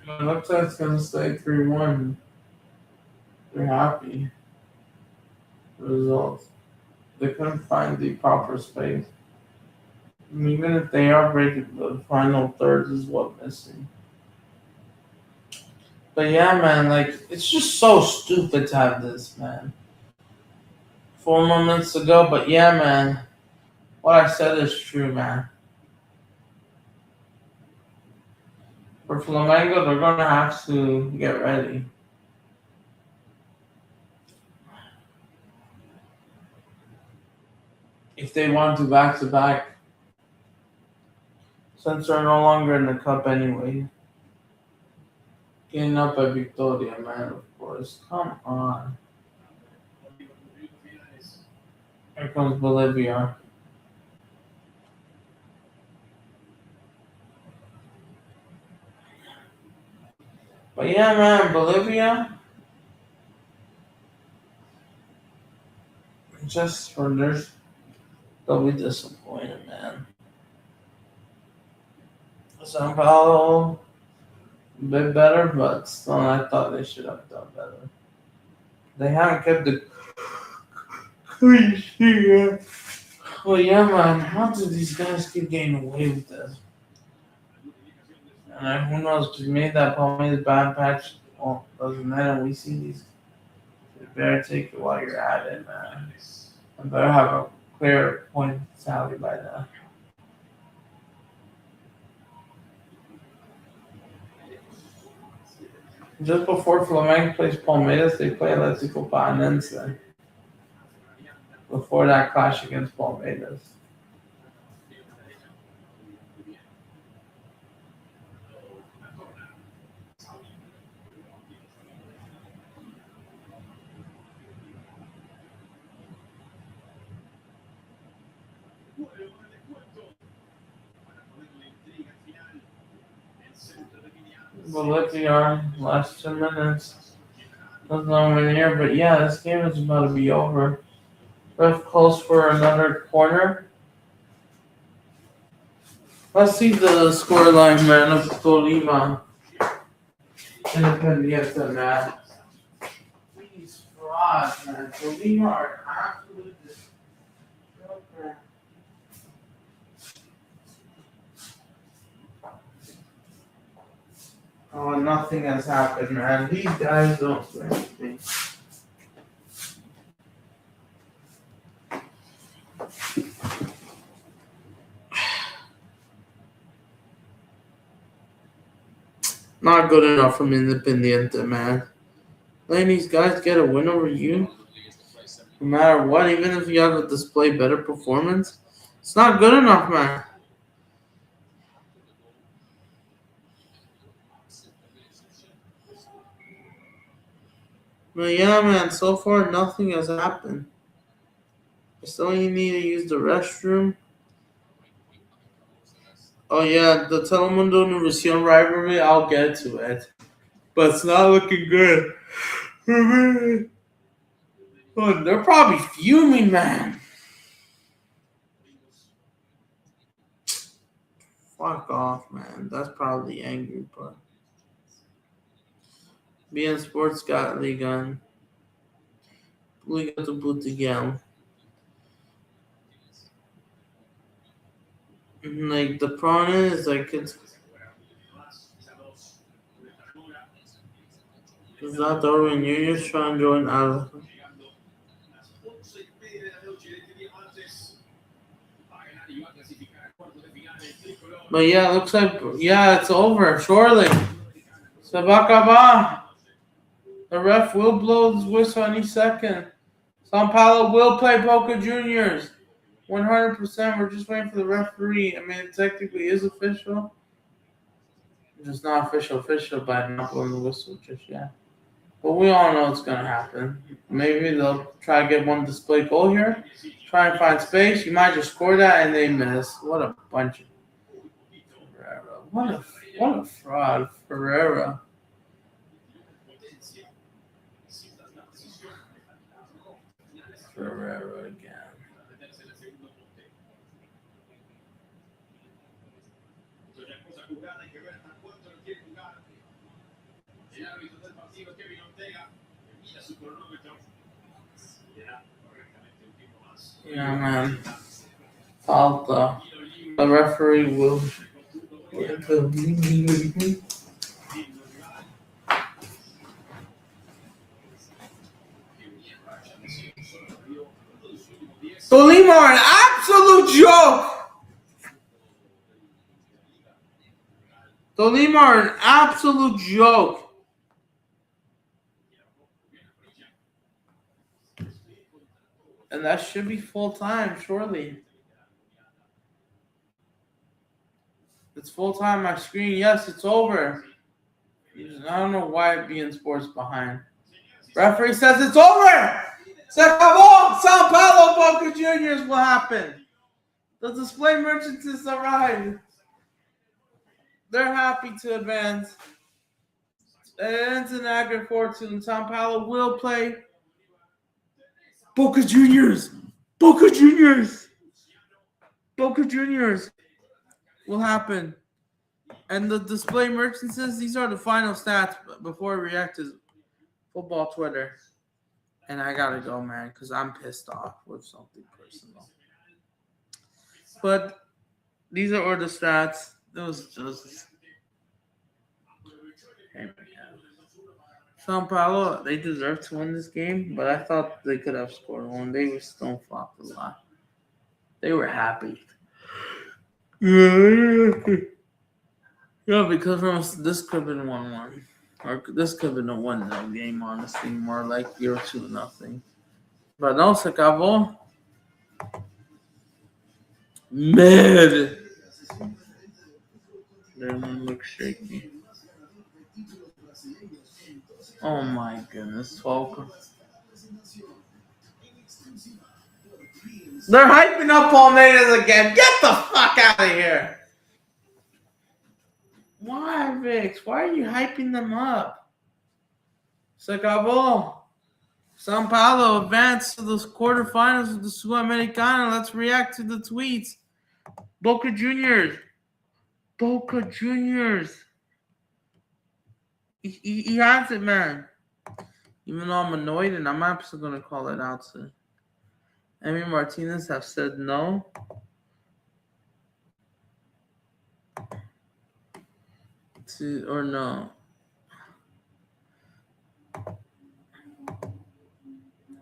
It looks like it's gonna stay 3-1. They're happy. Results. They couldn't find the proper space. And even if they are breaking, the final third is what missing. But yeah, man, like it's just so stupid to have this, man. 4 more minutes to go, but yeah, man. What I said is true, man. For Flamengo, they're gonna have to get ready. If they want to back-to-back, since they're no longer in the cup anyway. Getting up at Victoria, man, of course. Come on. Here comes Bolivia. But yeah, man, Bolivia. Just for their, they'll be disappointed, man. São Paulo, a bit better, but still, I thought they should have done better. They haven't kept the clean sheet yet. Well, yeah, man, how do these guys keep getting away with this? And who knows, because maybe that Palmeiras bad patch doesn't matter. We see these. You better take it while you're at it, man. I better have a clear point tally by now. Just before Flamengo plays Palmeiras, they play Atlético Paranaense. Before that clash against Palmeiras. Bolivia, last 2 minutes. Doesn't know when here, but yeah, this game is about to be over. Ref calls for another corner. Let's see the scoreline, man, of Tolima. Independiente, man. These frauds, man. So we are absolute joker. Oh, nothing has happened, man. These guys don't do anything. Not good enough from Independiente, man. Letting these guys get a win over you, no matter what, even if you have to display better performance, it's not good enough, man. But yeah, man, so far nothing has happened. I still need to use the restroom. Oh yeah, the Telemundo Univision rivalry, I'll get to it. But it's not looking good. Oh, they're probably fuming, man. Fuck off, man. That's probably angry, but BN Sports got Liga de Portugal. Like the problem is like it's not Darwin Junior's trying to join out. But yeah, it looks like it's over. Surely. Sabakaba. The ref will blow his whistle any second. Sao Paulo will play Boca Juniors. 100%. We're just waiting for the referee. I mean, it technically is official. It's just not official by not blowing the whistle just yet. But we all know it's going to happen. Maybe they'll try to get one display goal here. Try and find space. You might just score that and they miss. What a bunch of Ferreira. What a fraud, Ferreira. Ferreira again. Yeah, man. Falta. The referee will. Tolima are an absolute joke. Tolima are an absolute joke. And that should be full time, surely. It's full time on my screen. Yes, it's over. I don't know why BN Sports behind. Referee says it's over. Se acabó. Sao Paulo Boca Juniors will happen. The display merchants has arrived. They're happy to advance. It ends in aggregate 4-2. Sao Paulo will play Boca Juniors. Boca Juniors will happen. And the display merchant says these are the final stats before I react to football Twitter. And I gotta go, man, because I'm pissed off with something personal. But these are all the stats. Those just. Hey, man. Sao Paulo, they deserve to win this game, but I thought they could have scored one. They were still flopped a lot. They were happy. Yeah, because this could have been 1-1. Or this could have been a 1-0 game, honestly. More like 0-2-0. But no, se acabó. Mid. Everyone looks shaky. Oh my goodness, 12. They're hyping up Palmeiras again. Get the fuck out of here. Why, Vix? Why are you hyping them up? Se acabó. Sao Paulo advanced to the quarterfinals of the Sul-Americana. Let's react to the tweets. Boca Juniors. He has it, man. Even though I'm annoyed, and I'm absolutely going to call it out soon. Emi Martinez have said no. Or no.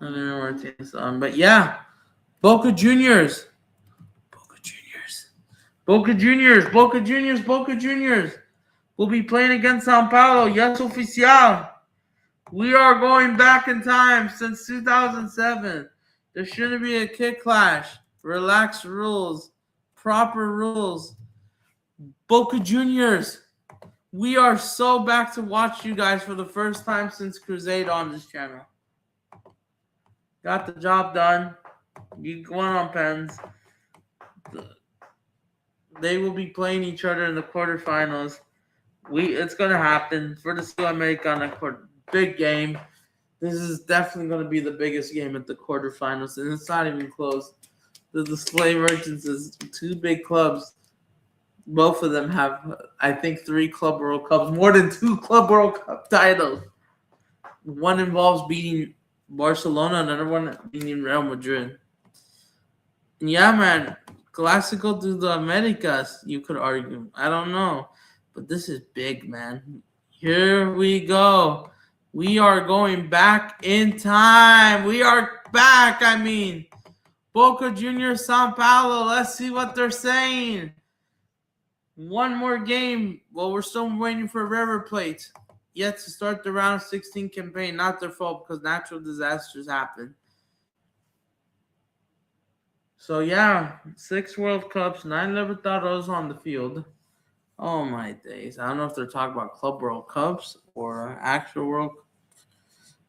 Emi Martinez on. But yeah, Boca Juniors. Boca Juniors will be playing against Sao Paulo. Yes, oficial. We are going back in time since 2007. There shouldn't be a kick clash. Relaxed rules. Proper rules. Boca Juniors. We are so back to watch you guys for the first time since Crusade on this channel. Got the job done. You won on pens. They will be playing each other in the quarterfinals. It's gonna happen for the Sudamericana big game. This is definitely gonna be the biggest game at the quarterfinals, and it's not even close. The Display Merchants is two big clubs. Both of them have, I think, 3 Club World Cups, more than 2 Club World Cup titles. One involves beating Barcelona, another one beating Real Madrid. And yeah, man, Clásico de the Americas, you could argue. I don't know. But this is big, man. Here we go. We are going back in time. We are back, Boca Juniors, Sao Paulo. Let's see what they're saying. One more game. Well, we're still waiting for River Plate yet to start the round of 16 campaign. Not their fault because natural disasters happen. So, yeah, 6 World Cups, 9 Libertadores on the field. Oh, my days. I don't know if they're talking about Club World Cups or actual World Cups.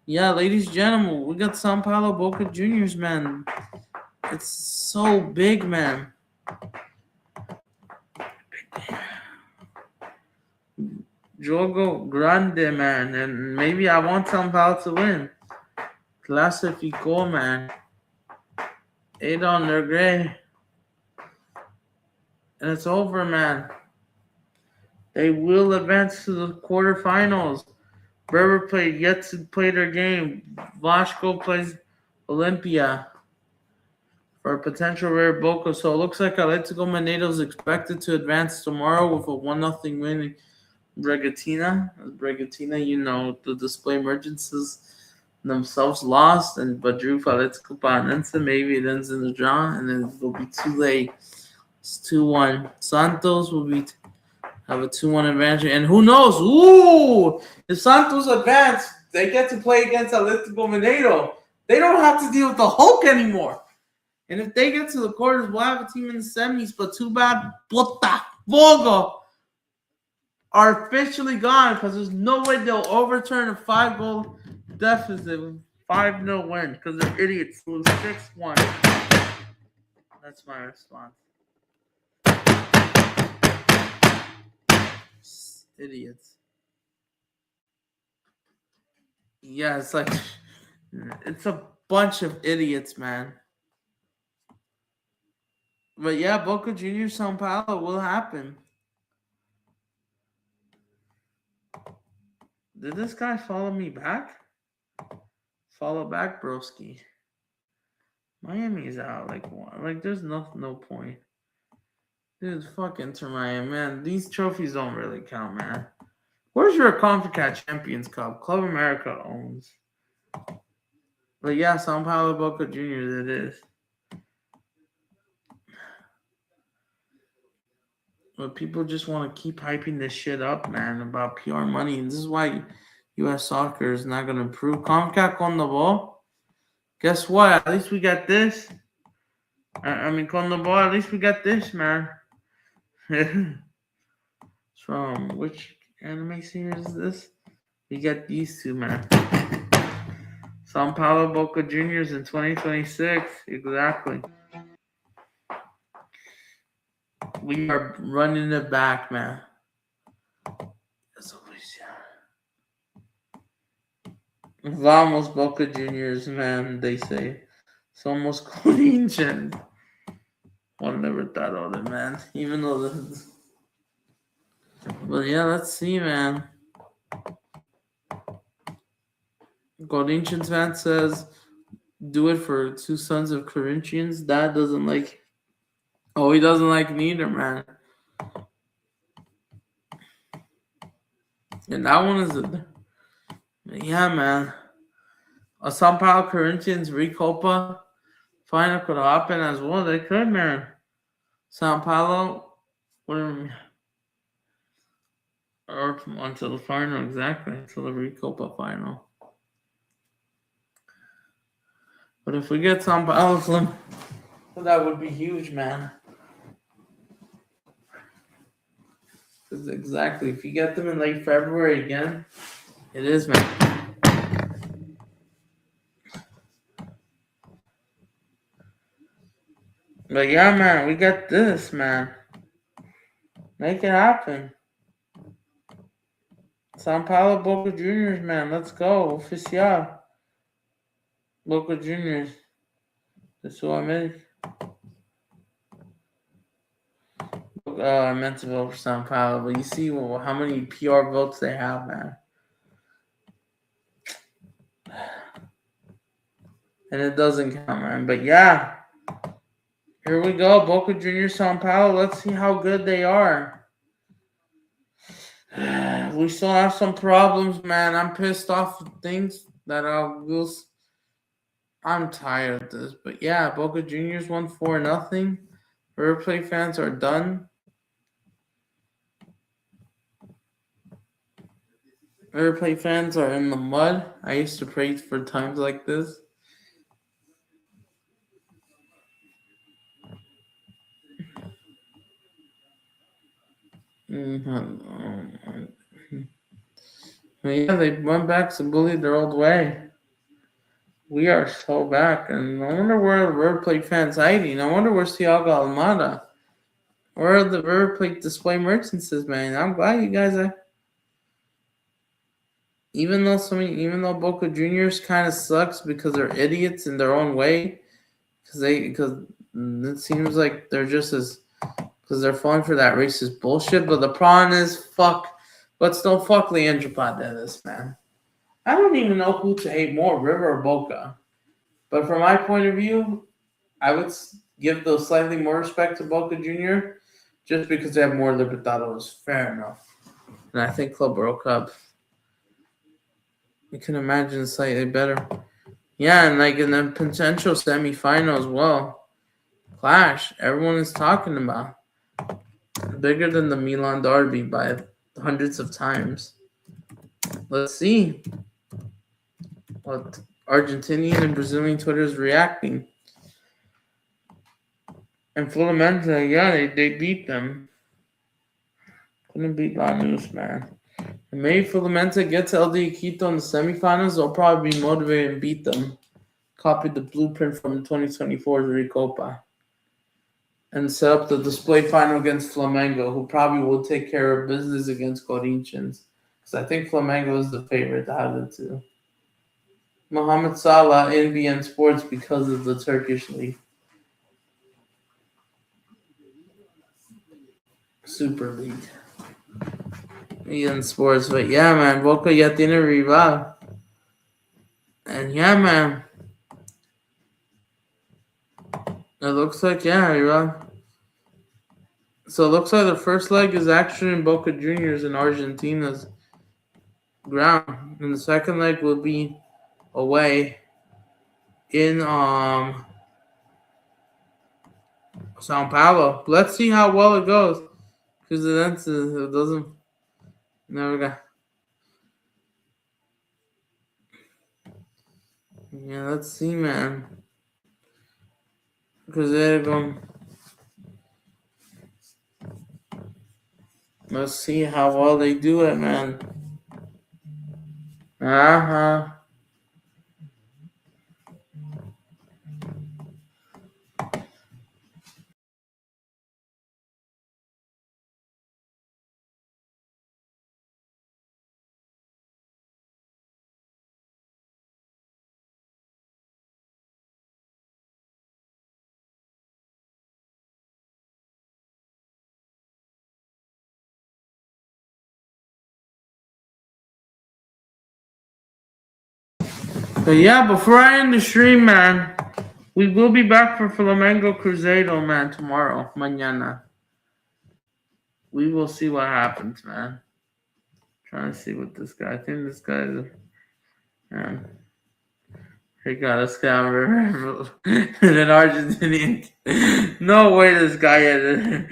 Yeah, ladies and gentlemen, we got Sao Paulo Boca Juniors, man. It's so big, man. Jogo Grande, man. And maybe I want Sao Paulo to win. Clasificó, man. 8 on their gray. And it's over, man. They will advance to the quarterfinals. River Plate yet to play their game. Vasco plays Olympia for a potential rare Boca. So it looks like Atlético Mineiro is expected to advance tomorrow with a 1-0 win in Bragantino. The Display Merchants themselves lost, but drew for Atlético Paranaense. Maybe it ends in the draw, and then it'll be too late. It's 2-1. Santos will have a 2-1 advantage, and who knows? Ooh! If Santos advance, they get to play against Atlético Mineiro. They don't have to deal with the Hulk anymore. And if they get to the quarters, we'll have a team in the semis. But too bad Botafogo are officially gone because there's no way they'll overturn a 5-goal deficit with 5-0 win because they're idiots. It was 6-1. That's my response. Idiots. Yeah, it's a bunch of idiots, man. But yeah, Boca Juniors Sao Paulo will happen. Did this guy follow me back? Follow back, broski. Miami's out. There's no point. Dude, fuck Inter Miami, man. These trophies don't really count, man. Where's your CONCACAF Champions Cup? Club America owns. But yeah, Sao Paulo Boca Juniors it is. But people just want to keep hyping this shit up, man, about PR money. And this is why U.S. soccer is not going to improve. CONCACAF on the ball. Guess what? At least we got this. Con the ball, at least we got this, man. From which anime series is this? We got these two, man. Sao Paulo Boca Juniors in 2026. Exactly. We are running it back, man. Vamos Boca Juniors, man, they say. Somos Corinthians. One never thought of it, man. Even though But yeah, let's see, man. Corinthians fan says, do it for two sons of Corinthians. Dad doesn't like. Oh, he doesn't like neither, man. And that one is yeah, man. A São Paulo Corinthians Recopa final could happen as well. They could, man. São Paulo or until the final, exactly, until the Recopa final. But if we get São Paulo, that would be huge, man. Because exactly, if you get them in late February again, it is, man. But yeah, man, we got this, man. Make it happen. São Paulo Boca Juniors, man. Let's go. Oficial. Boca Juniors. The Sul-America. I meant to vote for São Paulo, but you see how many PR votes they have, man. And it doesn't count, man. But yeah. Here we go. Boca Juniors, São Paulo. Let's see how good they are. We still have some problems, man. I'm pissed off with things that I'm tired of this. But yeah, Boca Juniors won 4-0. River Plate fans are done. River Plate fans are in the mud. I used to pray for times like this. Yeah, they went back to bully their old way. We are so back, and I wonder where the River Plate fans hiding. I wonder where's Thiago Almada. Where are the River Plate display merchants, man? I'm glad you guys are. Even though Boca Juniors kind of sucks because they're idiots in their own way, because it seems like they're just as because they're falling for that racist bullshit. But the problem is, but still fuck Leandro Paredes, man. I don't even know who to hate more, River or Boca. But from my point of view, I would give those slightly more respect to Boca Junior just because they have more Libertadores. Fair enough. And I think Club World Cup. You can imagine slightly better. Yeah, and like in the potential semifinal as well. Clash. Everyone is talking about. Bigger than the Milan Derby by hundreds of times. Let's see what Argentinian and Brazilian Twitter is reacting. And Fluminense, yeah, they beat them. Couldn't beat Lanús, man. And maybe Fluminense gets LD Quito in the semifinals. They'll probably be motivated and beat them. Copy the blueprint from the 2024 Recopa. And set up the display final against Flamengo, who probably will take care of business against Corinthians. Because I think Flamengo is the favorite out of the two. Mohamed Salah, NBN Sports, because of the Turkish league. Super League. NBN Sports. But yeah, man. Boca ya tiene rival. And yeah, man. It looks like, yeah, rival. So it looks like the first leg is actually in Boca Juniors in Argentina's ground. And the second leg will be away in Sao Paulo. Let's see how well it goes. Because it doesn't never got. Yeah, let's see, man. Because they're going. Let's see how well they do it, man. Uh-huh. But yeah, before I end the stream, man, we will be back for Flamengo Cruzeiro, man, tomorrow, mañana. We will see what happens, man. Trying to see what this guy. I think this guy is. Man, he got a scammer and an Argentinian. No way, this guy had it.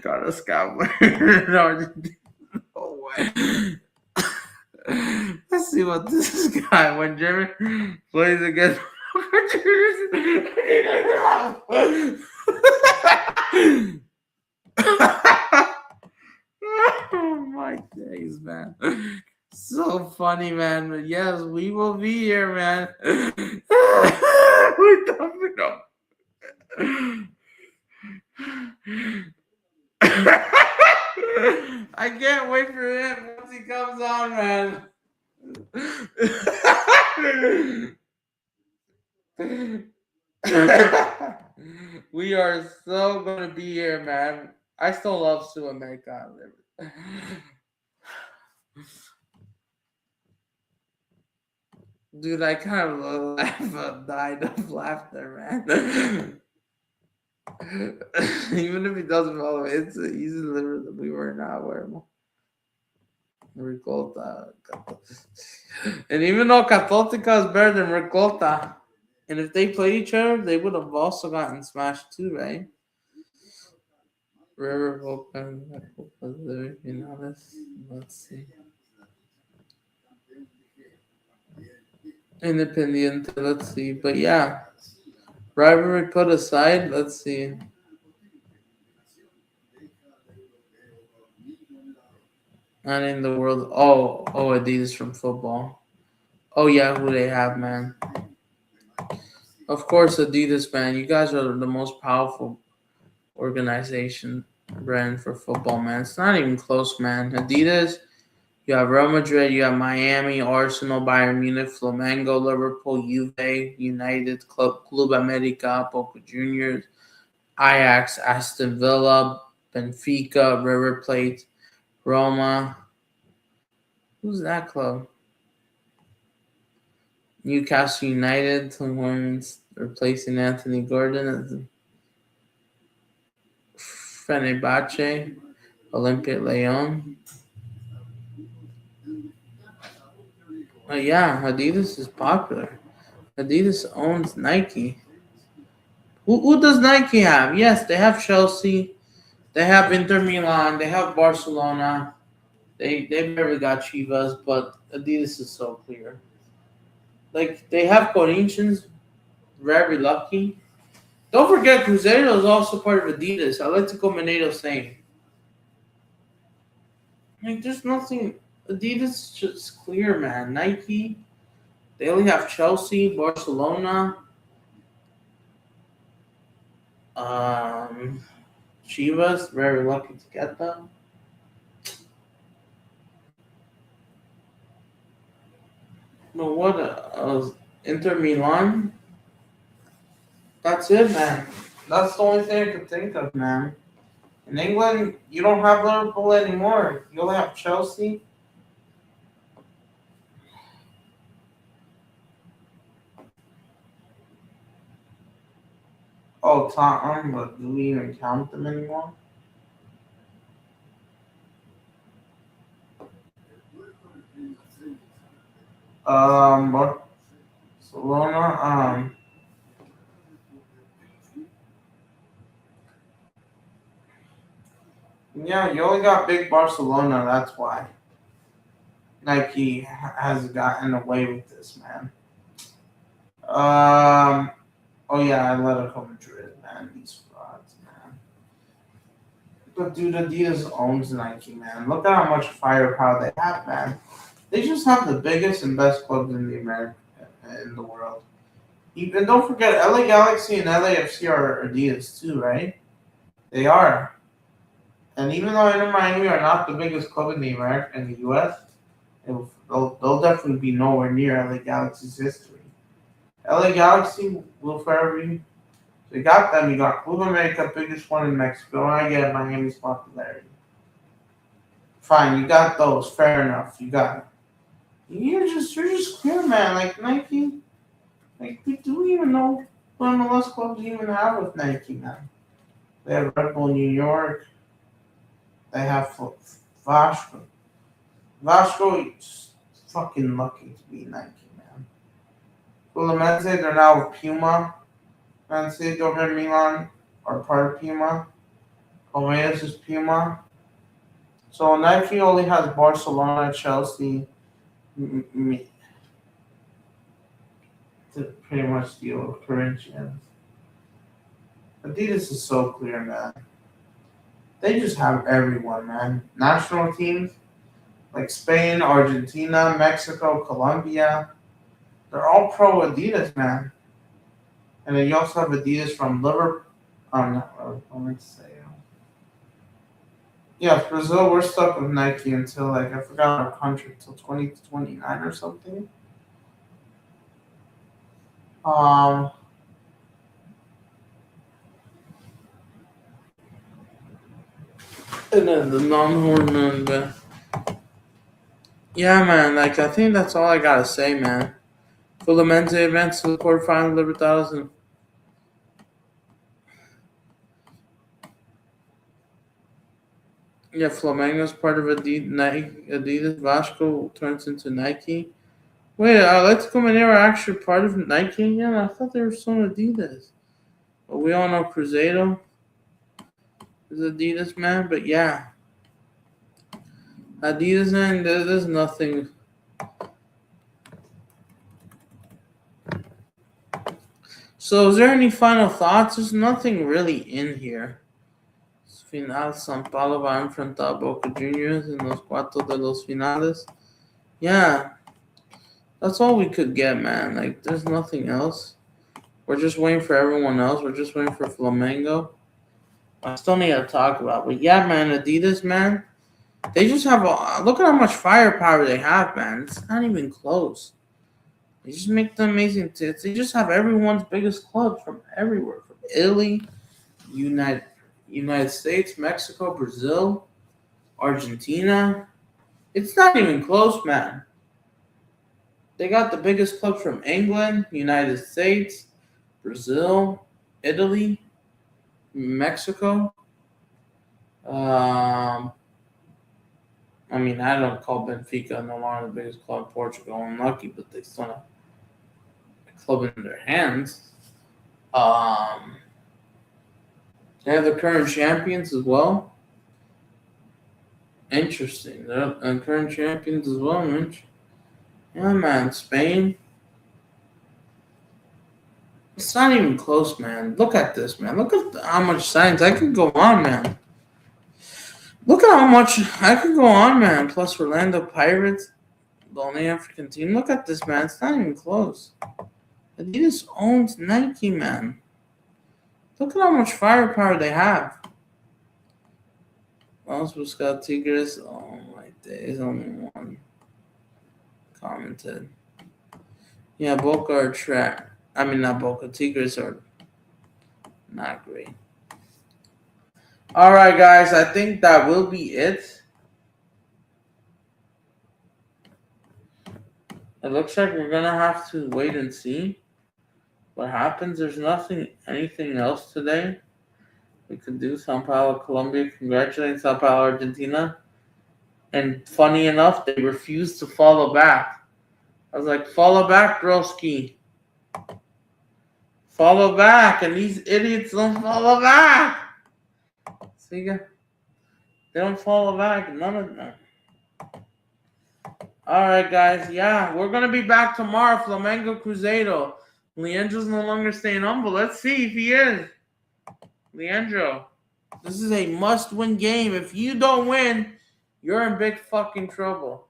Got a scammer and an Argentinian. No way. Let's see what this guy, when German plays against. Oh my days, man. So funny, man. But yes, we will be here, man. We don't know. I can't wait for him once he comes on, man. We are so gonna be here, man. I still love Sudamericana. Dude, I kind of died of laughter, man. Even if he doesn't follow it, it's an easy liver that we were not aware of. Ricolta. And even though Católica is better than Ricolta, and if they play each other, they would have also gotten smashed too, right? River Vulcan, you know this. Let's see. Independienctente, let's see. But yeah, rivalry put aside, let's see. And in the world, oh, Adidas from football. Oh yeah, who they have, man. Of course, Adidas, man. You guys are the most powerful organization brand for football, man. It's not even close, man. Adidas, you have Real Madrid, you have Miami, Arsenal, Bayern Munich, Flamengo, Liverpool, Juve, United, Club America, Boca Juniors, Ajax, Aston Villa, Benfica, River Plate, Roma. Who's that club? Newcastle United, replacing Anthony Gordon. Fenerbahce, Olympic Lyon. Yeah, Adidas is popular. Adidas owns Nike. Who does Nike have? Yes, they have Chelsea. They have Inter Milan. They have Barcelona. They barely got Chivas, but Adidas is so clear. Like, they have Corinthians. Very lucky. Don't forget, Cruzeiro is also part of Adidas. Atlético Mineiro same. Like, there's nothing. Adidas is just clear, man. Nike, they only have Chelsea, Barcelona, Chivas. Very lucky to get them. But what? Inter Milan. That's it, man. That's the only thing I could think of, man. In England, you don't have Liverpool anymore. You only have Chelsea. Oh, Tottenham, but do we even count them anymore? Barcelona, yeah, you only got big Barcelona, that's why. Nike has gotten away with this, man. Oh yeah, Atletico Madrid, man. These frauds, man. But dude, Adidas owns Nike, man. Look at how much firepower they have, man. They just have the biggest and best clubs in the world. Even don't forget, LA Galaxy and LAFC are Adidas too, right? They are. And even though Inter Miami are not the biggest club in the US, they'll definitely be nowhere near LA Galaxy's history. LA Galaxy will forever be. So you got them. You got Club America, biggest one in Mexico. And I get Miami's popularity. Fine, you got those. Fair enough. You got it. You're just clear, man. Like Nike, like do we even know what MLS clubs even have with Nike, man? They have Red Bull New York. They have Vasco. Vasco is fucking lucky to be Nike, man. Fluminense, they're now with Puma. Man City, Dover, Milan are part of Puma. Juventus is Puma. So Nike only has Barcelona, Chelsea, to pretty much deal with Corinthians. Adidas is so clear, man. They just have everyone, man. National teams like Spain, Argentina, Mexico, Colombia. They're all pro Adidas, man. And then you also have Adidas from Liverpool. Let's say. Yeah, Brazil, we're stuck with Nike until, like, I forgot our country, until 2029 or something. And then the non-hormone, but yeah, man, like, I think that's all I gotta say, man. Fluminense advanced to the quarterfinal Libertadores, and yeah, Flamengo's part of Adidas. Vasco turns into Nike. Wait, Atletico Mineiro are actually part of Nike? Yeah, I thought they were still Adidas. But we all know Cruzeiro is Adidas, man. But yeah, Adidas, man, there's nothing. So, is there any final thoughts? There's nothing really in here. Final, São Paulo va a enfrentar a Boca Juniors en los cuartos de los finales. Yeah, that's all we could get, man. Like, there's nothing else. We're just waiting for everyone else. We're just waiting for Flamengo. I still need to talk about, but yeah, man, Adidas, man, they just have look at how much firepower they have, man. It's not even close. They just make the amazing tits. They just have everyone's biggest clubs from everywhere, from Italy, United States, Mexico, Brazil, Argentina. It's not even close, man. They got the biggest clubs from England, United States, Brazil, Italy, Mexico. I mean, I don't call Benfica no longer the biggest club in Portugal. Unlucky, but they still have a club in their hands. They have the current champions as well. Interesting. They're current champions as well, man. Yeah, man. Spain. It's not even close, man. Look at this, man. Look at how much signs. I could go on, man. Look at how much I could go on, man. Plus Orlando Pirates, the only African team. Look at this, man. It's not even close. Adidas owns Nike, man. Look at how much firepower they have. Vamos buscar Tigres. Oh my days, only one commented. Yeah, Boca are trash. I mean, not Boca. Tigres are not great. All right, guys. I think that will be it. It looks like we're going to have to wait and see what happens. There's anything else today we could do. Sao Paulo, Colombia, congratulating Sao Paulo, Argentina. And funny enough, they refused to follow back. I was like, follow back, broski. Follow back. And these idiots don't follow back. See, they don't follow back. None of them. All right, guys. Yeah, we're going to be back tomorrow. Flamengo Cruzeiro. Leandro's no longer staying humble. Let's see if he is. Leandro, this is a must-win game. If you don't win, you're in big fucking trouble.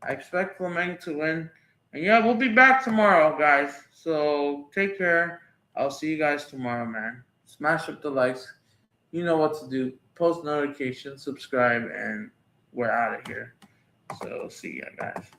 I expect Flamengo to win. And yeah, we'll be back tomorrow, guys. So take care. I'll see you guys tomorrow, man. Smash up the likes. You know what to do. Post notifications, subscribe, and we're out of here. So see ya, guys.